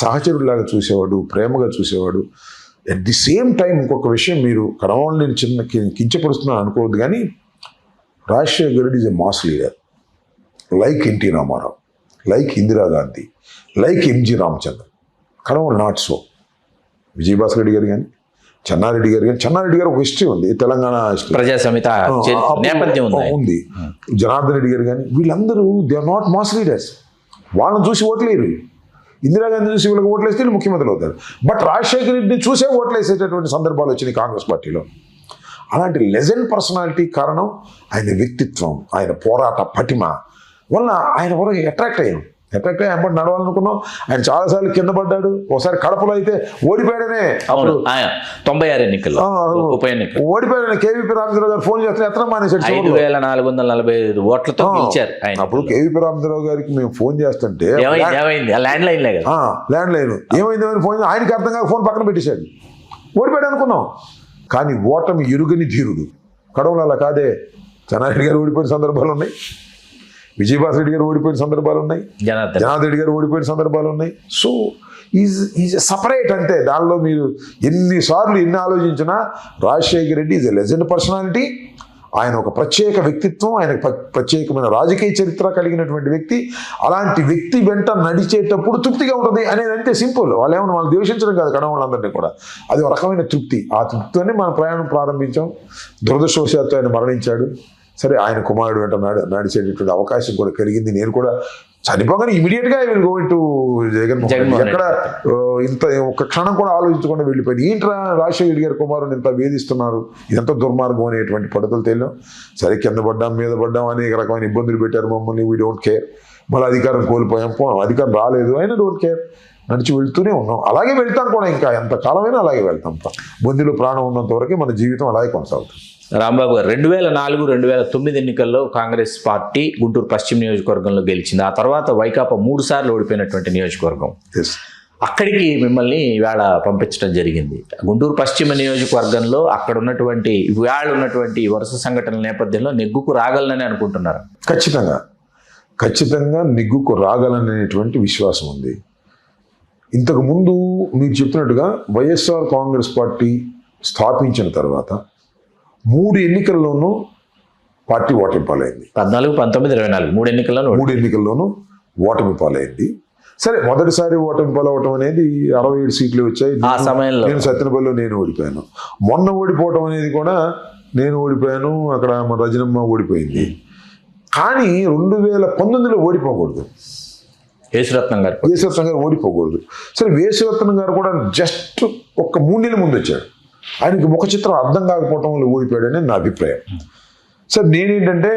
సహచరుడిలాగా చూసేవాడు, ప్రేమగా చూసేవాడు. అట్ ది సేమ్ టైం ఇంకొక విషయం, మీరు కడవని నేను చిన్న కించపరుస్తున్నాను అనుకోవద్దు, కానీ Rajasekhara Reddy is a mass leader, like NT Rama Rao, like Indira Gandhi, like MG Ramachandran. కడవని నాట్ సో. విజయభాస్కర్ రెడ్డి గారు కానీ, చెన్నారెడ్డి గారు కానీ, చెన్నారెడ్డి గారు ఒక హిస్టరీ ఉంది, తెలంగాణ ప్రజా సమిత నేపథ్యం ఉంది. జనార్దన్ రెడ్డి గారు కానీ, వీళ్ళందరూ they are not mass leaders. వాళ్ళని చూసి ఓట్లేరు. ఇందిరాగాంధీ చూసి వీళ్ళకి ఓట్లేస్తే వీళ్ళు ముఖ్యమంత్రులు అవుతారు. బట్ రాజశేఖర రెడ్డిని చూసే ఓట్లేసేటటువంటి సందర్భాలు వచ్చినాయి కాంగ్రెస్ పార్టీలో. అలాంటి లెజెండ్ పర్సనాలిటీ కారణం ఆయన వ్యక్తిత్వం, ఆయన పోరాట పటిమ వల్ల ఆయన వరకు అట్రాక్ట్ అయ్యాం. అట్రాక్ట్ అయ్యి అమ్మటి నడవాలనుకున్నాం. ఆయన చాలాసార్లు కింద పడ్డాడు. ఒకసారి కడపలో అయితే ఓడిపోయాడనే, అప్పుడు 96 ఎన్నికల్లో ఉప ఎన్నికలు ఓడిపోయాడనే కేవీపీ రామచంద్రరావు గారు ఫోన్ చేస్తే ఎత్తడం మానేశాడు. 5445 ఓట్లతో గెలిచారు ఆయన. అప్పుడు కేవీపీ రామచంద్రరావు గారికి మేము ఫోన్ చేస్తుంటే ల్యాండ్ లైన్ ల్యాండ్ లైన్ ఏమైంది ఫోన్, ఆయనకి అర్థం కాక ఫోన్ పక్కన పెట్టేశాడు. ఓడిపోయాడు అనుకున్నాం. కానీ ఓటమి ఎరుగని ధీరుడు. కడవలో అలా కాదే. చెన్నారెడ్డి గారు ఓడిపోయిన సందర్భాలు ఉన్నాయి, విజయభాస్కర్ రెడ్డి గారు ఓడిపోయిన సందర్భాలు ఉన్నాయి, జనార్దన్ రెడ్డి గారు ఓడిపోయిన సందర్భాలు ఉన్నాయి. So is separate. అంతే. దానిలో మీరు ఎన్నిసార్లు ఎన్ని ఆలోచించినా Rajasekhara Reddy is a legend personality. ఆయన ఒక ప్రత్యేక వ్యక్తిత్వం, ఆయన ప్రత్యేకమైన రాజకీయ చరిత్ర కలిగినటువంటి వ్యక్తి. అలాంటి వ్యక్తి వెంట నడిచేటప్పుడు తృప్తిగా ఉంటుంది అనేది అంతే సింపుల్. వాళ్ళు ఏమన్నా వాళ్ళు ద్వేషించడం కాదు, కడవ వాళ్ళందరినీ కూడా. అది ఒక రకమైన తృప్తి. ఆ తృప్తితోనే మన ప్రయాణం ప్రారంభించాం. దురదృష్టవశాత్తు ఆయన మరణించాడు. సరే, ఆయన కుమారుడు వెంట నడిచేటటువంటి అవకాశం కూడా కలిగింది. నేను కూడా చనిపోగానే ఇమీడియట్గా I will go to Jaganmohan. ఎక్కడ ఇంత ఒక్క క్షణం కూడా ఆలోచించకుండా వెళ్ళిపోయింది. ఏంట్రా రాజశేఖర రెడ్డి గారి కుమారుని ఇంత వేధిస్తున్నారు, ఇదంతా దుర్మార్గం అనేటువంటి పద్ధతులు తెలియడం. సరే, కింద పడ్డాం, మీద పడ్డాం, అనేక రకమైన ఇబ్బందులు పెట్టారు మమ్మల్ని. We don't care. మళ్ళీ అధికారం కోల్పోయాం, అధికారం రాలేదు, అయినా డోంట్ కేర్. నడిచి వెళ్తూనే ఉన్నాం. అలాగే వెళ్తాం కూడా. ఇంకా ఎంతకాలమైనా అలాగే వెళ్తాం. బొందిలో ప్రాణం ఉన్నంత వరకే మన జీవితం అలాగే కొనసాగుతుంది. రాంబాబు గారు, 2004-2009 ఎన్నికల్లో కాంగ్రెస్ పార్టీ గుంటూరు పశ్చిమ నియోజకవర్గంలో గెలిచింది. ఆ తర్వాత వైకాపా 3 సార్లు ఓడిపోయినటువంటి నియోజకవర్గం. అక్కడికి మిమ్మల్ని ఇవాళ పంపించడం జరిగింది. గుంటూరు పశ్చిమ నియోజకవర్గంలో అక్కడ ఉన్నటువంటి ఇవాళ ఉన్నటువంటి వరుస సంఘటనల నేపథ్యంలో నెగ్గుకు రాగలనని అనుకుంటున్నారు? ఖచ్చితంగా నెగ్గుకు రాగలనేటువంటి విశ్వాసం ఉంది. ఇంతకుముందు మీరు చెప్పినట్టుగా వైఎస్ఆర్ కాంగ్రెస్ పార్టీ స్థాపించిన తర్వాత 3 ఎన్నికల్లోనూ పార్టీ ఓటమి పాలైంది. 14, 19, 24 3 ఎన్నికల్లోనూ ఓటమి పాలైంది. సరే, మొదటిసారి ఓటమి పాలవటం అనేది 67 సీట్లు వచ్చాయి. ఆ సమయంలో నేను సత్యనపల్లిలో నేను ఓడిపోయాను. మొన్న ఓడిపోవటం అనేది కూడా నేను ఓడిపోయాను, అక్కడ మన రజనమ్మ ఓడిపోయింది. కానీ 2019లో ఓడిపోకూడదు. యేసురత్నం గారు ఓడిపోకూడదు. సరే, యేసురత్నం గారు కూడా జస్ట్ ఒక 3 నెలల ముందు వచ్చాడు. ఆయనకి ముఖ చిత్రం అర్థం కాకపోవటం వల్ల ఓడిపోయాడని నా అభిప్రాయం. సరే, నేనేంటంటే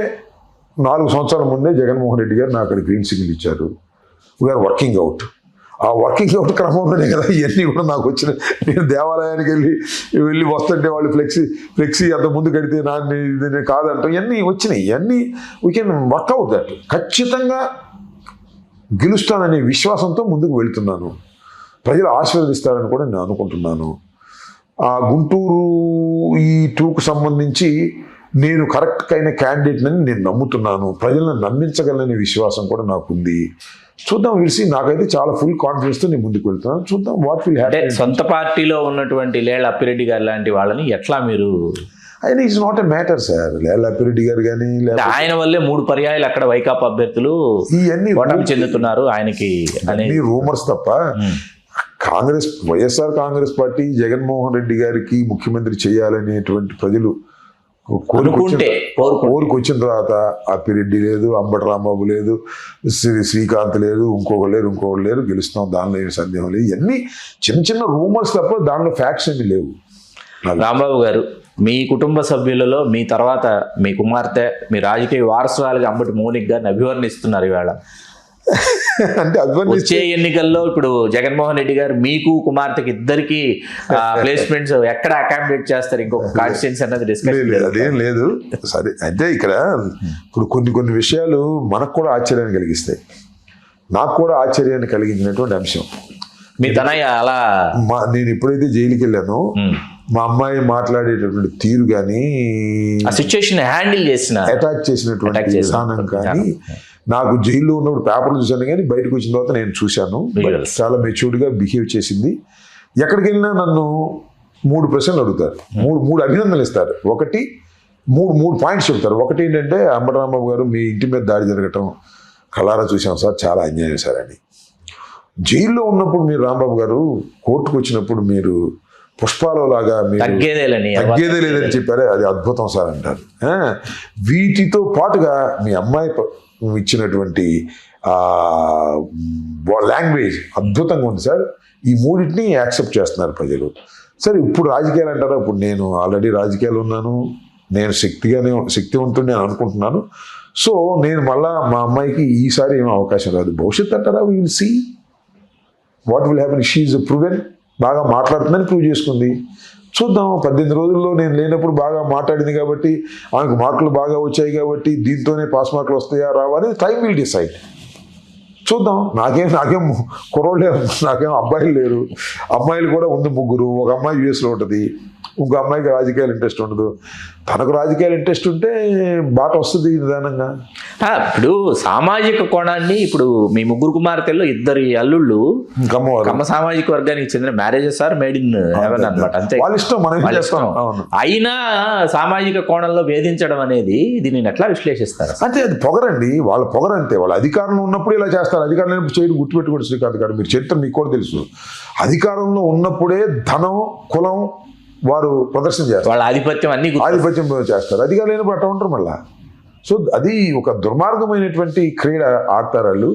4 సంవత్సరాల ముందే జగన్మోహన్ రెడ్డి గారు నాకు అక్కడ గ్రీన్ సిగ్నల్ ఇచ్చారు. We are working out. ఆ వర్కింగ్ అవుట్ క్రమంలోనే కదా ఇవన్నీ కూడా నాకు వచ్చిన. నేను దేవాలయానికి వెళ్ళి వస్తుంటే వాళ్ళు ఫ్లెక్సీ అంత ముందు కడితే నేను కాదంటాం, ఇవన్నీ వచ్చినాయి. ఇవన్నీ వీ కెన్ వర్క్అవుట్ దట్. ఖచ్చితంగా గెలుస్తాననే విశ్వాసంతో ముందుకు వెళుతున్నాను. ప్రజలు ఆశీర్వదిస్తారని కూడా నేను అనుకుంటున్నాను. ఆ గుంటూరు ఈ 2కు సంబంధించి నేను కరెక్ట్ అయిన క్యాండిడేట్ అని నేను నమ్ముతున్నాను. ప్రజలను నమ్మించగలనే విశ్వాసం కూడా నాకుంది. చూద్దాం, విలిసి నాకైతే చాలా ఫుల్ కాన్ఫిడెన్స్తో నేను ముందుకు వెళ్తున్నాను. చూద్దాం వాట్ విల్ హ్యాపెన్. సొంత పార్టీలో ఉన్నటువంటి లేళ్ల అప్పిరెడ్డి గారు లాంటి వాళ్ళని ఎట్లా మీరు, ఆయన is not a matter sir. Lella Appireddy గారు కానీ ఆయన వల్లే 3 పర్యాయాలు అక్కడ వైకాపా అభ్యర్థులు ఇవన్నీ ఓటమి చెందుతున్నారు ఆయనకి అనేది రూమర్స్ తప్ప. వైఎస్ఆర్ కాంగ్రెస్ పార్టీ జగన్మోహన్ రెడ్డి గారికి ముఖ్యమంత్రి చేయాలనేటువంటి ప్రజలు కోరుకు వచ్చిన తర్వాత అప్పిరెడ్డి లేదు, అంబటి రాంబాబు లేదు, శ్రీకాంత్ లేదు, ఇంకొకరు లేరు, గెలుస్తాం, దానిలో ఏమి సందేహం లేదు. ఇవన్నీ చిన్న రూమర్స్ తప్ప దానిలో ఫ్యాక్ట్స్ ఏమి లేవు. రాంబాబు గారు, మీ కుటుంబ సభ్యులలో మీ తర్వాత మీ కుమార్తె మీ రాజకీయ వారసురాలుగా అంబటి మౌనిక్ గారిని అభివర్ణిస్తున్నారు ఇవాళ. అంటే వచ్చే ఎన్నికల్లో ఇప్పుడు జగన్మోహన్ రెడ్డి గారు మీకు కుమార్తెకి ఇద్దరికి ప్లేస్మెంట్స్ ఎక్కడ అకామిడేట్ చేస్తారు, ఇంకొక కాన్స్టిట్యున్సీ అన్నది డిస్కషన్ లేదు, అదేం లేదు. సరే, అంటే ఇక్కడ ఇప్పుడు కొన్ని విషయాలు మనకు కూడా ఆశ్చర్యాన్ని కలిగిస్తాయి. నాకు కూడా ఆశ్చర్యాన్ని కలిగించినటువంటి అంశం, మీ తనయ్య అలా నేను ఎప్పుడైతే జైలుకి వెళ్ళానో మా అమ్మాయి మాట్లాడేటటువంటి తీరు కానీ, ఆ సిచ్యువేషన్ హ్యాండిల్ చేసిన అటాక్ చేసినటువంటి విధానం కానీ, నాకు జైల్లో ఉన్నప్పుడు పేపర్లు చూశాను కానీ బయటకు వచ్చిన తర్వాత నేను చూశాను. చాలా మెచ్యూర్డ్గా బిహేవ్ చేసింది. ఎక్కడికి వెళ్ళినా నన్ను 3 ప్రశ్నలు అడుగుతారు, మూడు అభినందనలు ఇస్తారు. ఒకటి మూడు పాయింట్స్ చెప్తారు. ఒకటి ఏంటంటే, అంబటి రాంబాబు గారు మీ ఇంటి మీద దాడి జరగటం కళ్ళారా చూసాం సార్, చాలా అన్యాయం సార్ అని. జైల్లో ఉన్నప్పుడు మీరు రాంబాబు గారు కోర్టుకు వచ్చినప్పుడు మీరు పుష్పాలో లాగా తగ్గేదే లేదని చెప్పారే, అది అద్భుతం సార్ అంటారు. వీటితో పాటుగా మీ అమ్మాయి ఇచ్చినటువంటి లాంగ్వేజ్ అద్భుతంగా ఉంది సార్. ఈ మూడింటిని యాక్సెప్ట్ చేస్తున్నారు ప్రజలు. సరే, ఇప్పుడు రాజకీయాలు అంటారా? ఇప్పుడు నేను ఆల్రెడీ రాజకీయాలు ఉన్నాను, నేను శక్తివంతుడు నేను అనుకుంటున్నాను. సో నేను మళ్ళా మా అమ్మాయికి ఈసారి ఏమీ అవకాశం రాదు. భవిష్యత్తు అంటారా? We will see what will happen. She is proven, బాగా మాట్లాడుతుందని ప్రూవ్ చేసుకుంది. చూద్దాం, 18 రోజుల్లో నేను లేనప్పుడు బాగా మాట్లాడింది కాబట్టి, ఆమెకు మార్కులు బాగా వచ్చాయి కాబట్టి దీంతోనే పాస్ మార్కులు వస్తాయా రావా అనేది టైం విల్ డిసైడ్. చూద్దాం. నాకేం కుర్రోళ్ళే, నాకేం అబ్బాయిలు లేరు. అమ్మాయిలు కూడా ఉంది 3. ఒక అమ్మాయి యూఎస్లో ఉంటుంది, ఇంకో అమ్మాయికి రాజకీయాలు ఇంట్రెస్ట్ ఉండదు. తనకు రాజకీయాలు ఇంట్రెస్ట్ ఉంటే బాట వస్తుంది నిదానంగా. ఇప్పుడు సామాజిక కోణాన్ని, ఇప్పుడు మీ 3 కుమార్తెల్లో 2 అల్లుళ్ళు కమ్మ సామాజిక వర్గానికి చెందిన marriages are made in heaven అనమాట. అంతే, వాళ్ళ ఇష్టం, మనం చేస్తాం. అయినా సామాజిక కోణంలో వేధించడం అనేది దీనిని ఎట్లా విశ్లేషిస్తారు? అంటే అది పొగరండి, వాళ్ళ పొగరంతే. వాళ్ళ అధికారంలో ఉన్నప్పుడు ఇలా చేస్తారు, అధికారంలో లేనప్పుడు చేయడం గుర్తుపెట్టుకోండి శ్రీకాంత్ గారు. మీరు చరిత్ర మీకు కూడా తెలుసు. అధికారంలో ఉన్నప్పుడే ధనం, కులం వారు ప్రదర్శన చేస్తారు, వాళ్ళ ఆధిపత్యం చేస్తారు. అధికారులు లేనప్పుడు అట్లా ఉంటారు మళ్ళా. సో అది ఒక దుర్మార్గమైనటువంటి క్రీడ ఆడతారు వాళ్ళు.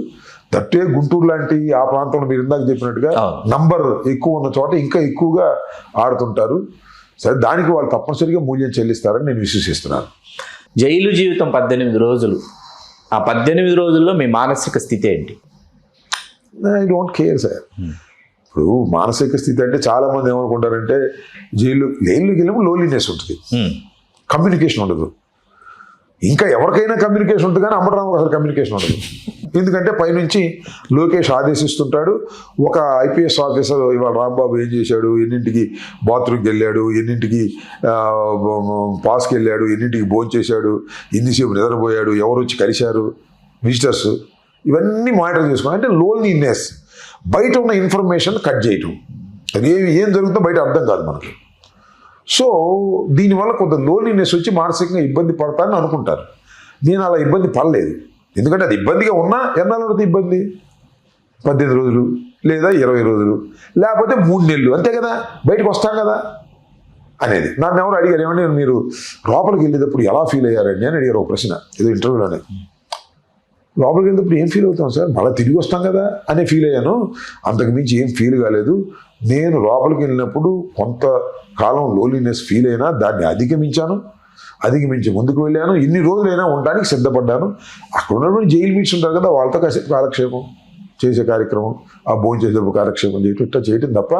దట్టే గుంటూరు లాంటి ఆ ప్రాంతంలో మీరు ఇందాక చెప్పినట్టుగా నంబర్ ఎక్కువ ఉన్న చోట ఇంకా ఎక్కువగా ఆడుతుంటారు. సరే, దానికి వాళ్ళు తప్పనిసరిగా మూల్యం చెల్లిస్తారని నేను విశ్వసిస్తున్నాను. జైలు జీవితం 18 రోజులు, ఆ 18 రోజుల్లో మీ మానసిక స్థితి ఏంటి? I don't care sir. ఇప్పుడు మానసిక స్థితి అంటే చాలా మంది ఏమనుకుంటారంటే, జైలుకి వెళ్ళినప్పుడు లోన్లీనెస్ ఉంటుంది, కమ్యూనికేషన్ ఉండదు. ఇంకా ఎవరికైనా కమ్యూనికేషన్ ఉంటుంది కానీ అంబటి రాంబాబు అసలు కమ్యూనికేషన్ ఉండదు. ఎందుకంటే పైనుంచి లోకేష్ ఆదేశిస్తుంటాడు. ఒక ఐపీఎస్ ఆఫీసర్ ఇవాళ రాంబాబు ఏం చేశాడు, ఎన్నింటికి బాత్రూమ్కి వెళ్ళాడు, ఎన్నింటికి పాస్కి వెళ్ళాడు, ఎన్నింటికి భోజనం చేశాడు, ఎన్నిసేపు నిద్రపోయాడు, ఎవరు వచ్చి కలిశారు, విజిటర్స్, ఇవన్నీ మానిటర్ చేసుకోవాలి. అంటే లోన్లీనెస్, బయట ఉన్న ఇన్ఫర్మేషన్ కట్ చేయటం, అది ఏం జరుగుతుందో బయట అర్థం కాదు మనకి. సో దీనివల్ల కొంత లోన్లీనెస్ వచ్చి మానసికంగా ఇబ్బంది పడతానని అనుకుంటారు. నేను అలా ఇబ్బంది పడలేదు. ఎందుకంటే అది ఇబ్బందిగా ఉన్నా ఎన్నాళ్ళు ఉంటుంది ఇబ్బంది? 18 రోజులు లేదా 20 రోజులు లేకపోతే 3 నెలలు, అంతే కదా, బయటకు వస్తాం కదా అనేది. నన్ను ఎవరు అడిగారు, ఏమంటే మీరు లోపలికి వెళ్ళేటప్పుడు ఎలా ఫీల్ అయ్యారండి అని అడిగారు ఒక ప్రశ్న ఏదో ఇంటర్వ్యూలోనే. లోపలికి వెళ్ళేటప్పుడు ఏం ఫీల్ అవుతాం సార్, మళ్ళీ తిరిగి వస్తాం కదా అనే ఫీల్ అయ్యాను, అంతకుమించి ఏం ఫీల్ కాలేదు. నేను లోపలికి వెళ్ళినప్పుడు కొంతకాలం లోన్లీనెస్ ఫీల్ అయినా దాన్ని అధిగమించి ముందుకు వెళ్ళాను. ఎన్ని రోజులైనా ఉండడానికి సిద్ధపడ్డాను. అక్కడ ఉన్నటువంటి జైలు మీట్స్ ఉంటారు కదా, వాళ్ళతో కాసేపు కాలక్షేపం చేసే కార్యక్రమం, ఆ భోజనం చేసేటప్పుడు కాలక్షేపం చేయటం, ఇట్లా చేయటం తప్ప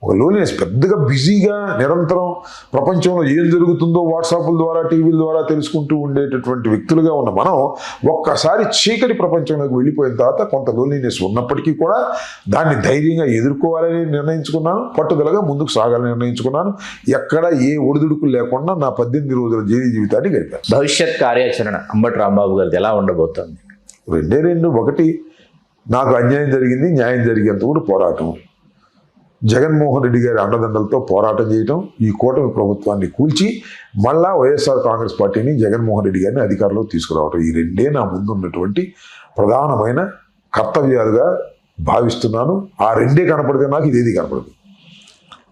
ఒక లోన్లీనెస్. పెద్దగా బిజీగా నిరంతరం ప్రపంచంలో ఏం జరుగుతుందో వాట్సాప్ల ద్వారా, టీవీల ద్వారా తెలుసుకుంటూ ఉండేటటువంటి వ్యక్తులుగా ఉన్న మనం ఒక్కసారి చీకటి ప్రపంచంలోకి వెళ్ళిపోయిన తర్వాత కొంత లోన్లీనెస్ ఉన్నప్పటికీ కూడా దాన్ని ధైర్యంగా ఎదుర్కోవాలని నిర్ణయించుకున్నాను, పట్టుదలగా ముందుకు సాగాలని నిర్ణయించుకున్నాను. ఎక్కడ ఏ ఒడిదుడుకులు లేకుండా నా 18 రోజుల జైలు జీవితాన్ని గడిపాను. భవిష్యత్ కార్యాచరణ అంబటి రాంబాబు గారిది ఎలా ఉండబోతోంది? 2 ఒకటి, నాకు అన్యాయం జరిగింది, న్యాయం జరిగేంత కూడా పోరాటం, జగన్మోహన్ రెడ్డి గారి అండదండలతో పోరాటం చేయటం, ఈ కూటమి ప్రభుత్వాన్ని కూల్చి మళ్ళా వైఎస్ఆర్ కాంగ్రెస్ పార్టీని, జగన్మోహన్ రెడ్డి గారిని అధికారంలో తీసుకురావటం. ఈ 2 నా ముందున్నటువంటి ప్రధానమైన కర్తవ్యాలుగా భావిస్తున్నాను. ఆ 2 కనపడితే నాకు ఇదేది కనపడదు.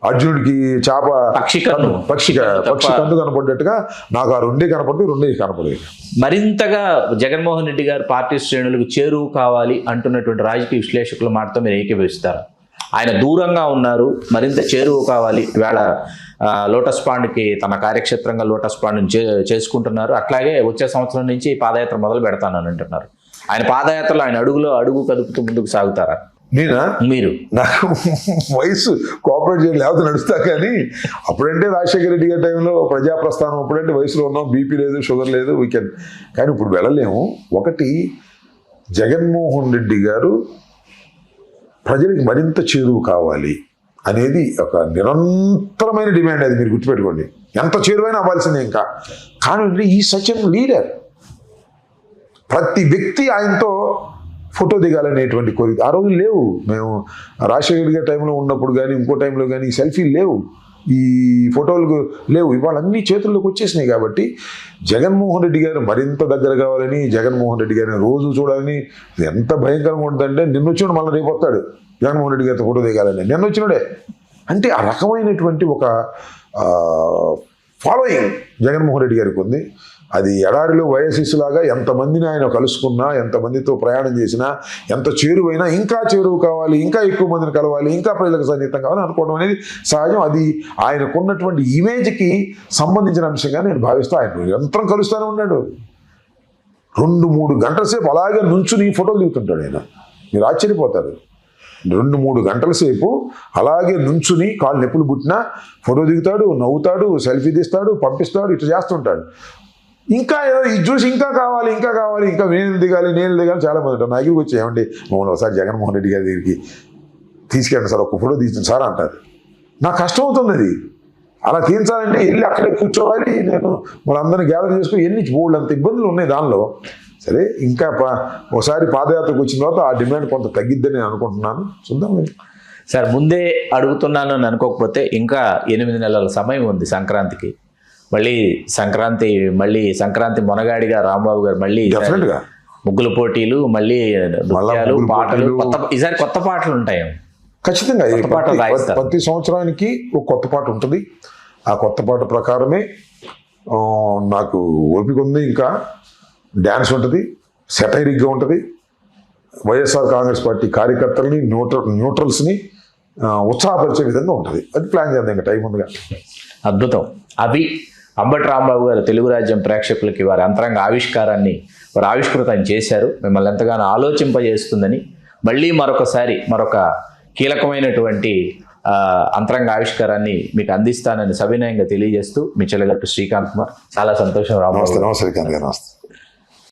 అర్జునుడికి చేప పక్షి కన్ను కనపడ్డట్టుగా నాకు ఆ 2 కనపడితే 2 కనపడేది. మరింతగా జగన్మోహన్ రెడ్డి గారు పార్టీ శ్రేణులకు చేరువు కావాలి అంటున్నటువంటి రాజకీయ విశ్లేషకుల మాటతో మీరు ఏకీభవిస్తారు? ఆయన దూరంగా ఉన్నారు, మరింత చేరువ కావాలి. ఇవాళ లోటస్ పాండ్కి తన కార్యక్షేత్రంగా లోటస్ పాండ్ని చేసుకుంటున్నారు. అట్లాగే వచ్చే సంవత్సరం నుంచి పాదయాత్ర మొదలు పెడతానని అంటున్నారు. ఆయన పాదయాత్రలో ఆయన అడుగులో అడుగు కదుపుతూ ముందుకు సాగుతారా? నేనా? మీరు నాకు వయసు కోఆపరేట్ చేయాలి, లేకపోతే నడుస్తా. కానీ అప్పుడంటే రాజశేఖర రెడ్డి గారి టైంలో ప్రజాప్రస్థానం, అప్పుడంటే వయసులో ఉన్నాం, బీపీ లేదు, షుగర్ లేదు, వీకెండ్. కానీ ఇప్పుడు వెళ్ళలేము. ఒకటి, జగన్మోహన్ రెడ్డి గారు ప్రజలకు మరింత చేరువు కావాలి అనేది ఒక నిరంతరమైన డిమాండ్. అది మీరు గుర్తుపెట్టుకోండి. ఎంత చేరువైనా అవ్వాల్సిందే ఇంకా. కానీ ఈ సచిన్ లీడర్, ప్రతి వ్యక్తి ఆయనతో ఫోటో దిగాలనేటువంటి కోరిక ఆ రోజు లేవు. మేము రాజశేఖర్ గారి టైంలో ఉన్నప్పుడు కానీ ఇంకో టైంలో కానీ ఈ సెల్ఫీలు లేవు, ఈ ఫోటోలు లేవు. ఇవాళ అన్ని చేతుల్లోకి వచ్చేసినాయి. కాబట్టి జగన్మోహన్ రెడ్డి గారు మరింత దగ్గర కావాలని, జగన్మోహన్ రెడ్డి గారిని రోజు చూడాలని. ఎంత భయంకరంగా ఉంటుందంటే, నిన్న వచ్చినాడు మళ్ళీ రేపు వస్తాడు జగన్మోహన్ రెడ్డి గారితో ఫోటో దిగాలని. నిన్న వచ్చినాడే అంటే ఆ రకమైనటువంటి ఒక ఫాలోయింగ్ జగన్మోహన్ రెడ్డి గారికి ఉంది. అది ఎడారిలో వయస్సులాగా ఎంతమందిని ఆయన కలుసుకున్నా, ఎంతమందితో ప్రయాణం చేసినా, ఎంత చేరువైనా ఇంకా చేరువు కావాలి, ఇంకా ఎక్కువ మందిని కలవాలి, ఇంకా ప్రజలకు సన్నిహితం కావాలి అనుకోవడం అనేది సహజం. అది ఆయనకున్నటువంటి ఇమేజ్కి సంబంధించిన అంశంగా నేను భావిస్తూ ఆయన నిరంతరం కలుస్తూనే ఉన్నాడు. 2-3 గంటల సేపు అలాగే నుంచుని ఫోటోలు దిగుతుంటాడు ఆయన. మీరు ఆశ్చర్యపోతారు. 2-3 గంటల సేపు అలాగే నుంచుని కాళ్ళు నొప్పులు పుట్టినా ఫోటో దిగుతాడు, నవ్వుతాడు, సెల్ఫీ తీస్తాడు, పంపిస్తాడు, ఇట్లా చేస్తుంటాడు. ఇంకా ఏదో ఇది చూసి ఇంకా కావాలి, ఇంకా కావాలి, ఇంకా నేను దిగాలి చాలా మంది ఉంటారు. నా దగ్గరికి వచ్చి, ఏమండి మమ్మల్ని ఒకసారి జగన్మోహన్ రెడ్డి గారి దగ్గరికి తీసుకెళ్ళండి సార్, ఒక ఫోటో తీసిన సార్ అంటారు. నాకు కష్టం అవుతుంది అది. అలా తీయించాలంటే వెళ్ళి అక్కడే కూర్చోవాలి, నేను వాళ్ళందరినీ గ్యాదర్ చేసుకుని ఎన్ని బోల్డ్ అంత ఇబ్బందులు ఉన్నాయి దానిలో. సరే, ఇంకా ఒకసారి పాదయాత్రకు వచ్చిన తర్వాత ఆ డిమాండ్ కొంత తగ్గిద్దని నేను అనుకుంటున్నాను. చూద్దాం. సార్, ముందే అడుగుతున్నాను అని అనుకోకపోతే ఇంకా 8 నెలల సమయం ఉంది సంక్రాంతికి. మళ్ళీ సంక్రాంతి మొనగాడిగా రాంబాబు గారు మళ్ళీ డెఫినెట్గా ముగ్గుల పోటీలు, మళ్ళీ నృత్యాలు, పాటలు, ఈసారి కొత్త పాటలు ఉంటాయి ఖచ్చితంగా. ప్రతి సంవత్సరానికి ఒక కొత్త పాట ఉంటుంది. ఆ కొత్త పాట ప్రకారమే నాకు ఓపిక ఉంది. ఇంకా డ్యాన్స్ ఉంటుంది, సెటైరిక్గా ఉంటుంది. వైఎస్ఆర్ కాంగ్రెస్ పార్టీ కార్యకర్తల్ని, న్యూట్రల్స్ని ఉత్సాహపరిచే విధంగా ఉంటుంది. అది ప్లాన్ చేద్దాం, ఇంకా టైం ఉందిగా. అద్భుతం. అవి అంబటి రాంబాబు గారు తెలుగు రాజ్యం ప్రేక్షకులకి వారి అంతరంగ ఆవిష్కారాన్ని వారు ఆవిష్కృతం చేశారు. మిమ్మల్ని ఎంతగానో ఆలోచింపజేస్తుందని, మళ్ళీ మరొక కీలకమైనటువంటి అంతరంగ ఆవిష్కారాన్ని మీకు అందిస్తానని సవినయంగా తెలియజేస్తూ మీ చెల్లెగట్టు శ్రీకాంత్ కుమార్. చాలా సంతోషం రాంబాబు. నమస్తే శ్రీకాంత్ గారు. నమస్తే.